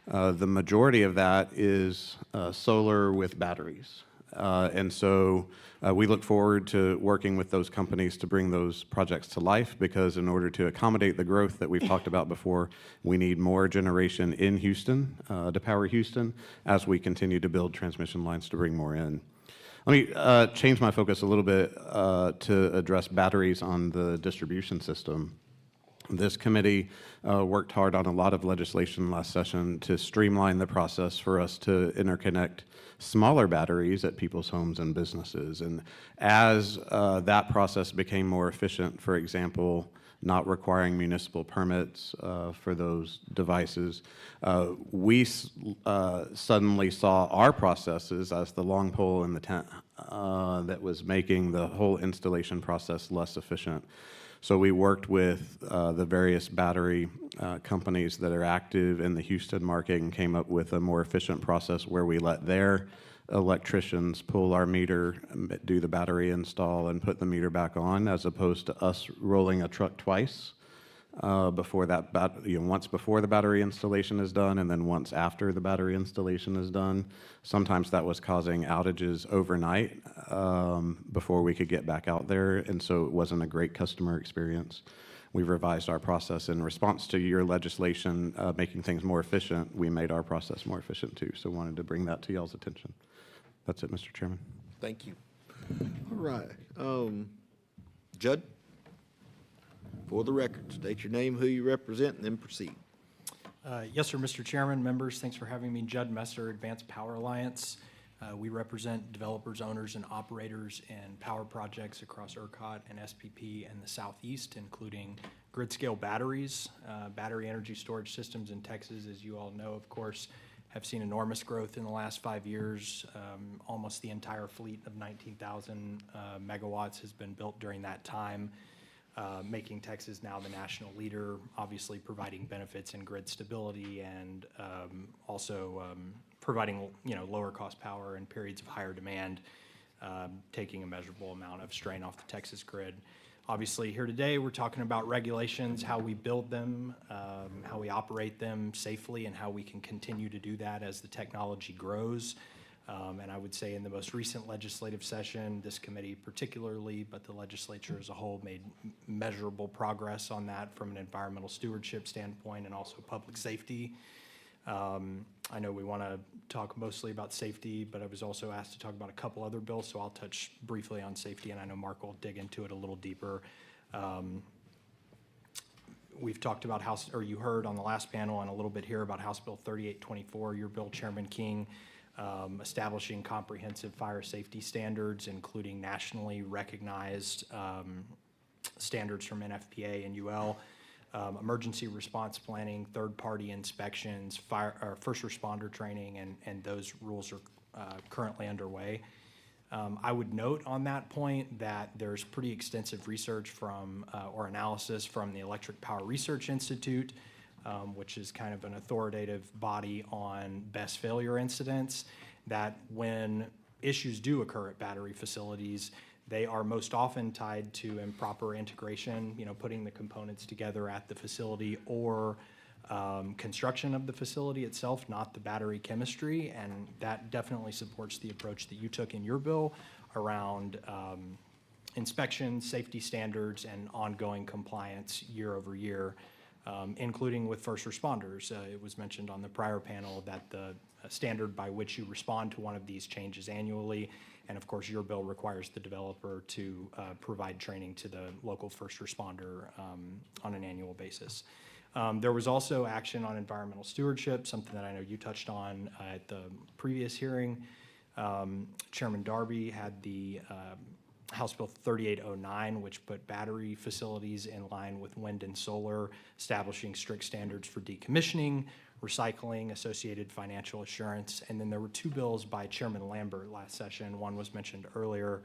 The majority of that is solar with batteries. And so we look forward to working with those companies to bring those projects to life, because in order to accommodate the growth that we've talked about before, we need more generation in Houston to power Houston as we continue to build transmission lines to bring more in. Let me change my focus a little bit to address batteries on the distribution system. This committee worked hard on a lot of legislation last session to streamline the process for us to interconnect smaller batteries at people's homes and businesses. And as that process became more efficient, for example, not requiring municipal permits for those devices, we suddenly saw our processes as the long pole in the tent that was making the whole installation process less efficient. So we worked with the various battery companies that are active in the Houston market and came up with a more efficient process where we let their electricians pull our meter, do the battery install, and put the meter back on, as opposed to us rolling a truck twice before that, once before the battery installation is done and then once after the battery installation is done. Sometimes that was causing outages overnight before we could get back out there, and so it wasn't a great customer experience. We've revised our process in response to your legislation making things more efficient. We made our process more efficient too, so wanted to bring that to y'all's attention. That's it, Mr. Chairman. Thank you. All right. Judd, for the record, state your name, who you represent, and then proceed. Yes, sir, Mr. Chairman, members, thanks for having me. Judd Messer, Advanced Power Alliance. We represent developers, owners, and operators in power projects across ERCOT and SPP and the Southeast, including grid-scale batteries. Battery energy storage systems in Texas, as you all know, of course, have seen enormous growth in the last 5 years. Almost the entire fleet of 19,000 megawatts has been built during that time, making Texas now the national leader, obviously providing benefits in grid stability and also providing lower cost power in periods of higher demand, taking a measurable amount of strain off the Texas grid. Obviously, here today, we're talking about regulations, how we build them, how we operate them safely, and how we can continue to do that as the technology grows. And I would say in the most recent legislative session, this committee particularly, but the legislature as a whole, made measurable progress on that from an environmental stewardship standpoint and also public safety. I know we want to talk mostly about safety, but I was also asked to talk about a couple other bills, so I'll touch briefly on safety, and I know Mark will dig into it a little deeper. We've talked about you heard on the last panel and a little bit here about House Bill 3824, your bill, Chairman King, establishing comprehensive fire safety standards, including nationally recognized standards from NFPA and UL. Emergency response planning, third-party inspections, first responder training, and those rules are currently underway. I would note on that point that there's pretty extensive research from, or analysis from the Electric Power Research Institute, which is kind of an authoritative body on BESS failure incidents, that when issues do occur at battery facilities, they are most often tied to improper integration, putting the components together at the facility, or construction of the facility itself, not the battery chemistry. And that definitely supports the approach that you took in your bill around inspection, safety standards, and ongoing compliance year over year, including with first responders. It was mentioned on the prior panel that the standard by which you respond to one of these changes annually. And of course, your bill requires the developer to provide training to the local first responder on an annual basis. There was also action on environmental stewardship, something that I know you touched on at the previous hearing. Chairman Darby had the House Bill 3809, which put battery facilities in line with wind and solar, establishing strict standards for decommissioning, recycling, associated financial assurance. And then there were two bills by Chairman Lambert last session. One was mentioned earlier.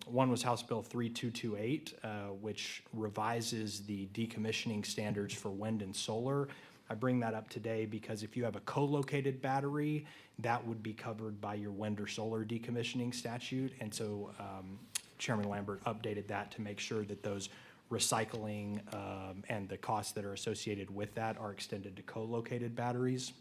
One was House Bill 3228, which revises the decommissioning standards for wind and solar. I bring that up today because if you have a co-located battery, that would be covered by your wind or solar decommissioning statute. And so Chairman Lambert updated that to make sure that those recycling and the costs that are associated with that are extended to co-located batteries.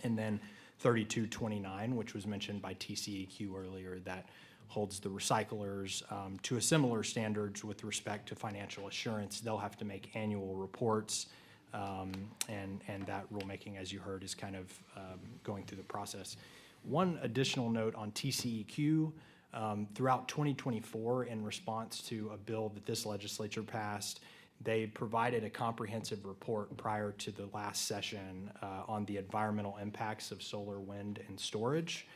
And then 3229, which was mentioned by TCEQ earlier, that holds the recyclers to a similar standards with respect to financial assurance. They'll have to make annual reports, and that rulemaking, as you heard, is kind of going through the process. One additional note on TCEQ, throughout 2024, in response to a bill that this legislature passed, they provided a comprehensive report prior to the last session on the environmental impacts of solar, wind, and storage.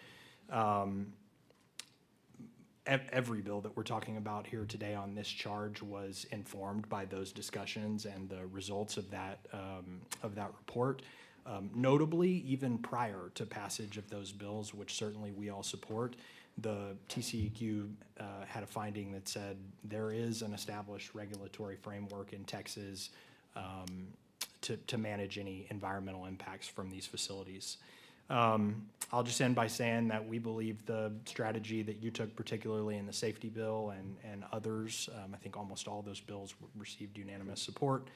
Every bill that we're talking about here today on this charge was informed by those discussions and the results of that report. Notably, even prior to passage of those bills, which certainly we all support, the TCEQ had a finding that said there is an established regulatory framework in Texas to manage any environmental impacts from these facilities. I'll just end by saying that we believe the strategy that you took, particularly in the safety bill and others, I think almost all those bills received unanimous support.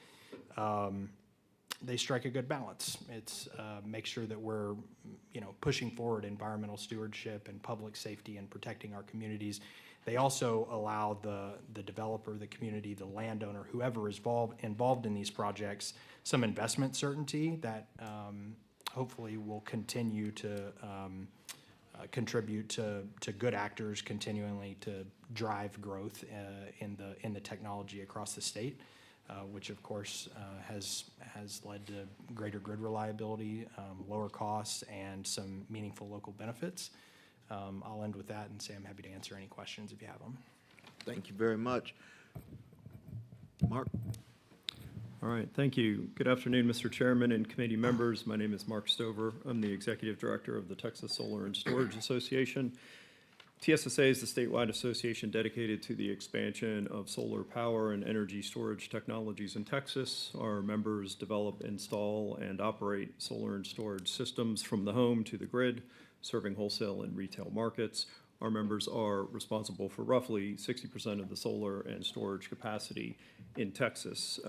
They strike a good balance. It's make sure that we're, pushing forward environmental stewardship and public safety and protecting our communities. They also allow the developer, the community, the landowner, whoever is involved in these projects, some investment certainty that hopefully will continue to contribute to good actors continually to drive growth in the technology across the state, which of course has led to greater grid reliability, lower costs, and some meaningful local benefits. I'll end with that and say I'm happy to answer any questions if you have them. Thank you very much. Mark? All right, thank you. Good afternoon, Mr. Chairman and committee members. My name is Mark Stover. I'm the Executive Director of the Texas Solar and Storage Association. TSSA is the statewide association dedicated to the expansion of solar power and energy storage technologies in Texas. Our members develop, install, and operate solar and storage systems from the home to the grid, serving wholesale and retail markets. Our members are responsible for roughly 60% of the solar and storage capacity in Texas.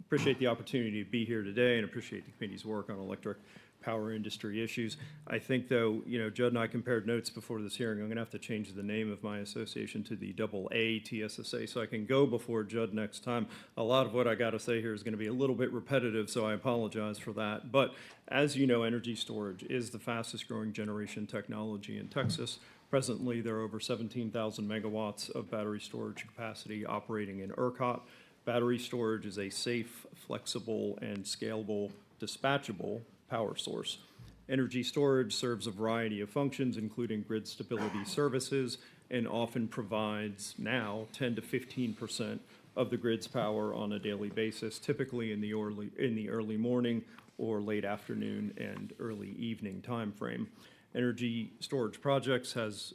Appreciate the opportunity to be here today and appreciate the committee's work on electric power industry issues. I think, though, Judd and I compared notes before this hearing. I'm going to have to change the name of my association to the AA TSSA so I can go before Judd next time. A lot of what I got to say here is going to be a little bit repetitive, so I apologize for that. But as you know, energy storage is the fastest growing generation technology in Texas. Presently, there are over 17,000 megawatts of battery storage capacity operating in ERCOT. Battery storage is a safe, flexible, and scalable, dispatchable power source. Energy storage serves a variety of functions, including grid stability services, and often provides now 10 to 15% of the grid's power on a daily basis, typically in the early morning or late afternoon and early evening timeframe. Energy storage projects, as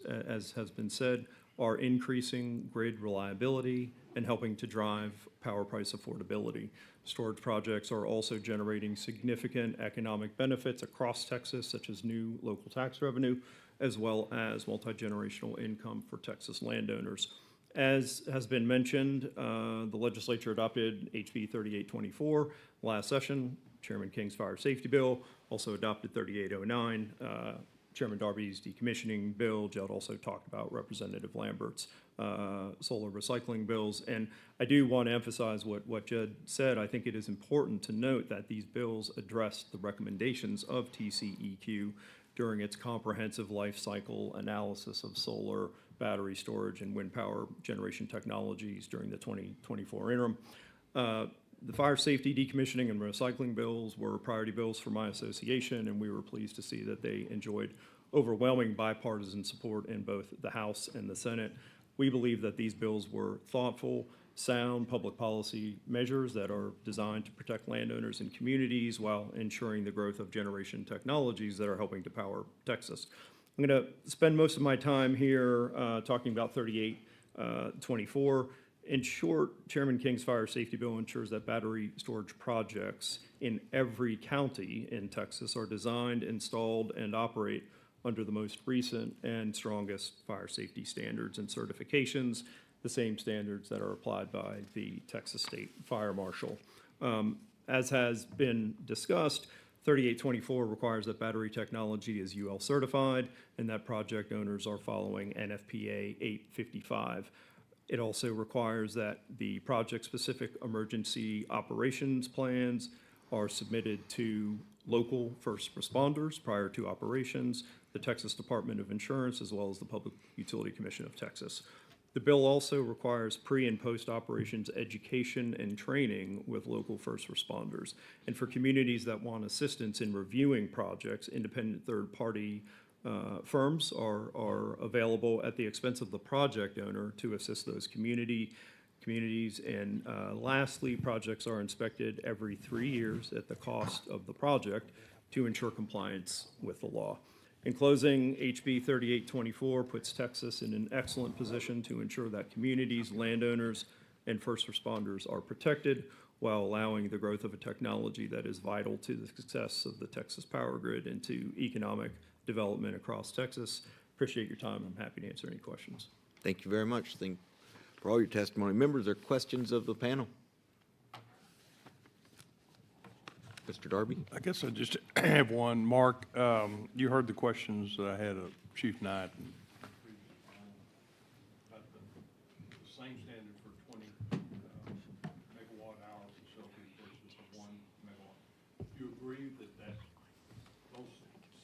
has been said, are increasing grid reliability and helping to drive power price affordability. Storage projects are also generating significant economic benefits across Texas, such as new local tax revenue, as well as multi-generational income for Texas landowners. As has been mentioned, the legislature adopted HB 3824 last session, Chairman King's fire safety bill, also adopted 3809, Chairman Darby's decommissioning bill. Judd also talked about Representative Lambert's solar recycling bills. And I do want to emphasize what Judd said. I think it is important to note that these bills address the recommendations of TCEQ during its comprehensive life cycle analysis of solar, battery storage, and wind power generation technologies during the 2024 interim. The fire safety, decommissioning, and recycling bills were priority bills for my association, and we were pleased to see that they enjoyed overwhelming bipartisan support in both the House and the Senate. We believe that these bills were thoughtful, sound public policy measures that are designed to protect landowners and communities while ensuring the growth of generation technologies that are helping to power Texas. I'm going to spend most of my time here talking about 3824. In short, Chairman King's fire safety bill ensures that battery storage projects in every county in Texas are designed, installed, and operate under the most recent and strongest fire safety standards and certifications, the same standards that are applied by the Texas State Fire Marshal. As has been discussed, 3824 requires that battery technology is UL certified and that project owners are following NFPA 855. It also requires that the project-specific emergency operations plans are submitted to local first responders prior to operations, the Texas Department of Insurance, as well as the Public Utility Commission of Texas. The bill also requires pre- and post-operations education and training with local first responders. And for communities that want assistance in reviewing projects, independent third-party firms are available at the expense of the project owner to assist those communities. And lastly, projects are inspected every 3 years at the cost of the project to ensure compliance with the law. In closing, HB 3824 puts Texas in an excellent position to ensure that communities, landowners, and first responders are protected while allowing the growth of a technology that is vital to the success of the Texas power grid and to economic development across Texas. Appreciate your time. I'm happy to answer any questions. Thank you very much. Thank for all your testimony. Members, are questions of the panel? Mr. Darby? I guess I just have one. Mark, you heard the questions that I had of Chief Knight. About the same standard for 20 megawatt hour facility versus the 1 megawatt. Do you agree that those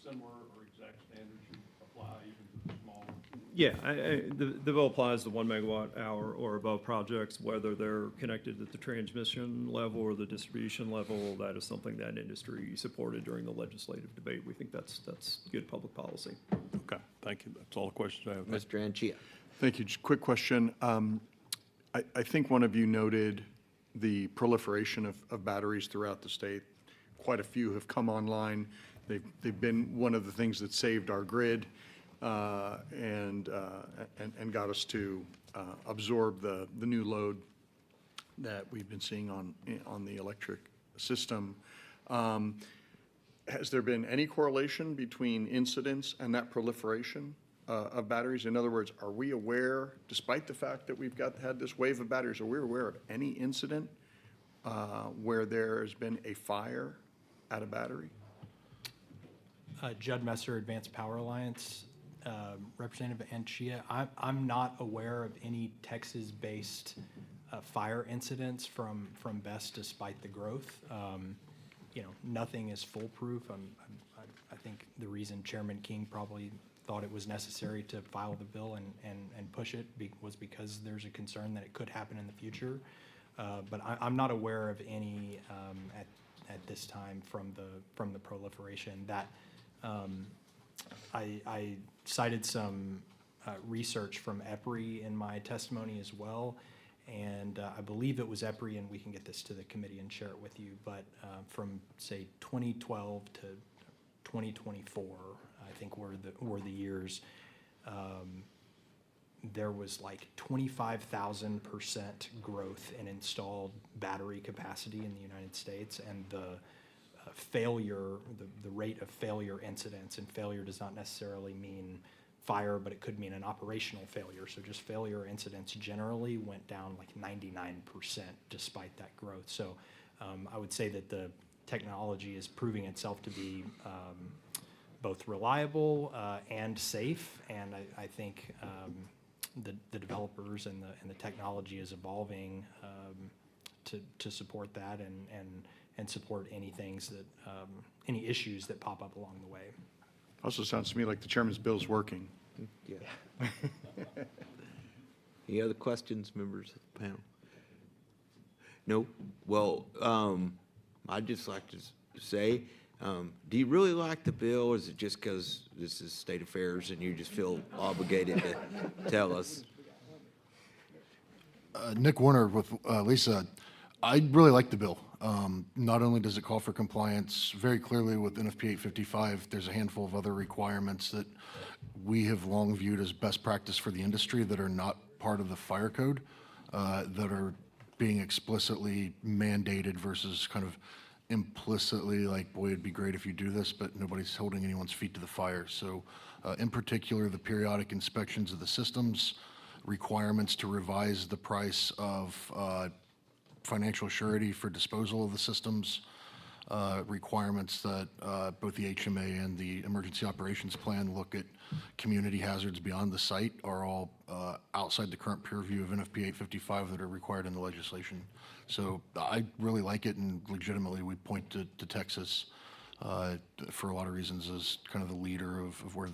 similar or exact standards should apply even to the smaller? Yeah, the bill applies to 1 megawatt hour or above projects, whether they're connected at the transmission level or the distribution level. That is something that industry supported during the legislative debate. We think that's good public policy. Okay, thank you. That's all the questions I have. Mr. Anchia. Thank you. Just a quick question. I think one of you noted the proliferation of batteries throughout the state. Quite a few have come online. They've been one of the things that saved our grid and got us to absorb the new load that we've been seeing on the electric system. Has there been any correlation between incidents and that proliferation of batteries? In other words, are we aware, despite the fact that we've had this wave of batteries, are we aware of any incident where there has been a fire at a battery? Judd Messer, Advanced Power Alliance. Representative Anchia, I'm not aware of any Texas-based fire incidents from BEST despite the growth. Nothing is foolproof. I think the reason Chairman King probably thought it was necessary to file the bill and push it was because there's a concern that it could happen in the future. But I'm not aware of any at this time from the proliferation. That I cited some research from EPRI in my testimony as well, and I believe it was EPRI, and we can get this to the committee and share it with you, but from, say, 2012 to 2024, I think were the years, there was like 25,000% growth in installed battery capacity in the United States, and the rate of failure incidents, and failure does not necessarily mean fire, but it could mean an operational failure. So just failure incidents generally went down like 99% despite that growth. So I would say that the technology is proving itself to be both reliable and safe, and I think the developers and the technology is evolving to support that and support any issues that pop up along the way. Also sounds to me like the chairman's bill is working. Yeah. Any other questions, members of the panel? No? Well, I'd just like to say, do you really like the bill, or is it just because this is state affairs and you just feel obligated to tell us? Nick Warner with Lisa. I really like the bill. Not only does it call for compliance very clearly with NFPA 855, there's a handful of other requirements that we have long viewed as best practice for the industry that are not part of the fire code, that are being explicitly mandated versus kind of implicitly like, boy, it'd be great if you do this, but nobody's holding anyone's feet to the fire. So in particular, the periodic inspections of the systems, requirements to revise the price of financial surety for disposal of the systems, requirements that both the HMA and the Emergency Operations Plan look at community hazards beyond the site are all outside the current peer review of NFPA 855 that are required in the legislation. So I really like it, and legitimately we point to Texas for a lot of reasons as kind of the leader of where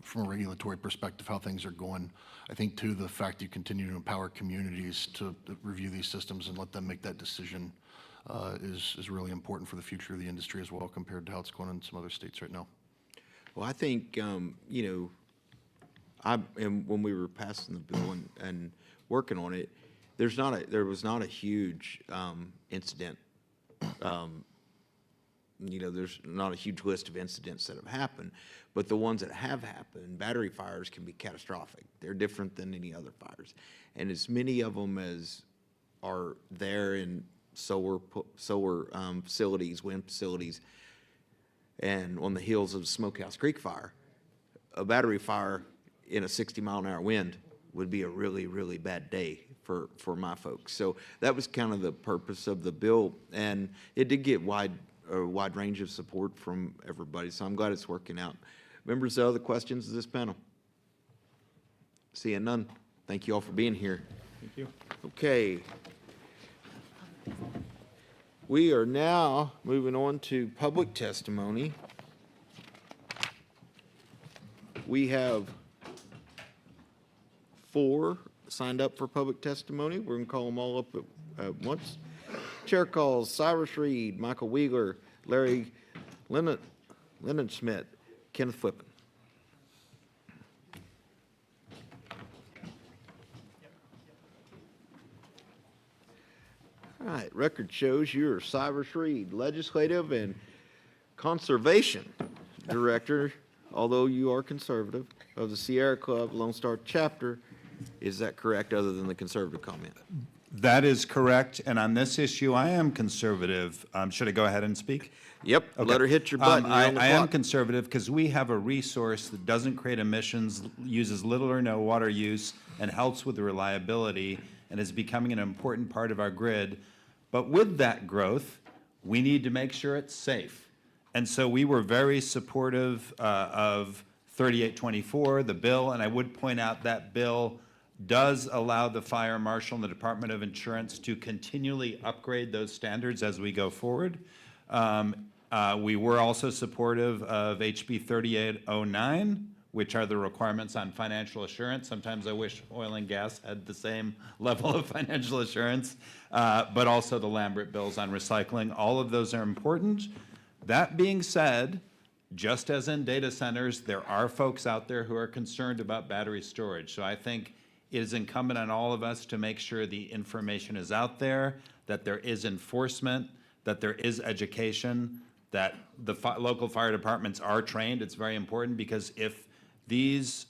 from a regulatory perspective, how things are going. I think too, the fact you continue to empower communities to review these systems and let them make that decision is really important for the future of the industry as well, compared to how it's going in some other states right now. Well, I think, you know, and when we were passing the bill and working on it, there was not a huge incident. You know, there's not a huge list of incidents that have happened, but the ones that have happened, battery fires can be catastrophic. They're different than any other fires. And as many of them as are there in solar facilities, wind facilities, and on the heels of Smokehouse Creek fire, a battery fire in a 60-mile-an-hour wind would be a really, really bad day for my folks. So that was kind of the purpose of the bill, and it did get a wide range of support from everybody, so I'm glad it's working out. Members, other questions of this panel? Seeing none, thank you all for being here. Thank you. Okay. We are now moving on to public testimony. We have 4 signed up for public testimony. We're going to call them all up at once. Chair calls Cyrus Reed, Michael Wheeler, Larry Lennon-Schmidt, Kenneth Flippen. All right, record shows you're Cyrus Reed, Legislative and Conservation Director, although you are conservative, of the Sierra Club Lone Star Chapter. Is that correct, other than the conservative comment? That is correct, and on this issue, I am conservative. Should I go ahead and speak? Yep, Okay. let her hit your button. You're on the I am clock. conservative because we have a resource that doesn't create emissions, uses little or no water use, and helps with the reliability, and is becoming an important part of our grid. But with that growth, we need to make sure it's safe. And so we were very supportive of 3824, the bill, and I would point out that bill does allow the fire marshal and the Department of Insurance to continually upgrade those standards as we go forward. We were also supportive of HB 3809, which are the requirements on financial assurance. Sometimes I wish oil and gas had the same level of financial assurance, but also the Lambert bills on recycling. All of those are important. That being said, just as in data centers, there are folks out there who are concerned about battery storage. So I think it is incumbent on all of us to make sure the information is out there, that there is enforcement, that there is education, that the local fire departments are trained. It's very important, because if these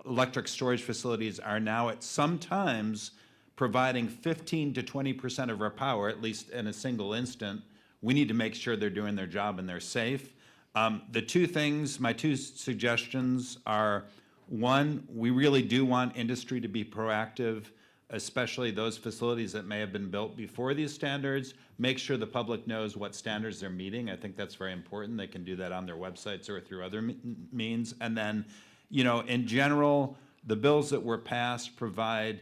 electric storage facilities are now at sometimes providing 15 to 20% of our power, at least in a single instant, we need to make sure they're doing their job and they're safe. The two things, my two suggestions are, one, we really do want industry to be proactive, especially those facilities that may have been built before these standards. Make sure the public knows what standards they're meeting. I think that's very important. They can do that on their websites or through other means. And then, you know, in general, the bills that were passed provide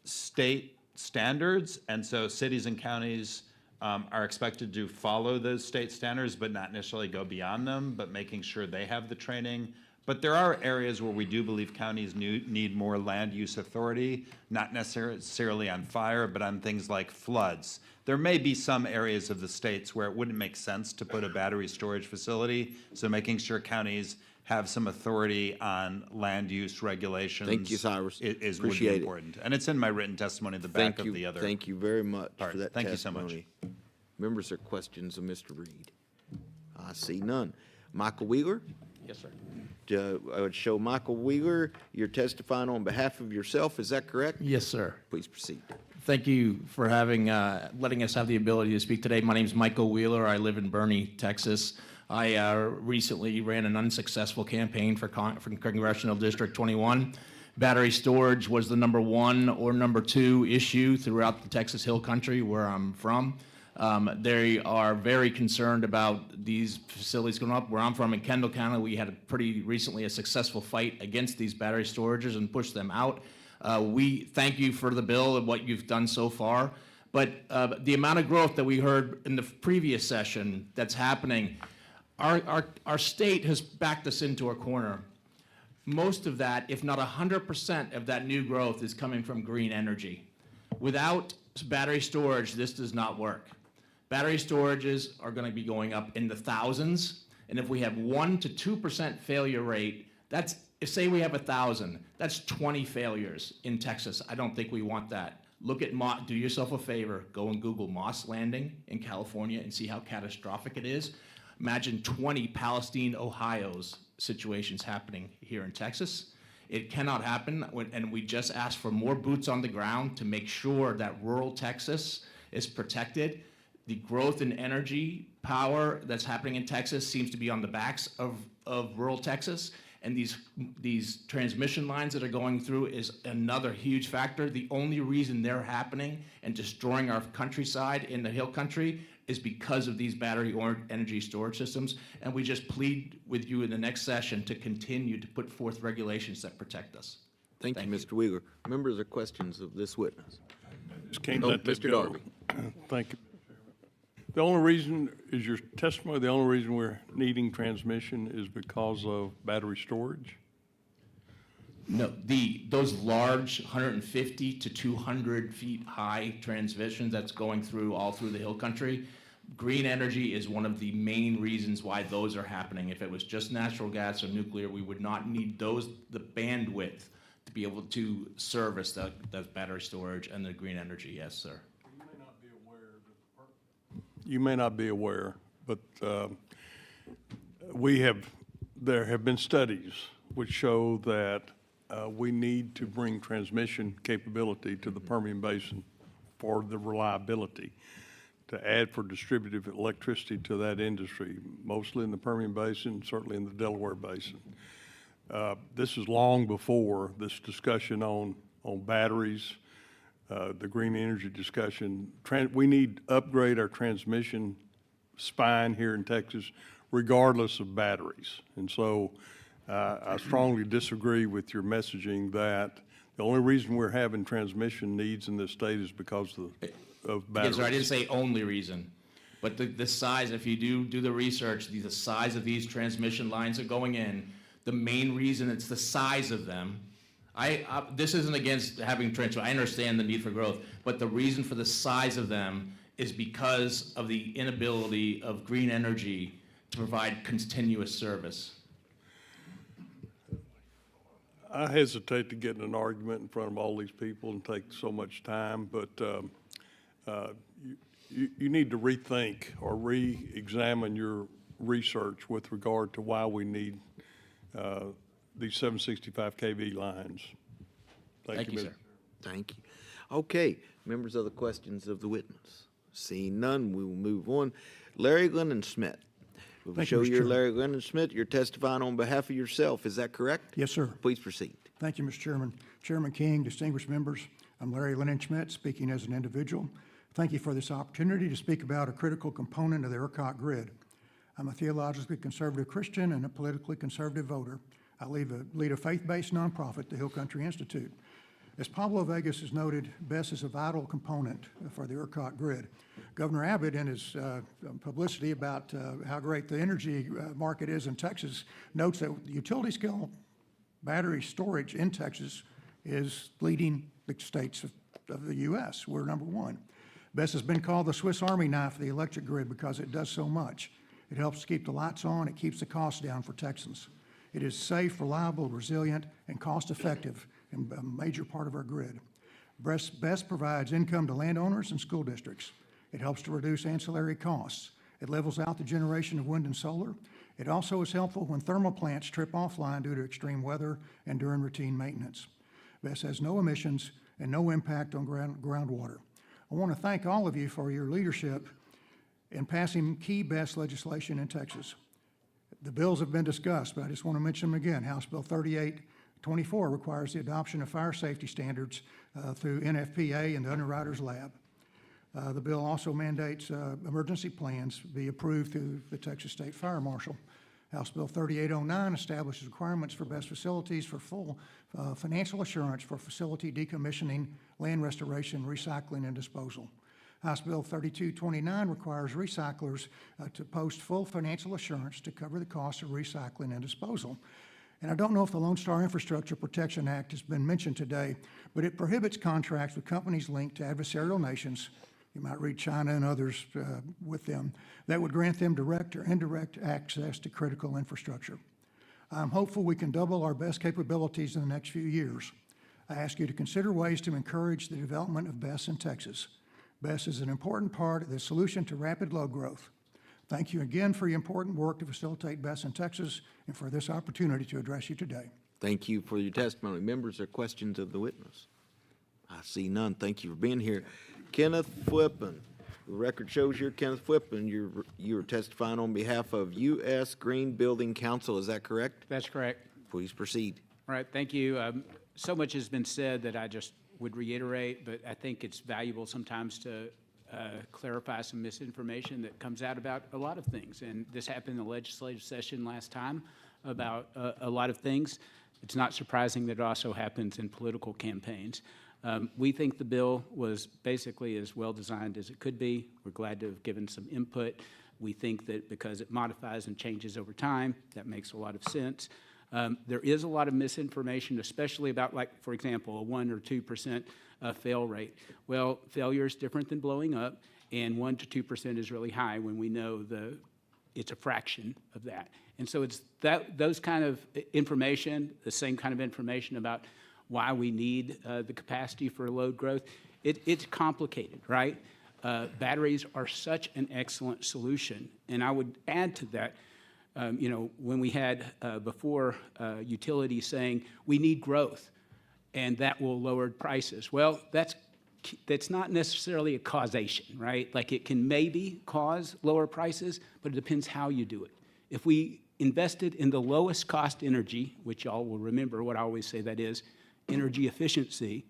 state standards, and so cities and counties are expected to follow those state standards, but not necessarily go beyond them, but making sure they have the training. But there are areas where we do believe counties need more land use authority, not necessarily on fire, but on things like floods. There may be some areas of the states where it wouldn't make sense to put a battery storage facility, so making sure counties have some authority on land use regulations. Thank you, Cyrus. Would be Appreciate it. important. And it's in my written testimony at the back of the other. Thank you very much part. for that Thank you so much. testimony. Members, or questions of Mr. Reed? I see none. Michael Wheeler? Yes, sir. I would show Michael Wheeler, you're testifying on behalf of yourself, is that correct? Yes, sir. Please proceed. Thank you for letting us have the ability to speak today. My name is Michael Wheeler. I live in Boerne, Texas. I recently ran an unsuccessful campaign for Congressional District 21. Battery storage was the #1 or #2 issue throughout the Texas Hill Country where I'm from. They are very concerned about these facilities going up. Where I'm from in Kendall County, we had pretty recently a successful fight against these battery storages and pushed them out. We thank you for the bill and what you've done so far. But the amount of growth that we heard in the previous session that's happening, our state has backed us into a corner. Most of that, if not 100% of that new growth, is coming from green energy. Without battery storage, this does not work. Battery storages are going to be going up in the thousands, and if we have 1 to 2% failure rate, that's, say we have 1,000, that's 20 failures in Texas. I don't think we want that. Look at, do yourself a favor, go and Google Moss Landing in California and see how catastrophic it is. Imagine 20 Palestine, Ohio's situations happening here in Texas. It cannot happen, and we just ask for more boots on the ground to make sure that rural Texas is protected. The growth in energy power that's happening in Texas seems to be on the backs of rural Texas, and these transmission lines that are going through is another huge factor. The only reason they're happening and destroying our countryside in the hill country is because of these battery or energy storage systems, and we just plead with you in the next session to continue to put forth regulations that protect us. Thank you, Mr. Wheeler. Members or questions of this witness? Just can't let that go. Darby. Thank you. The only reason, is your testimony, the only reason we're needing transmission is because of battery storage? No, those large 150 to 200 feet high transmissions that's going through all through the hill country, green energy is one of the main reasons why those are happening. If it was just natural gas or nuclear, we would not need the bandwidth to be able to service the battery storage and the green energy. Yes, sir. You may not be aware, but there have been studies which show that we need to bring transmission capability to the Permian Basin for the reliability, to add for distributed electricity to that industry, mostly in the Permian Basin, certainly in the Delaware Basin. This is long before this discussion on batteries, the green energy discussion. We need to upgrade our transmission spine here in Texas regardless of batteries. And so I strongly disagree with your messaging that the only reason we're having transmission needs in this state is because of batteries. Yes, sir, I didn't say only reason, but the size, if you do the research, the size of these transmission lines are going in, the main reason it's the size of them. This isn't against having transmission. I understand the need for growth, but the reason for the size of them is because of the inability of green energy to provide continuous service. I hesitate to get in an argument in front of all these people and take so much time, but you need to rethink or re-examine your research with regard to why we need these 765 kV lines. Thank you, sir. Thank you. Okay, members, other questions of the witness? Seeing none, we will move on. Larry Glennon Smith. We'll Thank show you, Mr. you Chairman. Larry Glennon Smith. You're testifying on behalf of yourself. Is that correct? Yes, sir. Please proceed. Thank you, Mr. Chairman. Chairman King, distinguished members, I'm Larry Lennon-Schmidt, speaking as an individual. Thank you for this opportunity to speak about a critical component of the ERCOT grid. I'm a theologically conservative Christian and a politically conservative voter. I lead a faith-based nonprofit, the Hill Country Institute. As Pablo Vegas has noted, BESS is a vital component for the ERCOT grid. Governor Abbott, in his publicity about how great the energy market is in Texas, notes that utility-scale battery storage in Texas is leading the states of the U.S. We're number one. BESS has been called the Swiss Army knife of the electric grid because it does so much. It helps to keep the lights on. It keeps the costs down for Texans. It is safe, reliable, resilient, and cost-effective and a major part of our grid. BESS provides income to landowners and school districts. It helps to reduce ancillary costs. It levels out the generation of wind and solar. It also is helpful when thermal plants trip offline due to extreme weather and during routine maintenance. BESS has no emissions and no impact on groundwater. I want to thank all of you for your leadership in passing key BESS legislation in Texas. The bills have been discussed, but I just want to mention them again. House Bill 3824 requires the adoption of fire safety standards through NFPA and the Underwriters Lab. The bill also mandates emergency plans be approved through the Texas State Fire Marshal. House Bill 3809 establishes requirements for best facilities for full financial assurance for facility decommissioning, land restoration, recycling, and disposal. House Bill 3229 requires recyclers to post full financial assurance to cover the cost of recycling and disposal. And I don't know if the Lone Star Infrastructure Protection Act has been mentioned today, but it prohibits contracts with companies linked to adversarial nations, you might read China and others with them, that would grant them direct or indirect access to critical infrastructure. I'm hopeful we can double our BESS capabilities in the next few years. I ask you to consider ways to encourage the development of BESS in Texas. BESS is an important part of the solution to rapid load growth. Thank you again for your important work to facilitate BESS in Texas and for this opportunity to address you today. Thank you for your testimony. Members, are questions of the witness? I see none. Thank you for being here. Kenneth Flippen. The record shows you're Kenneth Flippen. You're testifying on behalf of U.S. Green Building Council. Is that correct? That's correct. Please proceed. All right, thank you. So much has been said that I just would reiterate, but I think it's valuable sometimes to clarify some misinformation that comes out about a lot of things. And this happened in the legislative session last time about a lot of things. It's not surprising that it also happens in political campaigns. We think the bill was basically as well designed as it could be. We're glad to have given some input. We think that because it modifies and changes over time, that makes a lot of sense. There is a lot of misinformation, especially about, like, for example, a 1 or 2% fail rate. Well, failure is different than blowing up, and 1 to 2% is really high when we know it's a fraction of that. And so it's those kind of information, the same kind of information about why we need the capacity for load growth. It's complicated, right? Batteries are such an excellent solution. And I would add to that, when we had before utilities saying we need growth and that will lower prices. Well, that's not necessarily a causation, right? Like, it can maybe cause lower prices, but it depends how you do it. If we invested in the lowest cost energy, which y'all will remember what I always say that is, energy efficiency,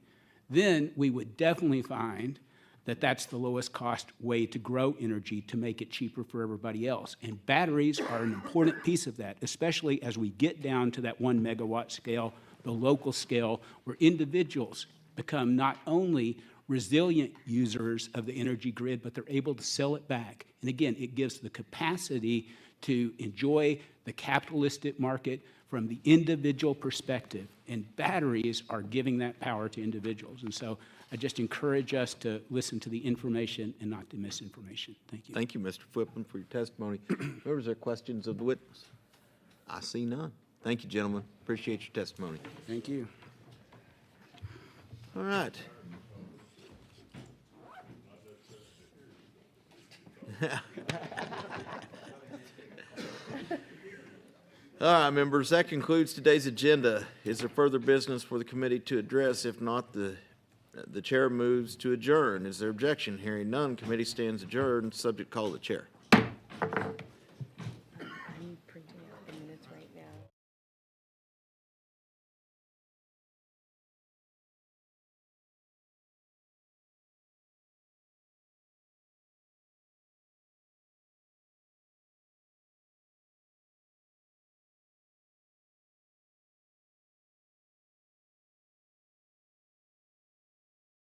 then we would definitely find that that's the lowest cost way to grow energy to make it cheaper for everybody else. And batteries are an important piece of that, especially as we get down to that 1 megawatt scale, the local scale, where individuals become not only resilient users of the energy grid, but they're able to sell it back. And again, it gives the capacity to enjoy the capitalistic market from the individual perspective. And batteries are giving that power to individuals. And so I just encourage us to listen to the information and not the misinformation. Thank you. Thank you, Mr. Flippen, for your testimony. Members, are questions of the witness? I see none. Thank you, gentlemen. Appreciate your testimony. Thank you. All right. All right, members, that concludes today's agenda. Is there further business for the committee to address? If not, the chair moves to adjourn. Is there objection? Hearing none, committee stands adjourned. Subject call the chair.